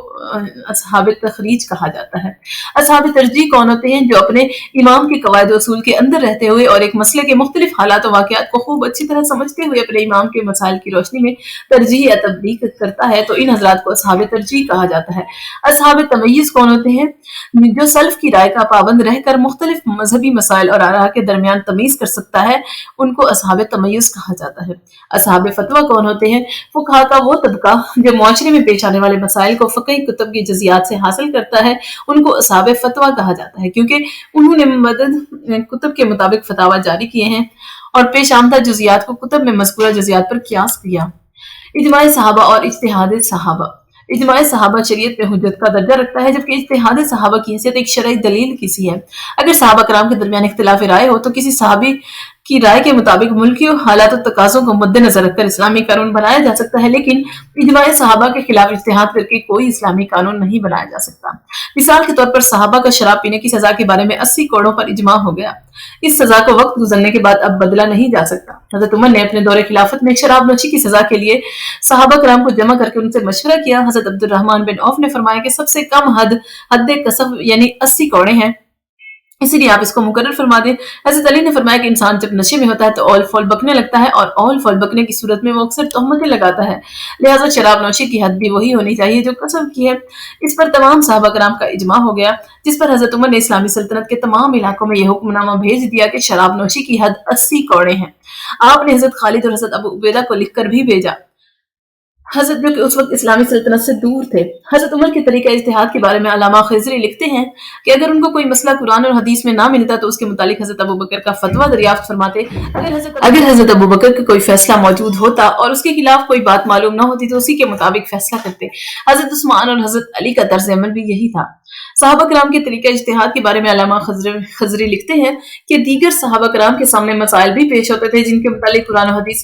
اصحاب تخریج کہا جاتا ہے. اصحاب ترجیح کون ہوتے ہیں؟ جو اپنے امام کے قواعد و اصول کے اندر رہتے ہوئے اور ایک مسئلے کے مختلف حالات و واقعات کو خوب اچھی طرح سمجھتے ہوئے اپنے امام کے مسائل کی روشنی میں ترجیح یا تطبیق کرتا ہے، تو ان حضرات کو اصحاب ترجیح کہا جاتا ہے. اصحاب تمیز کون ہوتے ہیں؟ جو سلف کی رائے کا پابند رہ کر مختلف مذہبی مسائل اور آراء کے درمیان تمیز کر سکتا ہے، ان کو اصحاب تمیز کہا جاتا ہے. اصحاب فتویٰ کون ہوتے ہیں؟ فقہا کا وہ طبقہ جو معاشرے میں پیش آنے والے مسائل کو فقہی کتب کی جزیات سے حاصل کرتا ہے، ان کو اصحاب فتویٰ کہا جاتا ہے، کیونکہ انہوں نے مدد کتب کے مطابق فتاوی جاری کیے ہیں اور پیش آمدہ جزیات کو کتب میں مذکورہ جزیات پر قیاس کیا. اجماع صحابہ اور اجتہاد صحابہ. اجماع صحابہ شریعت میں حجت کا درجہ رکھتا ہے، جبکہ اجتہاد صحابہ کی حیثیت ایک شرعی دلیل کی سی ہے. اگر صحابہ کرام کے درمیان اختلاف رائے ہو تو کسی صحابی کی رائے کے مطابق ملکی حالات و تقاضوں کو مد نظر رکھ کر اسلامی قانون بنایا جا سکتا ہے، لیکن اجماع صحابہ کے خلاف اجتہاد کر کے کوئی اسلامی قانون نہیں بنایا جا سکتا. مثال کے طور پر صحابہ کا شراب پینے کی سزا کے بارے میں 80 کوڑوں پر اجماع ہو گیا. اس سزا کو وقت گزرنے کے بعد اب بدلا نہیں جا سکتا. حضرت عمر نے اپنے دور خلافت میں شراب نوشی کی سزا کے لیے صحابہ کرام کو جمع کر کے ان سے مشورہ کیا. حضرت عبد الرحمن بن عوف نے فرمایا کہ سب سے کم حد قصف یعنی 80 کوڑے ہیں، اسی لیے آپ اس کو مقرر فرما دیں. حضرت علی نے فرمایا کہ انسان جب نشے میں ہوتا ہے تو اول فول بکنے لگتا ہے، اور اول فول بکنے کی صورت میں وہ اکثر تہمتیں لگاتا ہے، لہٰذا شراب نوشی کی حد بھی وہی ہونی چاہیے جو قصب کی ہے. اس پر تمام صحابہ کرام کا اجماع ہو گیا، جس پر حضرت عمر نے اسلامی سلطنت کے تمام علاقوں میں یہ حکم نامہ بھیج دیا کہ شراب نوشی کی حد 80 کوڑے ہیں. آپ نے حضرت خالد اور حضرت ابو عبیدہ کو لکھ کر بھی بھیجا، حضرت جو کہ اس وقت اسلامی سلطنت سے دور تھے. حضرت عمر کے طریقہ اجتہاد کے بارے میں علامہ خضری لکھتے ہیں کہ اگر ان کو کوئی مسئلہ قرآن اور حدیث میں نہ ملتا تو اس کے متعلق حضرت ابو بکر کا فتویٰ دریافت فرماتے. اگر حضرت ابو بکر کا کوئی فیصلہ موجود ہوتا اور اس کے خلاف کوئی بات معلوم نہ ہوتی تو اسی کے مطابق فیصلہ کرتے. حضرت عثمان اور حضرت علی کا طرز عمل بھی یہی تھا. صحابہ کرام کے طریقہ اجتہاد کے بارے میں علامہ خضری لکھتے ہیں کہ دیگر صحابہ کرام کے سامنے مسائل بھی پیش ہوتے تھے جن کے متعلق قرآن و حدیث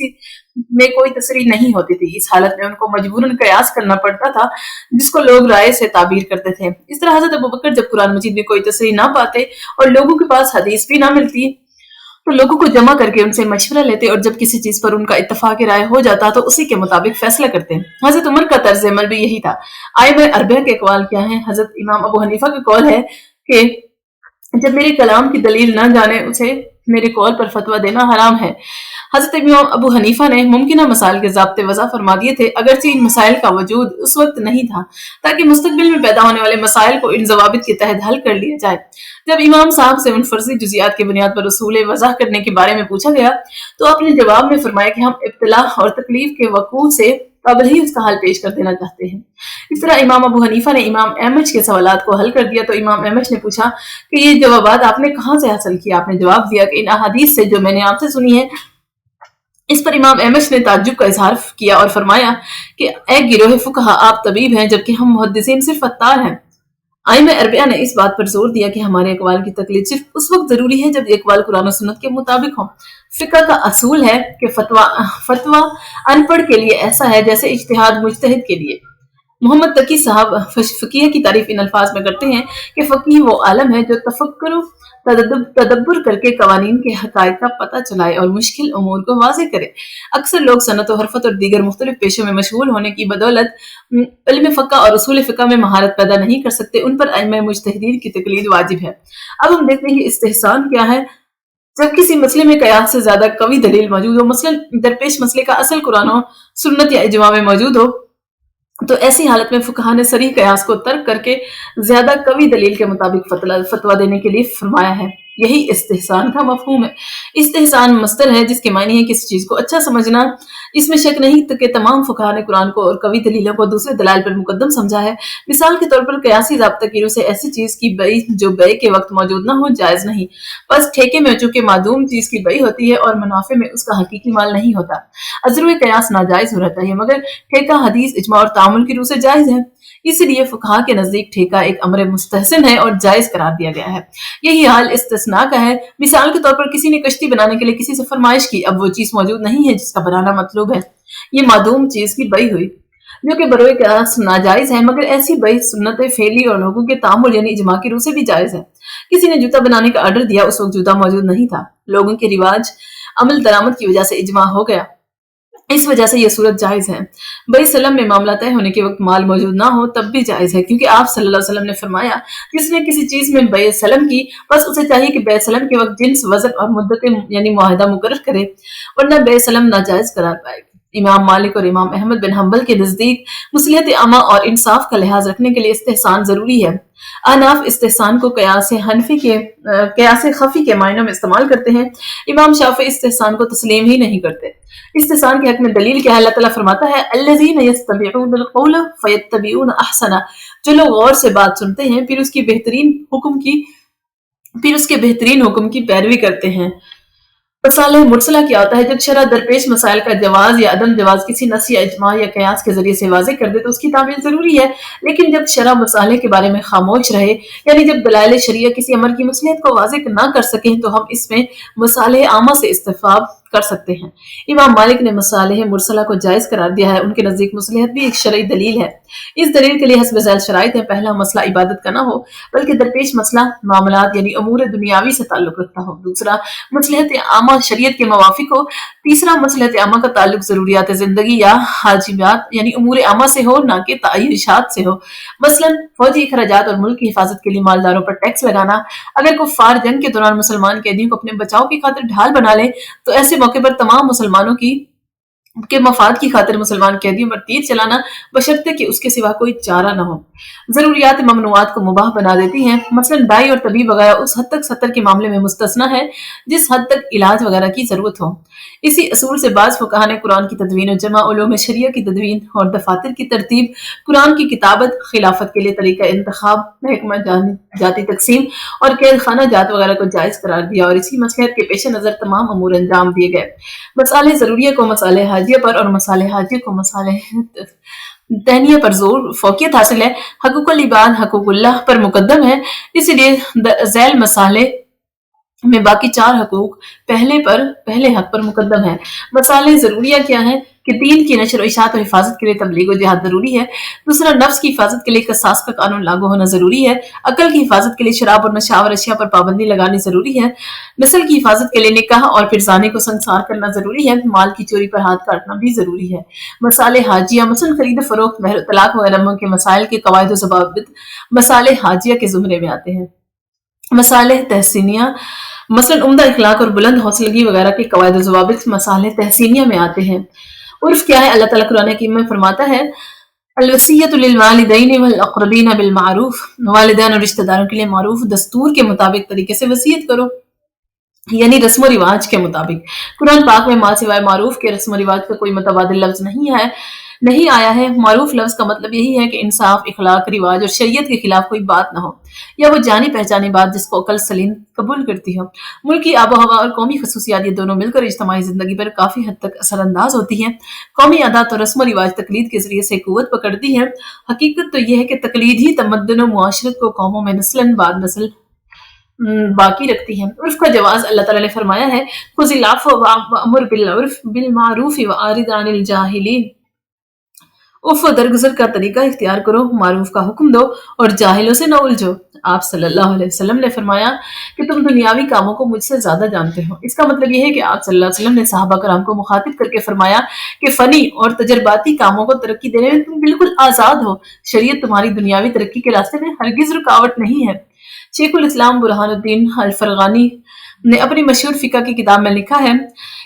میں کوئی تصریح نہیں ہوتی تھی. اس حالت میں ان کو مجبوراً قیاس کرنا پڑتا تھا جس کو لوگ رائے سے تعبیر کرتے تھے. اس طرح حضرت ابوبکر جب قرآن مجید میں کوئی تصریح نہ پاتے اور لوگوں کے پاس حدیث بھی نہ ملتی تو لوگوں کو جمع کر کے ان سے مشورہ لیتے، اور جب کسی چیز پر ان کا اتفاق رائے ہو جاتا تو اسی کے مطابق فیصلہ کرتے. حضرت عمر کا طرز عمل بھی یہی تھا. ائمہ اربعہ کے اقوال کیا ہیں؟ حضرت امام ابو حنیفہ کا قول ہے کہ جب میرے کلام کی دلیل نہ جانے اسے میرے قول پر فتویٰ دینا حرام ہے. حضرت امام ابو حنیفہ نے ممکنہ مسائل کے ضابطے وضع فرما دیے تھے، اگرچہ ان مسائل کا وجود اس وقت نہیں تھا، تاکہ مستقبل میں پیدا ہونے والے مسائل کو ان ضوابط کے تحت حل کر لیا جائے. جب امام صاحب سے ان فرضی جزیات کی بنیاد پر اصول وضع کرنے کے بارے میں پوچھا گیا تو آپ نے جواب میں فرمایا کہ ہم ابتلا اور تکلیف کے وقوع سے قبل ہی اس کا حل پیش کر دینا چاہتے ہیں. اس طرح امام ابو حنیفہ نے امام احمد کے سوالات کو حل کر دیا تو امام احمد نے پوچھا کہ یہ جوابات آپ نے کہاں سے حاصل کیا؟ آپ نے جواب دیا کہ ان احادیث سے جو میں نے آپ سے سنی ہے۔ اس پر امام احمد نے تعجب کا اظہار کیا اور فرمایا کہ اے گروہ فقہا، آپ طبیب ہیں جبکہ ہم محدثین صرف عطار ہیں۔ ائمہ اربعہ نے اس بات پر زور دیا کہ ہمارے اقوال کی تقلید صرف اس وقت ضروری ہے جب یہ اقوال قرآن و سنت کے مطابق ہوں۔ فقہ کا اصول ہے کہ فتویٰ ان پڑھ کے لیے ایسا ہے جیسے اجتہاد مجتہد کے لیے۔ محمد تقی صاحب فقیہ کی تعریف ان الفاظ میں کرتے ہیں کہ فقیہ وہ عالم ہے جو تفکر و تدبر کر کے قوانین کے حقائق کا پتہ چلائے اور مشکل امور کو واضح کرے۔ اکثر لوگ صنعت و حرفت اور دیگر مختلف پیشوں میں مشغول ہونے کی بدولت علم فقہ اور اصول فقہ میں مہارت پیدا نہیں کر سکتے۔ ان پر ائمہ مجتہدین کی تقلید واجب ہے۔ اب ہم دیکھتے ہیں کہ استحسان کیا ہے۔ جب کسی مسئلے میں قیاس سے زیادہ قوی دلیل موجود ہو، مثلا درپیش مسئلے کا اصل قرآن و سنت یا اجماع میں موجود ہو، تو ایسی حالت میں فقہا نے صریح قیاس کو ترک کر کے زیادہ قوی دلیل کے مطابق فتویٰ دینے کے لیے فرمایا ہے۔ یہی استحسان کا مفہوم ہے۔ استحسان مصدر ہے جس کے معنی ہے کسی چیز کو اچھا سمجھنا۔ اس میں شک نہیں کہ تمام فقہا نے قرآن کو اور قوی دلیلوں کو دوسرے دلائل پر مقدم سمجھا ہے۔ مثال کے طور پر قیاسی ضابطہ کی روح سے ایسی چیز کی بئی جو بے کے وقت موجود نہ ہو جائز نہیں۔ بس ٹھیکے میں چونکہ معدوم چیز کی بئی ہوتی ہے اور منافع میں اس کا حقیقی مال نہیں ہوتا، ازروِ قیاس ناجائز ہو رہتا ہے، مگر ٹھیکہ حدیث اجماع اور تعامل کی روح سے جائز ہے۔ اس لیے فقہا کے نزدیک ٹھیکہ ایک امر مستحسن ہے اور جائز قرار دیا گیا ہے۔ یہی حال استثناء کا ہے۔ مثال کے طور پر کسی نے کشتی بنانے کے لیے کسی سے فرمائش کی، اب وہ چیز موجود نہیں ہے جس کا بنانا مطلوب ہے، یہ معدوم چیز کی بئی ہوئی جو کہ بروئے قیاس ناجائز ہے، مگر ایسی بئی سنت فعلی اور لوگوں کے تعامل یعنی اجماع کی روح سے بھی جائز ہے۔ کسی نے جوتا بنانے کا آرڈر دیا، اس وقت جوتا موجود نہیں تھا، لوگوں کے رواج عمل درآمد کی وجہ سے اجماع ہو گیا، اس وجہ سے یہ صورت جائز ہے۔ بئی سلم میں معاملہ طے ہونے کے وقت مال موجود نہ ہو تب بھی جائز ہے، کیونکہ آپ صلی اللہ علیہ وسلم نے فرمایا جس نے کسی چیز میں بے سلم کی بس اسے چاہیے کہ بے سلم کے وقت جنس، وزن اور مدت یعنی معاہدہ مقرر کرے، ورنہ بے سلم ناجائز قرار پائے گی۔ امام مالک اور امام احمد بن حنبل کے نزدیک مصلحت عامہ اور انصاف کا لحاظ رکھنے کے لیے استحسان ضروری ہے۔ احناف استحسان کو قیاس خفی کے معنوں میں استعمال کرتے ہیں۔ امام شافعی استحسان کو تسلیم ہی نہیں کرتے۔ استحسان کے حق میں دلیل کیا ہے؟ اللہ تعالیٰ فرماتا ہے الذین یستمعون القول فیتبعون احسنہ، جو لوگ غور سے بات سنتے ہیں پھر اس کے بہترین حکم کی پیروی کرتے ہیں۔ مصالح مرسلہ کیا ہوتا ہے؟ جب شرع درپیش مسائل کا جواز یا عدم جواز کسی نص یا اجماع یا قیاس کے ذریعے سے واضح کر دے تو اس کی تعمیل ضروری ہے، لیکن جب شرع مصالح کے بارے میں خاموش رہے، یعنی جب دلائل شرعیہ کسی امر کی مصلحت کو واضح نہ کر سکیں تو ہم اس میں مصالح عامہ سے استفاد کر سکتے ہیں۔ امام مالک نے مصالح مرسلہ کو جائز قرار دیا ہے۔ ان کے نزدیک مصلحت بھی ایک شرعی دلیل ہے۔ اس دلیل کے لیے حسب ذیل شرائط ہے: پہلا، مسئلہ عبادت کا نہ ہو بلکہ درپیش مسئلہ معاملات یعنی امور دنیاوی سے تعلق رکھتا ہو۔ دوسرا، مصلحت عامہ شریعت کے موافق ہو۔ تیسرا، مصلحت عامہ کا تعلق ضروریات زندگی یا حاجیات یعنی امور عامہ سے ہو، نہ کہ تعیشات سے ہو۔ مثلاً فوجی اخراجات اور ملک کی حفاظت کے لیے مالداروں پر ٹیکس لگانا۔ اگر کفار جنگ کے دوران مسلمان قیدیوں کو اپنے بچاؤ کی خاطر ڈھال بنا لیں تو ایسے موقع پر تمام مسلمانوں کے مفاد کی خاطر مسلمان قیدیوں پر تیر چلانا بشرطے کہ اس کے سوا کوئی چارہ نہ ہو۔ ضروریات ممنوعات کو مباح بنا دیتی ہیں۔ مثلاً دائی اور طبیب وغیرہ اس حد تک سطر کے معاملے میں مستثنیٰ ہے جس حد تک علاج وغیرہ کی ضرورت ہو۔ اسی اصول سے بعض فقہا نے قرآن کی تدوین و جمع، علوم شریعہ کی تدوین اور دفاتر کی ترتیب، قرآن کی کتابت، خلافت کے لیے طریقہ انتخاب، محکمہ جاتی تقسیم اور قید خانہ جات وغیرہ کو جائز قرار دیا، اور اسی مصلحت کے پیش نظر تمام امور انجام دیے گئے۔ مصالح ضروریہ کو مصالح حاجیہ پر اور مصالح حاجیہ کو مصالح تہنیہ پر زور فوقیت حاصل ہے۔ حقوق العباد حقوق اللہ پر مقدم ہے، اس لیے ذیل مصالح میں باقی چار حقوق پہلے حق پر مقدم ہے۔ مصالح ضروریہ کیا ہے؟ کہ دین کی نشر و اشاعت اور حفاظت کے لیے تبلیغ و جہاد ضروری ہے۔ دوسرا، نفس کی حفاظت کے لیے قصاص کا قانون لاگو ہونا ضروری ہے۔ عقل کی حفاظت کے لیے شراب اور نشاور اشیاء پر پابندی لگانی ضروری ہے۔ نسل کی حفاظت کے لیے نکاح اور پھر زانے کو سنسار کرنا ضروری ہے۔ مال کی چوری پر ہاتھ کاٹنا بھی ضروری ہے۔ مصالح حاجیہ مثلاً خرید و فروخت، مہر و طلاق وغیرہ کے مسائل کے قواعد و ضوابط مصالح حاجیہ کے زمرے میں آتے ہیں۔ مصالح تحسینیہ مثلاً عمدہ اخلاق اور بلند حوصلگی وغیرہ کے قواعد و ضوابط مصالح تحسینیہ میں آتے ہیں۔ عرف کیا ہے؟ اللہ تعالیٰ قرآن حکیم میں فرماتا ہے الوصیۃ للوالدین والاقربین بالمعروف، والدین اور رشتہ داروں کے لیے معروف دستور کے مطابق طریقے سے وصیت کرو، یعنی رسم و رواج کے مطابق۔ قرآن پاک میں ماں سوائے معروف کے رسم و رواج کا کوئی متبادل لفظ نہیں ہے۔ نہیں آیا ہے۔ معروف لفظ کا مطلب یہی ہے کہ انصاف، اخلاق، رواج اور شریعت کے خلاف کوئی بات نہ ہو، یا وہ جانی پہچانی بات جس کو عقل سلیم قبول کرتی ہو۔ ملک کی آب و ہوا اور قومی خصوصیات یہ دونوں مل کر اجتماعی زندگی پر کافی حد تک اثر انداز ہوتی ہیں۔ قومی عادات اور رسم و رواج تقلید کے ذریعے سے قوت پکڑتی ہیں۔ حقیقت تو یہ ہے کہ تقلید ہی تمدن و معاشرت کو قوموں میں نسلاً بعد نسل باقی رکھتی ہے۔ عرف کا جواز اللہ تعالیٰ نے فرمایا ہے، خذ العفو وامر بالمعروف واعرض عن الجاہلین۔ عفو و درگزر کا طریقہ اختیار کرو، معروف کا حکم دو اور جاہلوں سے نہ الجھو۔ آپ صلی اللہ علیہ وسلم نے فرمایا کہ تم دنیاوی کاموں کو مجھ سے زیادہ جانتے ہو۔ اس کا مطلب یہ ہے کہ آپ صلی اللہ علیہ وسلم نے صحابہ کرام کو مخاطب کر کے فرمایا کہ فنی اور تجرباتی کاموں کو ترقی دینے میں تم بالکل آزاد ہو۔ شریعت تمہاری دنیاوی ترقی کے راستے میں ہرگز رکاوٹ نہیں ہے۔ شیخ الاسلام برہان الدین الفرغانی نے اپنی مشہور فقہ کی کتاب میں لکھا ہے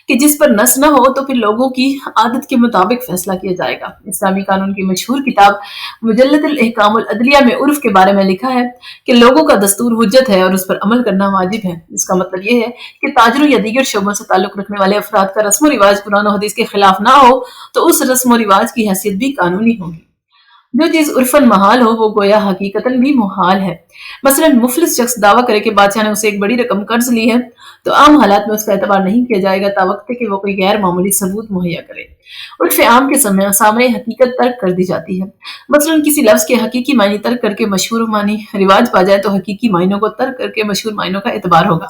کہ جس پر نص نہ ہو تو پھر لوگوں کی عادت کے مطابق فیصلہ کیا جائے گا۔ اسلامی قانون کی مشہور کتاب مجلد الاحکام العدلیہ میں عرف کے بارے میں لکھا ہے کہ لوگوں کا دستور حجت ہے اور اس پر عمل کرنا واجب ہے۔ اس کا مطلب یہ ہے کہ تاجروں یا دیگر شعبوں سے تعلق رکھنے والے افراد کا رسم و رواج قرآن و حدیث کے خلاف نہ ہو تو اس رسم و رواج کی حیثیت بھی قانونی ہوگی۔ جو چیز عرفاً محال ہو وہ گویا حقیقتاً بھی محال ہے۔ مثلا مفلس شخص دعویٰ کرے کہ بادشاہ نے اسے ایک بڑی رقم قرض لی ہے تو عام حالات میں اس کا اعتبار نہیں کیا جائے گا تاوقت کہ وہ کوئی غیر معمولی ثبوت مہیا کرے۔ عرف عام کے سامنے حقیقت ترک کر دی جاتی ہے۔ مثلا کسی لفظ کے حقیقی معنی ترک کر کے مشہور معنی رواج پا جائے تو حقیقی معنیوں کو ترک کر کے مشہور معنیوں کا اعتبار ہوگا۔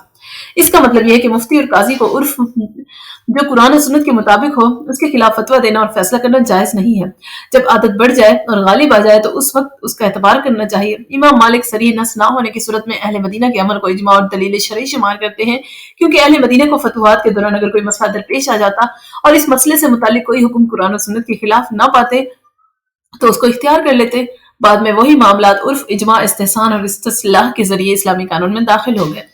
اس کا مطلب یہ ہے کہ مفتی اور قاضی کو عرف جو قرآن و سنت کے مطابق ہو اس کے خلاف فتویٰ دینا اور فیصلہ کرنا جائز نہیں ہے۔ جب عادت بڑھ جائے اور غالب آ جائے تو اس وقت اس کا اعتبار کرنا چاہیے۔ امام مالک صریح نص نہ ہونے کی صورت میں اہل مدینہ کے عمل کو اجماع اور دلیل شرعی شمار کرتے ہیں، کیونکہ اہل مدینہ کو فتوحات کے دوران اگر کوئی مسئلہ درپیش آ جاتا اور اس مسئلے سے متعلق کوئی حکم قرآن و سنت کے خلاف نہ پاتے تو اس کو اختیار کر لیتے۔ بعد میں وہی معاملات عرف، اجماع، استحسان اور استصلاح کے ذریعے اسلامی قانون میں داخل ہو گئے۔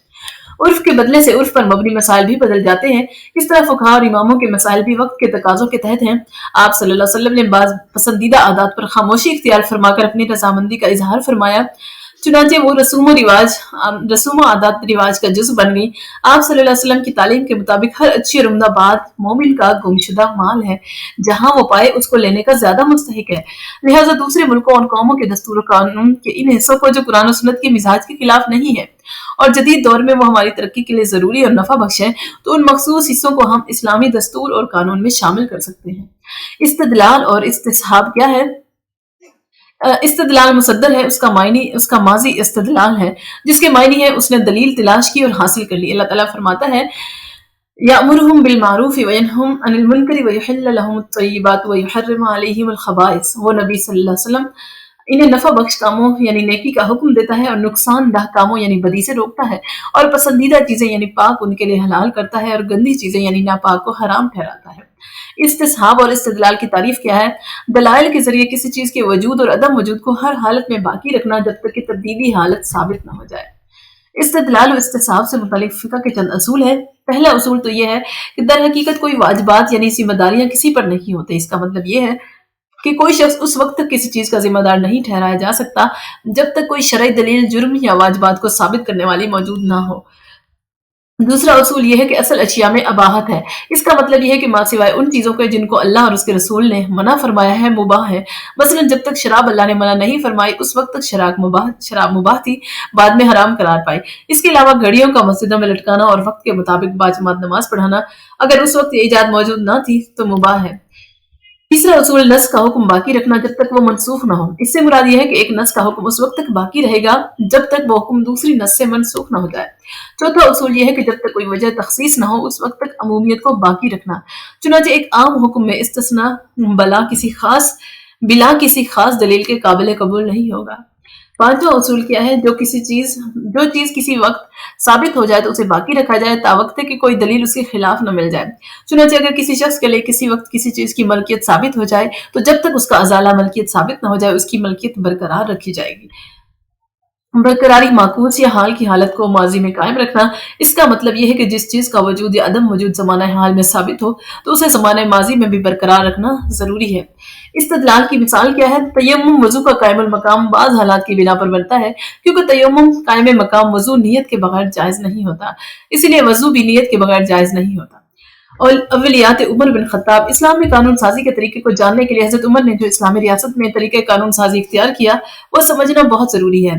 عرف کے بدلے سے عرف پر مبنی مسائل بھی بدل جاتے ہیں۔ اس طرح فقہاء اور اماموں کے مسائل بھی وقت کے تقاضوں کے تحت ہیں۔ آپ صلی اللہ علیہ وسلم نے بعض پسندیدہ عادات پر خاموشی اختیار فرما کر اپنی رضامندی کا اظہار فرمایا، چنانچہ وہ رسوم و عادات رواج کا جزء بن گئی۔ آپ صلی اللہ علیہ وسلم کی تعلیم کے مطابق ہر اچھی اور عمدہ بات مومن کا گمشدہ مال ہے، جہاں وہ پائے اس کو لینے کا زیادہ مستحق ہے۔ لہٰذا دوسرے ملکوں اور قوموں کے دستور و قانون کے ان حصوں کو جو قرآن و سنت کے مزاج کے خلاف نہیں ہے اور جدید دور میں وہ ہماری ترقی کے لیے ضروری اور نفع بخش ہے، تو ان مخصوص حصوں کو ہم اسلامی دستور اور قانون میں شامل کر سکتے ہیں۔ استدلال اور استصحاب کیا ہے؟ استدلال مصدر ہے، اس کا ماضی استدلال ہے، جس کے معنی ہے اس نے دلیل تلاش کی اور حاصل کر لی۔ اللہ تعالیٰ فرماتا ہے یأمرہم بالمعروف وینہم عن المنکر ویحل لہم الطیبات ویحرم علیہم الخبائث۔ وہ نبی صلی اللہ علیہ وسلم انہیں نفع بخش کاموں یعنی نیکی کا حکم دیتا ہے اور نقصان دہ کاموں یعنی بدی سے روکتا ہے، اور پسندیدہ چیزیں یعنی پاک ان کے لیے حلال کرتا ہے اور گندی چیزیں یعنی ناپاک کو حرام ٹھہراتا ہے۔ استصحاب اور استدلال کی تعریف کیا ہے؟ دلائل کے ذریعے کسی چیز کے وجود اور عدم وجود کو ہر حالت میں باقی رکھنا جب تک کہ تبدیلی حالت ثابت نہ ہو جائے۔ استدلال و استصحاب سے متعلق فقہ کے چند اصول ہیں۔ پہلا اصول تو یہ ہے کہ در حقیقت کوئی واجبات یعنی ذمہ داریاں کسی پر نہیں ہوتے۔ اس کا مطلب یہ ہے کہ کوئی شخص اس وقت تک کسی چیز کا ذمہ دار نہیں ٹھہرایا جا سکتا جب تک کوئی شرعی دلیل جرم یا واجبات کو ثابت کرنے والی موجود نہ ہو۔ دوسرا اصول یہ ہے کہ اصل اشیاء میں اباحت ہے۔ اس کا مطلب یہ ہے کہ ماں سوائے ان چیزوں کے جن کو اللہ اور اس کے رسول نے منع فرمایا ہے مباح ہے۔ مثلا جب تک شراب اللہ نے منع نہیں فرمائی اس وقت تک شراب مباح تھی، بعد میں حرام قرار پائی۔ اس کے علاوہ گھڑیوں کا مسجدوں میں لٹکانا اور وقت کے مطابق باجماعت نماز پڑھانا اگر اس وقت یہ ایجاد موجود نہ تھی تو مباح ہے۔ تیسرا اصول نص کا حکم باقی رکھنا جب تک وہ منسوخ نہ ہو۔ اس سے مراد یہ ہے کہ ایک نص کا حکم اس وقت تک باقی رہے گا جب تک وہ حکم دوسری نص سے منسوخ نہ ہو جائے۔ چوتھا اصول یہ ہے کہ جب تک کوئی وجہ تخصیص نہ ہو اس وقت تک عمومیت کو باقی رکھنا، چنانچہ ایک عام حکم میں استثناء بلا کسی خاص دلیل کے قابل قبول نہیں ہوگا۔ پانچواں اصول کیا ہے؟ جو چیز کسی وقت ثابت ہو جائے تو اسے باقی رکھا جائے تاوقت کہ کوئی دلیل اس کے خلاف نہ مل جائے۔ چنانچہ اگر کسی شخص کے لیے کسی وقت کسی چیز کی ملکیت ثابت ہو جائے تو جب تک اس کا ازالہ ملکیت ثابت نہ ہو جائے اس کی ملکیت برقرار رکھی جائے گی۔ برقراری معکوس یا حال کی حالت کو ماضی میں قائم رکھنا، اس کا مطلب یہ ہے کہ جس چیز کا وجود یا عدم وجود زمانہ حال میں ثابت ہو تو اسے زمانہ ماضی میں بھی برقرار رکھنا ضروری ہے۔ استدلال کی مثال کیا ہے؟ تیمم وضو کا قائم المقام بعض حالات کی بنا پر بنتا ہے، کیونکہ تیمم قائم مقام وضو نیت کے بغیر جائز نہیں ہوتا، اسی لیے وضو بھی نیت کے بغیر جائز نہیں ہوتا۔ اور اولیات عمر بن خطاب، اسلام میں قانون سازی کے طریقے کو جاننے کے لیے حضرت عمر نے جو اسلامی ریاست میں طریقہ قانون سازی اختیار کیا وہ سمجھنا بہت ضروری ہے۔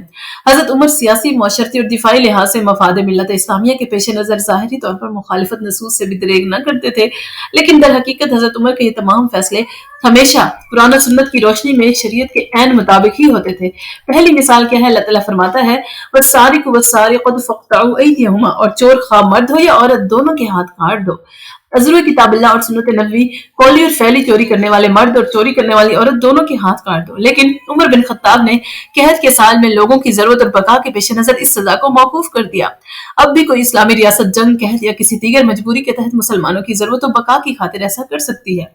حضرت عمر سیاسی، معاشرتی اور دفاعی لحاظ سے مفاد ملت اسلامیہ کے پیش نظر ظاہری طور پر مخالفت نصوص سے بھی دریغ نہ کرتے تھے، لیکن در حقیقت حضرت عمر کے یہ تمام فیصلے ہمیشہ قرآن و سنت کی روشنی میں شریعت کے عین مطابق ہی ہوتے تھے۔ پہلی مثال کیا ہے؟ اللہ تعالیٰ فرماتا ہے وَالسَّارِقُ وَالسَّارِقَةُ فَاقْطَعُوا أَيْدِيَهُمَا، اور چور خواہ مرد ہو یا عورت دونوں کے ہاتھ کاٹ دو۔ عزر کتاب اللہ اور سنت نبوی، قولی اور فعلی چوری کرنے والے مرد اور چوری کرنے والی عورت دونوں کے ہاتھ کاٹ دو۔ لیکن عمر بن خطاب نے قحط کے سال میں لوگوں کی ضرورت اور بقا کے پیش نظر اس سزا کو موقوف کر دیا۔ اب بھی کوئی اسلامی ریاست جنگ، قحط یا کسی دیگر مجبوری کے تحت مسلمانوں کی ضرورت و بقا کی خاطر ایسا کر سکتی ہے۔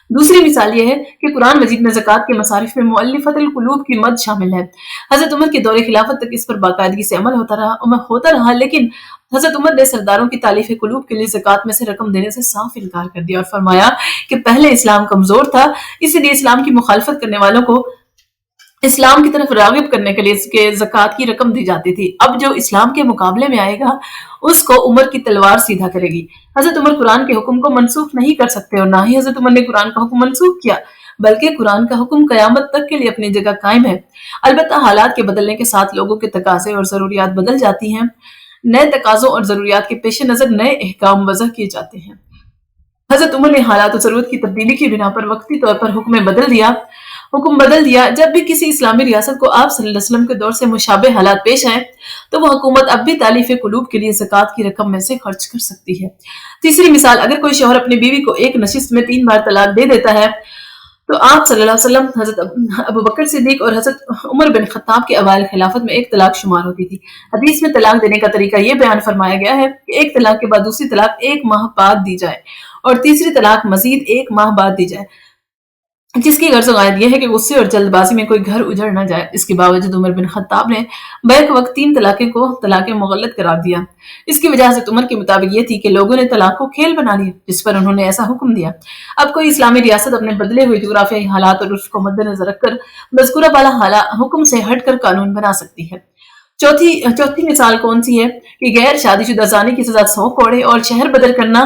دوسری مثال یہ ہے کہ قرآن مجید میں زکوٰۃ کے مصارف میں مؤلفۃ القلوب کی مد شامل ہے۔ حضرت عمر کے دور خلافت تک اس پر باقاعدگی سے عمل ہوتا رہا، لیکن حضرت عمر نے سرداروں کی تالیف قلوب کے لیے زکوٰۃ میں سے رقم دینے سے صاف انکار کر دیا اور فرمایا کہ پہلے اسلام کمزور تھا، اس لیے اسلام کی مخالفت کرنے والوں کو اسلام کی طرف راغب کرنے کے لیے زکوٰۃ کی رقم دی جاتی تھی۔ اب جو اسلام کے مقابلے میں آئے گا اس کو عمر کی تلوار سیدھا کرے گی۔ حضرت عمر قرآن کے حکم کو منسوخ نہیں کر سکتے اور نہ ہی حضرت عمر نے قرآن کا حکم منسوخ کیا، بلکہ قرآن کا حکم قیامت تک کے لیے اپنی جگہ قائم ہے۔ البتہ حالات کے بدلنے کے ساتھ لوگوں کے تقاضے اور ضروریات بدل جاتی ہیں، نئے تقاضوں اور ضروریات کے پیش نظر نئے احکام وضع کیے جاتے ہیں۔ حضرت عمر نے حالات و ضرورت کی تبدیلی کی بنا پر وقتی طور پر حکم بدل دیا۔ جب بھی کسی اسلامی ریاست کو آپ صلی اللہ علیہ وسلم کے دور سے مشابہ حالات پیش آئیں تو وہ حکومت اب بھی تالیف قلوب کے لیے زکوٰۃ کی رقم میں سے خرچ کر سکتی ہے۔ تیسری مثال، اگر کوئی شوہر اپنی بیوی کو ایک نشست میں 3 بار طلاق دے دیتا ہے تو آپ صلی اللہ علیہ وسلم، حضرت ابوبکر صدیق اور حضرت عمر بن خطاب کے اوائل خلافت میں ایک طلاق شمار ہوتی تھی۔ حدیث میں طلاق دینے کا طریقہ یہ بیان فرمایا گیا ہے کہ ایک طلاق کے بعد دوسری طلاق 1 ماہ بعد دی جائے اور تیسری طلاق مزید 1 ماہ بعد دی جائے، جس کی غرض و غایت یہ ہے کہ غصے اور جلد بازی میں کوئی گھر اجڑ نہ جائے۔ اس کے باوجود عمر بن خطاب نے بیک وقت 3 طلاقیں کو طلاق مغلط قرار دیا۔ اس کی وجہ حضرت عمر کے مطابق یہ تھی کہ لوگوں نے طلاق کو کھیل بنا لیا، جس پر انہوں نے ایسا حکم دیا۔ اب کوئی اسلامی ریاست اپنے بدلے ہوئے جغرافیائی حالات اور عرف کو مد نظر رکھ کر مذکورہ بالا حکم سے ہٹ کر قانون بنا سکتی ہے۔ چوتھی مثال کون سی ہے کہ غیر شادی شدہ زانی کی سزا 100 کوڑے اور شہر بدر کرنا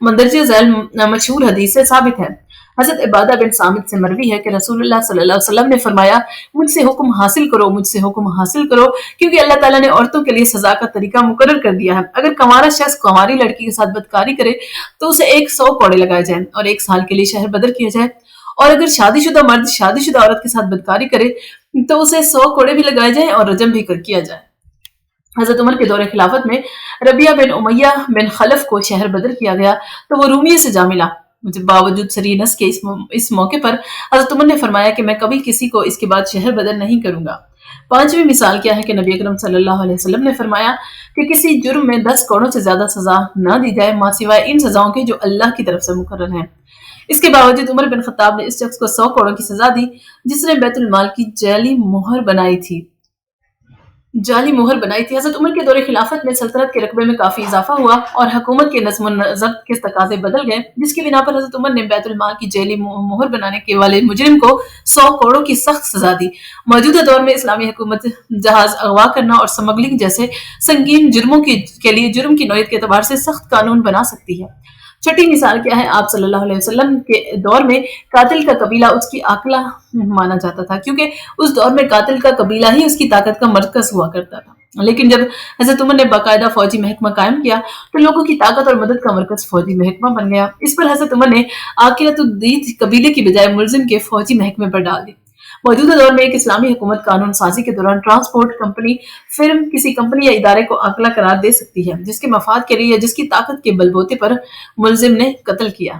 مندرجہ ذیل مشہور حدیث سے ثابت ہے۔ حضرت عبادہ بن صامت سے مروی ہے کہ رسول اللہ صلی اللہ علیہ وسلم نے فرمایا مجھ سے حکم حاصل کرو کیونکہ اللہ تعالیٰ نے عورتوں کے لیے سزا کا طریقہ مقرر کر دیا ہے۔ اگر کنوارا شخص کنواری لڑکی کے ساتھ بدکاری کرے تو اسے 100 کوڑے لگائے جائیں اور 1 سال کے لیے شہر بدر کیا جائے، اور اگر شادی شدہ مرد شادی شدہ عورت کے ساتھ بدکاری کرے تو اسے 100 کوڑے بھی لگائے جائیں اور رجم بھی کیا جائے۔ حضرت عمر کے دور خلافت میں ربیعہ بن امیہ بن خلف کو شہر بدر کیا گیا تو وہ رومیہ سے جا ملا۔ باوجود سری نس کے اس موقع پر حضرت عمر نے فرمایا کہ میں کبھی کسی کو اس کے بعد شہر بدر نہیں کروں گا۔ 5ویں مثال کیا ہے کہ نبی اکرم صلی اللہ علیہ وسلم نے فرمایا کہ کسی جرم میں 10 کوڑوں سے زیادہ سزا نہ دی جائے ماں سوائے ان سزاؤں کے جو اللہ کی طرف سے مقرر ہیں۔ اس کے باوجود عمر بن خطاب نے اس شخص کو 100 کوڑوں کی سزا دی جس نے بیت المال کی جعلی مہر بنائی تھی۔ حضرت عمر کے دور خلافت میں سلطنت کے رقبے میں کافی اضافہ ہوا اور حکومت کے نظم و ضبط کے تقاضے بدل گئے، جس کی بنا پر حضرت عمر نے بیت المال کی جعلی مہر بنانے کے والے مجرم کو 100 کوڑوں کی سخت سزا دی۔ موجودہ دور میں اسلامی حکومت جہاز اغوا کرنا اور سمگلنگ جیسے سنگین جرموں کے لیے جرم کی نوعیت کے اعتبار سے سخت قانون بنا سکتی ہے۔ چھٹی مثال کیا ہے؟ آپ صلی اللہ علیہ وسلم کے دور میں قاتل کا قبیلہ اس کی آقلہ مانا جاتا تھا، کیونکہ اس دور میں قاتل کا قبیلہ ہی اس کی طاقت کا مرکز ہوا کرتا تھا۔ لیکن جب حضرت عمر نے باقاعدہ فوجی محکمہ قائم کیا تو لوگوں کی طاقت اور مدد کا مرکز فوجی محکمہ بن گیا۔ اس پر حضرت عمر نے عاقلۃ الدید قبیلے کی بجائے ملزم کے فوجی محکمے پر ڈال دی۔ موجودہ دور میں ایک اسلامی حکومت قانون سازی کے دوران ٹرانسپورٹ کمپنی فرم کسی کمپنی یا ادارے کو عاقلہ قرار دے سکتی ہے جس کے مفاد کے لیے یا جس کی طاقت کے بل بوتے پر ملزم نے قتل کیا۔